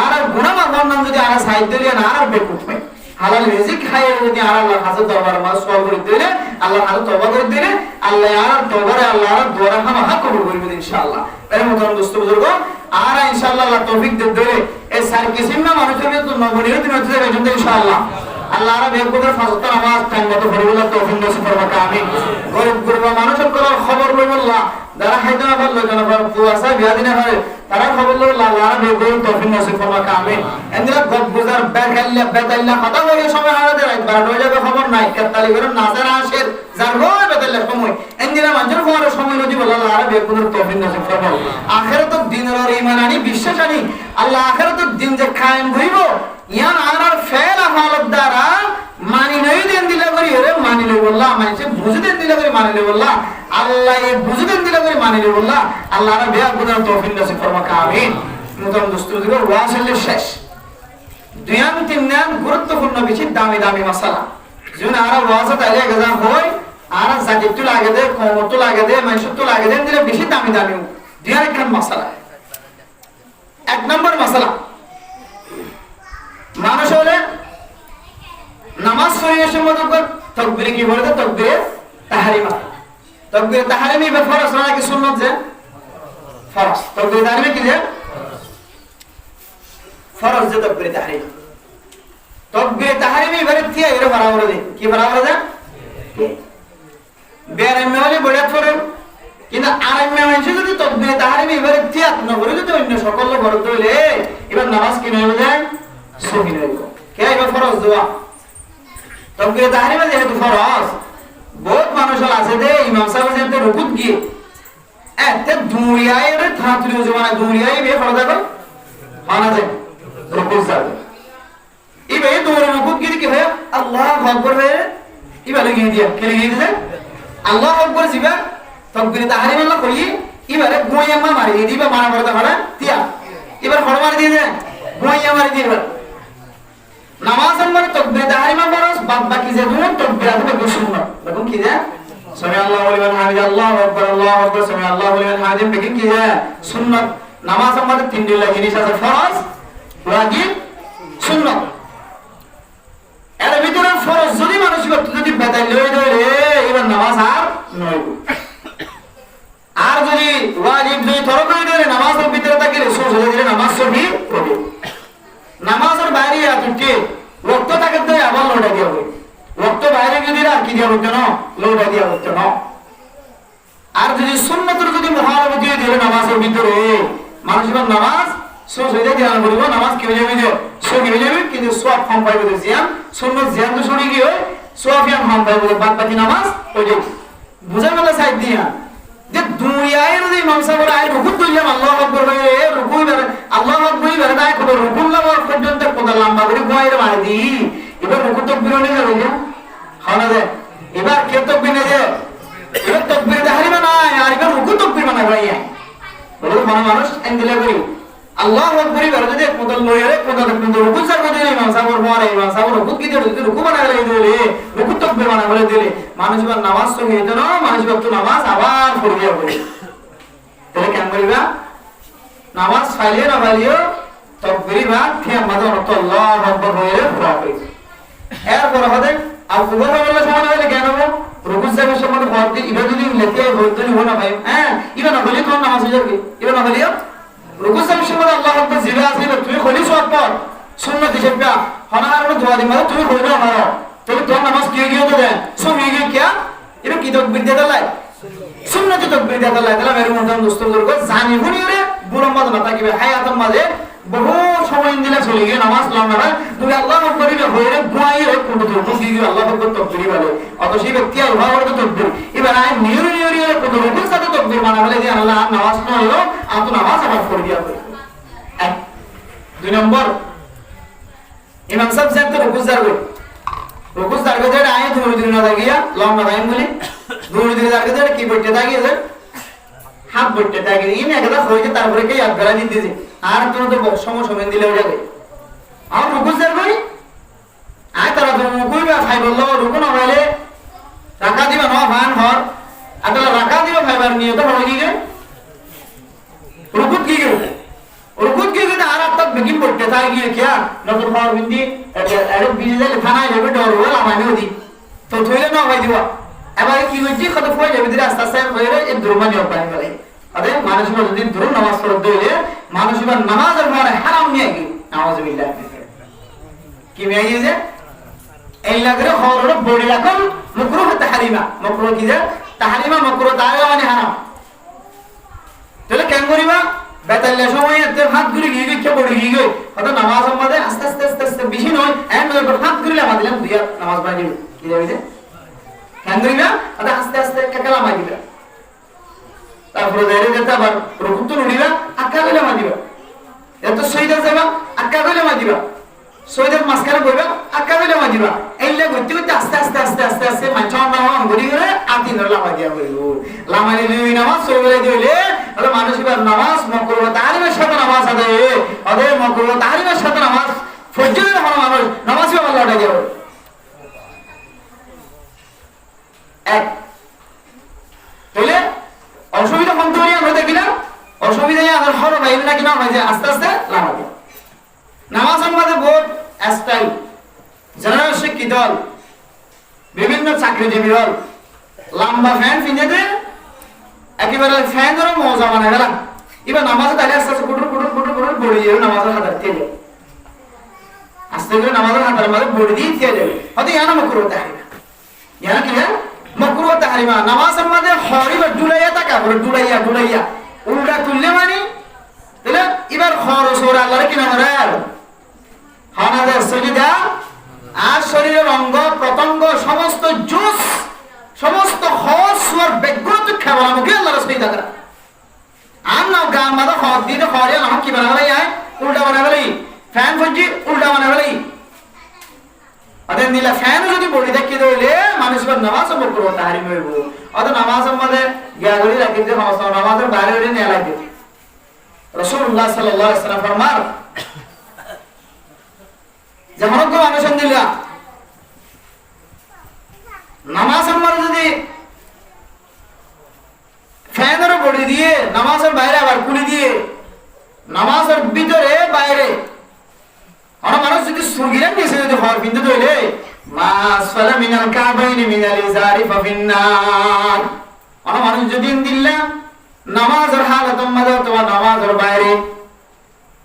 আর গুনাহ বর্ণন যদি আর সাইড দিলে না আর বেকুফ হয় হালাল রিজিক খায় যদি আর আল্লাহর কাছে দরবার মাস সওয়াল করে দিলে আল্লাহর কাছে তওবা করে দিলে আল্লাহ আর তওবারে আল্লাহর দোয়া হামা কবুল করবে ইনশাআল্লাহ এর মতন দোস্ত বুজুর্গ আর ইনশাআল্লাহ আল্লাহ তৌফিক দেবে এই সার কিসিম না মানুষের তো নবনিয়ত দিন হচ্ছে ইনশাআল্লাহ আল্লাহ আর বেকুদের ফাজত নামাজ টাইম মতো পড়িবলা তৌফিক নসিব করবা আমিন গরিব গরিব মানুষের করার খবর লইবল্লাহ যারা হাইতে না পারলো যেন কুয়াশা বিয়া দিনে হয় তারা খবর লইবল্লাহ আল্লাহ আর বেকুদের তৌফিক নসিব করবা আমিন এন্দিরা গদ গুজার বেকাল্লা বেতাল্লা কথা হয়ে সময় হারাতে রাত 12 হয়ে যাবে খবর নাই কেতালি করে নাজার আসের যার গয় বেতাল্লা সময় এন্দিরা মানুষের খবরের সময় নদী বলা আল্লাহ আর বেকুদের তৌফিক নসিব করবা আখিরাতের দিনের আর ঈমান আনি বিশ্বাস আনি আল্লাহ আখিরাতের দিন যে কায়েম হইব ইয়ান আর ফেল আফালত দ্বারা মানি নই দেন দিলা করি ওরে মানি লই বললা মানছে বুঝে দেন দিলা করি মানি লই বললা আল্লাহ এই বুঝে দেন দিলা করি মানি লই বললা আল্লাহ আর বেয়া গুদার তৌফিক নসিব ফরমা আমিন মুতাম দোস্তর দিগর ওয়াসিলের শেষ দুয়ান তিননান গুরুত্বপূর্ণ বেশি দামি দামি মাসালা যেন আর ওয়াজত আলে গজা হয় আর জাকিত লাগে দে কমত লাগে দে মানসুত লাগে দেন দিলে বেশি দামি দামি দুয়ান খান মাসালা এক নম্বর মাসালা মানুষ হলে নামাজ পড়িয়ে মতো তাকবীর কি বলে তাকবীর তাহরিমা বা ফরজ নাকি সুন্নাত যে ফরজ তাকবীর তাহরিমা কি যে ফরজ যে তাকবীর তাহরিমা এবারে তিয়া এর বরাবর দে কি বরাবর দে বেরামে হলে বড় থরে কিন্তু আরামে মানুষ যদি তাকবীর তাহরিমা এবারে তিয়া না বলে যদি অন্য সকল বড় হইলে এবার নামাজ কি হয়ে যায় সহি হইব কে এবার ফরজ দোয়া তাকবীর তাহরিমা যেহেতু ফরজ বহুত মানুষ আছে দে ইমাম সাহেব যেতে রুকুত গিয়ে এতে দুনিয়ায় রে থাতুরি জমানা দুনিয়ায় বে ফরজ দেখো মানা যায় রুকুত যাবে ইবে দুনিয়া রুকুত গিয়ে কি হয় আল্লাহু আকবার হয়ে ইবালে গিয়ে দিয়া কে গিয়ে দিছে আল্লাহু আকবার জিবা তাকবীর তাহরিমা আল্লাহ করি ইবারে গোয়া মারি দিবা মানা করতে পারে তিয়া এবার ফড় মারি দিয়ে দেন গোয়া মারি দিবা নামাজ আমরা তাকবীর তাহরিমা ফরজ বাদ বাকি যে দুটো তাকবীর আছে সুন্নাত দেখুন কি যে সামি আল্লাহু লিমান হামিদ আল্লাহু আকবার সামি আল্লাহু লিমান হামিদ দেখুন কি যে সুন্নাত নামাজ আমাদের তিনটা জিনিস আছে ফরজ ওয়াজিব সুন্নাত এর ভিতরে ফরজ যদি মানুষ যদি বেদাই লই ধরে এবার নামাজ আর নয় আর যদি ওয়াজিব যদি তরক করে ধরে নামাজের ভিতরে থাকে সোজ হয়ে গেলে নামাজ সহি হবে নামাজের বাইরে আতুকে ওয়াক্ত তাকে তো আবার লোটা দিয়া হবে ওয়াক্ত বাইরে যদি আর কি দিয়া হতো না লোটা দিয়া হতো না আর যদি সুন্নাতের যদি মুহাররত দিয়ে দিলে নামাজের ভিতরে মানুষ এবার নামাজ সোজ হয়ে যায় ধ্যান করিব নামাজ কি হয়ে যাবে সহি হয়ে যাবে কিন্তু সওয়াব কম পাইবে জিয়ান সুন্নাত জিয়ান তো সরি গিয়ে সওয়াবিয়ান কম পাইবে বাদ বাকি নামাজ হয়ে যাবে বুঝা গেল সাইড দিয়া যে দুনিয়ায় যদি ইমাম সাহেব আই রুকুত দিলাম আল্লাহু আকবার বলে রুকুই বেরে আল্লাহু আকবার বেরে দায় করে রুকুল লাগার পর্যন্ত কত লম্বা করে গোয়ের মারি দি এবার রুকুত তাকবীর নিয়ে যাবে না খানা দে এবার কে তাকবীর নিয়ে যায় এবার তাকবীর তাহরিমা না আর এবার রুকুত তাকবীর বানাই ভাইয়া বলে মানুষ এন্দিলা করি আল্লাহু আকবার বেরে যদি কত লয়ে কত রুকুত সার করে ইমাম সাহেব পরে ইমাম সাহেব রুকুত কি দিলে রুকু বানাই দিলে রুকুত তাকবীর বানাই বলে দিলে মানুষ এবার নামাজ তো হইতো না মানুষ তো নামাজ আবার পড়ে যাবে তাহলে কেন করিবা নামাজ ফাইলে না ফাইলিও তাকবীর বা ফিয়া মাদান তো আল্লাহু আকবার হয়ে পড়বে এরপর হবে আর কুবর বলে সমান হলে কেন হবে রুকু সাহেবের সমান হতে ইবা যদি লেতে হইতো না না ভাই হ্যাঁ ইবা না হলে কোন নামাজ হয়ে যাবে ইবা না হলিও রুকু সাহেবের সমান আল্লাহু আকবার জিরা আছে তুমি খলি সওয়াব পর সুন্নাত হিসেবে হনার দোয়া দিমা তুমি হইলো মারো তুমি তো নামাজ কি গিয়ে তো দেন সব গিয়ে क्या এটা কি তাকবীর দেতা লাই সুন্নাত তাকবীর দেতা লাই তাহলে মেরে মন দোস্তর করে জানি ভুনি রে বুলম্বাদ না থাকিবে হায়াতের মাঝে বহু সময় দিলে চলে গিয়ে নামাজ লম্বা হয় তুমি আল্লাহু আকবার হইরে গুয়াই রে কোন তো বুঝি গিয়ে আল্লাহু আকবার তাকবীর বলে অত সেই ব্যক্তি আল্লাহু আকবার তাকবীর এবার আই নিউরি নিউরি রে কোন রুকুর সাথে তাকবীর মানে বলে যে আল্লাহ নামাজ না হলো আর তো নামাজ আবার পড়ে দিয়া এক দুই নম্বর ইমাম সাহেব যেতে রুকুর যাবে রুকুস দাঁড়িয়ে যায় আয় দৌড় দিন না দাঁড়িয়ে লম্বা দাঁড়িয়ে বলি দৌড় দিন দাঁড়িয়ে যায় কি বইতে দাঁড়িয়ে যায় হাত বইতে দাঁড়িয়ে ইনি একদা হয়েছে তারপরে কে এক বেলা দিন দিয়েছে আর তুমি তো সময় দিলে হয়ে যাবে আর রুকুস যাবে আয় তারা তো রুকুই বা খাই বললো রুকু না হইলে রাখা দিবা ন ভান হর আসলে রাখা দিবা ফাইবার নিয়ে তো হবে কি গে রুকুত কি গে রুকুত কি গে আর তক বিকিম পড়তে থাকে গিয়ে क्या নতুন পাওয়ার বিন্দি আরে বিজে থানায় যাবে ডর হলো আমানে ওদি তো থইলে না ভাই দিবা এবারে কি হইছে কত ফয় যাবে দিরা আস্তে আস্তে হইরে এই দুর্মানি অপায় করে আরে মানুষ যদি দুর নামাজ পড়তে দিলে মানুষ এবার নামাজের পরে হারাম নিয়ে গিয়ে নাউজুবিল্লাহ কি মেয়ে যে এই লাগরে হরর বড়ি রাখুন মাকরুহ তাহরিমা মাকরুহ কি যে তাহরিমা মাকরুহ তাহরিমা মানে হারাম তাহলে কেন করিবা বেতাল্লা সময় এত হাত ঘুরে গিয়ে গিয়ে বড়ি গিয়ে গিয়ে হয়তো নামাজ আমাদের আস্তে আস্তে আস্তে আস্তে বেশি নয় এন্ড হাত ঘুরে লাগা দিলাম দুই নামাজ পড়া দিবে কি যাবে যে কেন করিবা আদা আস্তে আস্তে কাকালা মাই দিবা তারপরে ধীরে ধীরে আবার রুকুত নুড়িবা আক্কা গলে মা দিবা এত সইদা যাবা আক্কা গলে মা দিবা সইদার মাসখানে বইবা আক্কা গলে মা দিবা এইলা গতি গতি আস্তে আস্তে আস্তে আস্তে আস্তে মানছন নামাজ গড়ি গড়ে আতিন লামা দিয়া বইল লামানি দুই নামাজ সইবলে দিলে আরে মানুষ এবার নামাজ মাকরুহ তাহরিমের সাথে নামাজ আদায় আদে মাকরুহ তাহরিমের সাথে নামাজ ফজরের হলো মানুষ নামাজ পড়া আল্লাহটা যাবে এক তাহলে অসুবিধা কমতে পারি আমরা দেখি না অসুবিধায় আমাদের হলো ভাই না কিনা হয় যে আস্তে আস্তে লামা দিয়া নামাজ আমাদের বোর্ড স্টাইল যারা শিক্ষিত দল বিভিন্ন চাকরিজীবী দল লম্বা ফ্যান পিনেতে একেবারে ফ্যান ধরে মজা বানায় গেলাম এবার নামাজে দাঁড়িয়ে আস্তে আস্তে কুটুর কুটুর কুটুর কুটুর বড়ি যাবে নামাজের হাতার দিয়ে যাবে আস্তে করে নামাজের হাতার মাঝে বড়ি দিয়ে দিয়ে যাবে হয়তো ইয়ানা মাকরুহ তাহরিমা ইয়ানা কি মাকরুহ তাহরিমা নামাজের মাঝে হরিবা ডুলাইয়া তাকা বলে ডুলাইয়া ডুলাইয়া উল্টা তুললে মানে তাহলে এবার খরচ ওরা আল্লাহর কিনা করে হানাদের সজিদা আর শরীরের অঙ্গ প্রত্যঙ্গ সমস্ত জুস সমস্ত হজ সুর বেগ্রত খাবার আমাকে আল্লাহর সজিদা করা আর নাও গান মাদা হজ দিয়ে হরে আমাকে কি বানাবে আয় উল্টা বানাবে ফ্যান ফজি উল্টা বানাবে আদের নীলা ফ্যান যদি বডি দেখি দিলে মানুষ নামাজ মাকরুহ তাহরিম হইব অত নামাজ আমাদের গিয়া গলি রাখিতে সমস্ত নামাজের বাইরে হইলে নিয়ে লাগে রাসূলুল্লাহ সাল্লাল্লাহু আলাইহি ওয়াসাল্লাম ফরমান যেমন কেউ আনুষ্ঠান দিলা নামাজ আমার যদি ফ্যানের বডি দিয়ে নামাজের বাইরে আবার কুলি দিয়ে নামাজের ভিতরে বাইরে অনেক মানুষ যদি সুরগিরা নিচে যদি হওয়ার বিন্দু তৈলে মাসফালা মিনাল কাবাইনি মিনাল ইজারি ফাফিন্নার অনেক মানুষ যদি দিল্লা নামাজের হালাতের মাঝে অথবা নামাজের বাইরে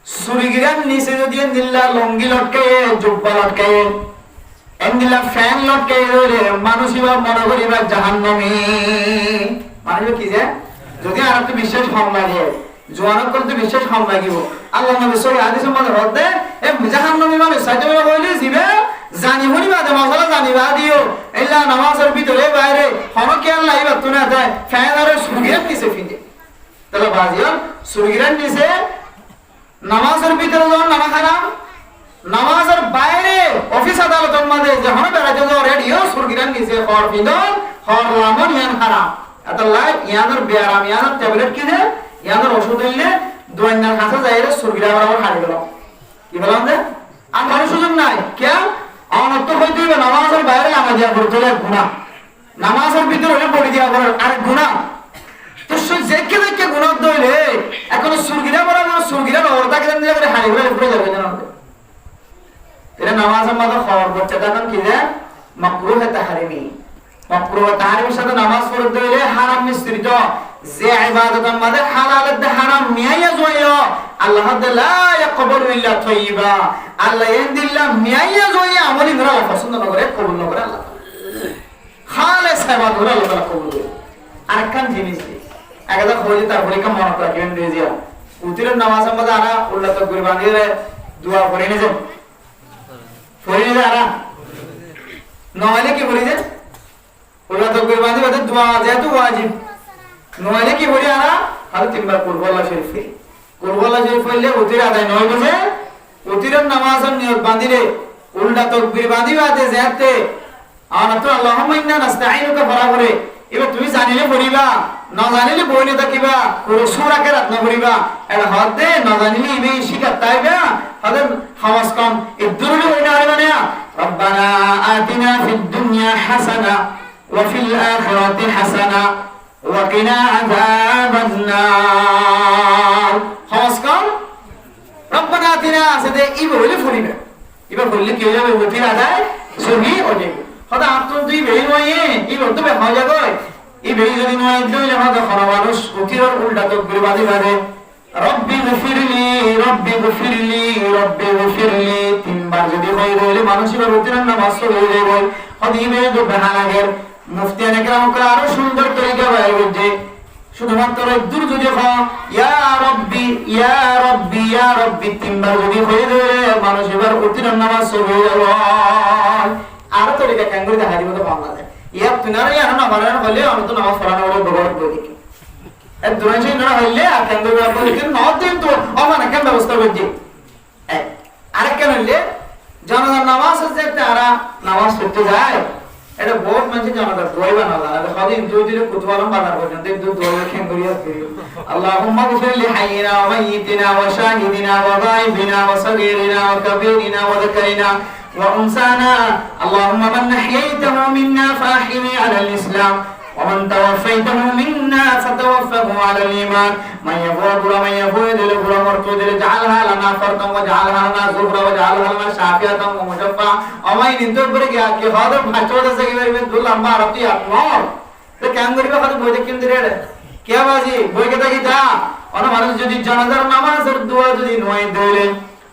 সুরগিরা নিচে যদি দিল্লা লঙ্গি লটকে জুব্বা লটকে এন্দিলা ফ্যান লটকে ধরে মানুষ এবার মনে করিবা জাহান্নামী মানুষ কি যে যদি আর একটু বিশ্বাস কম লাগে জোয়ানক করতে বিশ্বাস কম লাগিব আল্লাহ নবী সহি হাদিসের মধ্যে বলতে এ জাহান্নামী মানুষ সাইতে বলে জিবে জানি হনিবা দে মশলা জানিবা দিও এলা নামাজের ভিতরে বাইরে হন কি আল্লাহ ইবা তুনা দেয় ফ্যান আর সুরগিরা নিচে ফিরে তাহলে বাজিয়া সুরগিরা নিচে নামাজের ভিতরে যখন নামাজ হারাম নামাজের বাইরে অফিস আদালতের মধ্যে যখন বেড়াতে যাও রেডিও সুরগিরান নিচে হর বিদন হর লামন ইয়ান হারাম আল্লাহ ইয়ানের বেয়ারাম ইয়ানের ট্যাবলেট কিনে ইয়ানের ওষুধ দিলে দোয়ান্নার কাছে যাইরে সুরগিরা বরাবর হারিয়ে গেল কি বললাম যে আর কোনো সুযোগ নাই কে আমার তো হইতে হবে নামাজের বাইরে নামাজ দিয়া পড়তে হলে গুনাহ নামাজের ভিতরে হলে পড়ে দিয়া পড়ে আর গুনাহ তো যেকে যেকে গুনাহ দইলে এখন সুরগিরা বরাবর সুরগিরা ওরটাকে দিলে করে হারিয়ে গেলে পড়ে যাবে না এটা নামাজের মধ্যে খবর করতে তখন কি যে মাকরুহ তাহরিমি মাকরুহ তাহরিমের সাথে নামাজ পড়তে হইলে হারাম মিশ্রিত যে ইবাদতের মধ্যে হালালের দে হারাম মিয়াইয়া জয় আল্লাহ লা ইয়াকবালু ইল্লা তাইয়্যিবা আল্লাহ ইনদিল্লাহ মিয়াইয়া জয় আমলি ধরা পছন্দ না করে কবুল না করে আল্লাহ খালেস ইবাদত ধরা আল্লাহ কবুল করে আরেকখান জিনিস একদা হইলে তারপরে কা মনে রাখবেন রেজিয়া উতিরের নামাজের মধ্যে আনা উল্লাহ তাকবীর বাঁধিয়ে দোয়া করে নিয়ে ফরিয়ে যারা নইলে কি বলি যে উল্লাহ তাকবীর বাঁধি বাদে দোয়া যেহেতু ওয়াজিব নইলে কি বলি আনা আর তিনবার কুরবাল্লাহ শরীফ কুরবাল্লাহ শরীফ পড়লে উতির আদায় নয় বুঝে উতিরের নামাজের নিয়ত বাঁধিলে উল্টা তাকবীর বাঁধি বাদে যেতে আর তো আল্লাহুম্মা ইন্না নাস্তাঈনুকা বরাবরে এবার তুমি জানিলে পড়িবা না জানিলে বইনে থাকিবা পুরো সূরা কেরাত না পড়িবা এটা হদে না জানিলে ইবে শিকার তাইবা হদে হাওয়াস কম ইদুরুল বইনা আরে রব্বানা আতিনা ফিদ দুনিয়া হাসানা ওয়া ফিল আখিরাতি হাসানা ওয়া কিনা আযাবান নার হাওয়াস কম রব্বানা আতিনা সেদে ইবে বলে পড়িবা এবার বললে কি হবে ওটির আদায় সহি ওঠে হদা আত্মন তুই বেই নয়ে ইবে তো বে হয় যায় এই বেই যদি নয় দিলে আমাদের খরা মানুষ উতিরর উল্টা তাকবীর বাঁধি বাঁধে রব্বি গফিরলি রব্বি গফিরলি রব্বি গফিরলি তিনবার
তিনবার যদি হয়ে রইলে মানুষের উত্তরের নামাজ হয়ে যাবে হদিবে তো বেহালাগের মুফতি একরাম আরো সুন্দর তরিকা বাইরে বলছে শুধুমাত্র দূর যদি হয় ইয়া রব্বি ইয়া রব্বি ইয়া রব্বি তিনবার যদি হয়ে রইলে মানুষ এবার উত্তরের নামাজ হয়ে যাবে আরো তরিকা কেন করে দেখা দিবে তো বাংলা যায় ইয়া তুনারে আর না বানানো হলে আমি তো নামাজ পড়ানো হলে বড় বড় দেখি এর দুরাঞ্চি না হইলে আর কেন করে বলে কি না দিন তো আমার কেন ব্যবস্থা করছি আরেক কেন হইলে জানাজার নামাজ আছে তারা নামাজ পড়তে যায় এটা বহুত মানুষ জানাজার দোয়াই বানালা আর খাদিম দুই দিনে কুতওয়ালাম বানার পর্যন্ত দুই দোয়া কেন করিয়া করি আল্লাহুম্মা গফির লি হাইয়িনা ওয়া মাইয়িতিনা ওয়া শাহিদিনা ওয়া গায়বিনা ওয়া সাগীরিনা ওয়া কাবীরিনা ওয়া যাকারিনা وأنسانا اللهم من أحييته منا فأحيني على الإسلام ومن توفيته منا فتوفه على الإيمان من يفور من يفور للبر مرتود اجعلها لنا فردا واجعلها لنا زهرا واجعلها لنا شافية ومشفعة ومن ينتظر كي هذا بحشود سكيبر بدل أما ربي أطمار كان غريب هذا بوجه كم دريره क्या बाजी बोल के ताकि था और हमारे जो दी जनाज़र नमाज और दुआ जो दी नुआई देले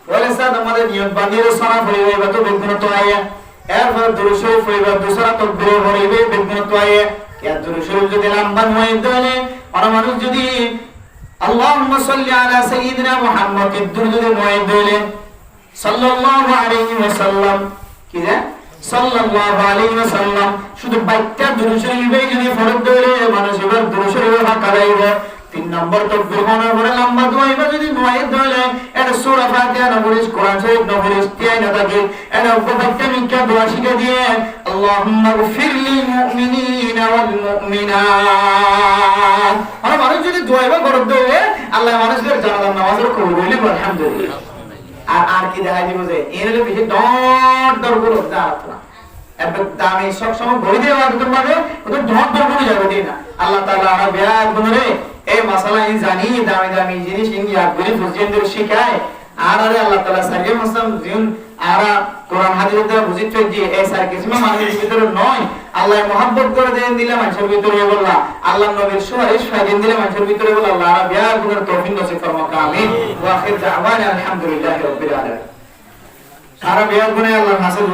बोले साथ हमारे नियत बंदी रो सना फरी हुई बातों बिल्कुल तो आई है यार फिर दुरुशो फरी बात दूसरा तो बिरे फरी हुई बिल्कुल तो आई है क्या दुरुशो जो दी लंबा नुआई देले और हमारे जो दी अल्लाहुम्मा सल्ली अला सय्यिदिना मुहम्मद की दुर जो दी नुआई देले सल्लल्लाहु अलैहि वसल्लम किधर सल्लल्लाहु अलैहि वसल्लम शुद्ध बाइक्या दुरुशो इबे जो दी फरक देले मानो शिवर दुरुशो इबे हकाराइबे তিন নম্বর তাকবীর হওয়ার পরে লম্বা দোয়া এবার যদি নয় দলে এটা সূরা ফাতিহা না পড়িস কোরআন শরীফ না পড়িস তিয়াই না থাকে এটা উপবাক্য মিক্কা দোয়া শিখে দিয়ে আল্লাহুম্মা গফির লিল মুমিনিনা ওয়াল মুমিনাত আর মানুষ যদি দোয়া এবার করে দেয় আল্লাহ মানুষের জানাজার নামাজের কবুল করলে আলহামদুলিল্লাহ আর কি দেখা দিব যে এর বেশি ডট ডর করে দাঁড়াত না এবার দামি সব সময় বই দেওয়া তোমাকে তো ডট ডর করে যাবে না আল্লাহ তাআলা আর বিয়ার গুণরে এই মাসালা এই জানি দামি দামি জিনিস ইন্ডিয়া বলি বুঝিয়ে শিখায় আর আরে আল্লাহ তাআলা সাইয়ে মুসলিম জিন আর কোরআন হাদিস দ্বারা বুঝিতে যে এই সার কিছু মানুষের ভিতরে নয় আল্লাহ মহব্বত করে দেন দিলে মানুষের ভিতরে বললা আল্লাহ নবীর সুপারিশ ফায়দিন দিলে মানুষের ভিতরে বললা আল্লাহ রাব্বিয়া গুনার তৌফিক নসিব ফরমাক আমিন ওয়া আখির দাওয়ানা আলহামদুলিল্লাহি রাব্বিল আলামিন সারা বিয়ার গুনে আল্লাহ হাসিল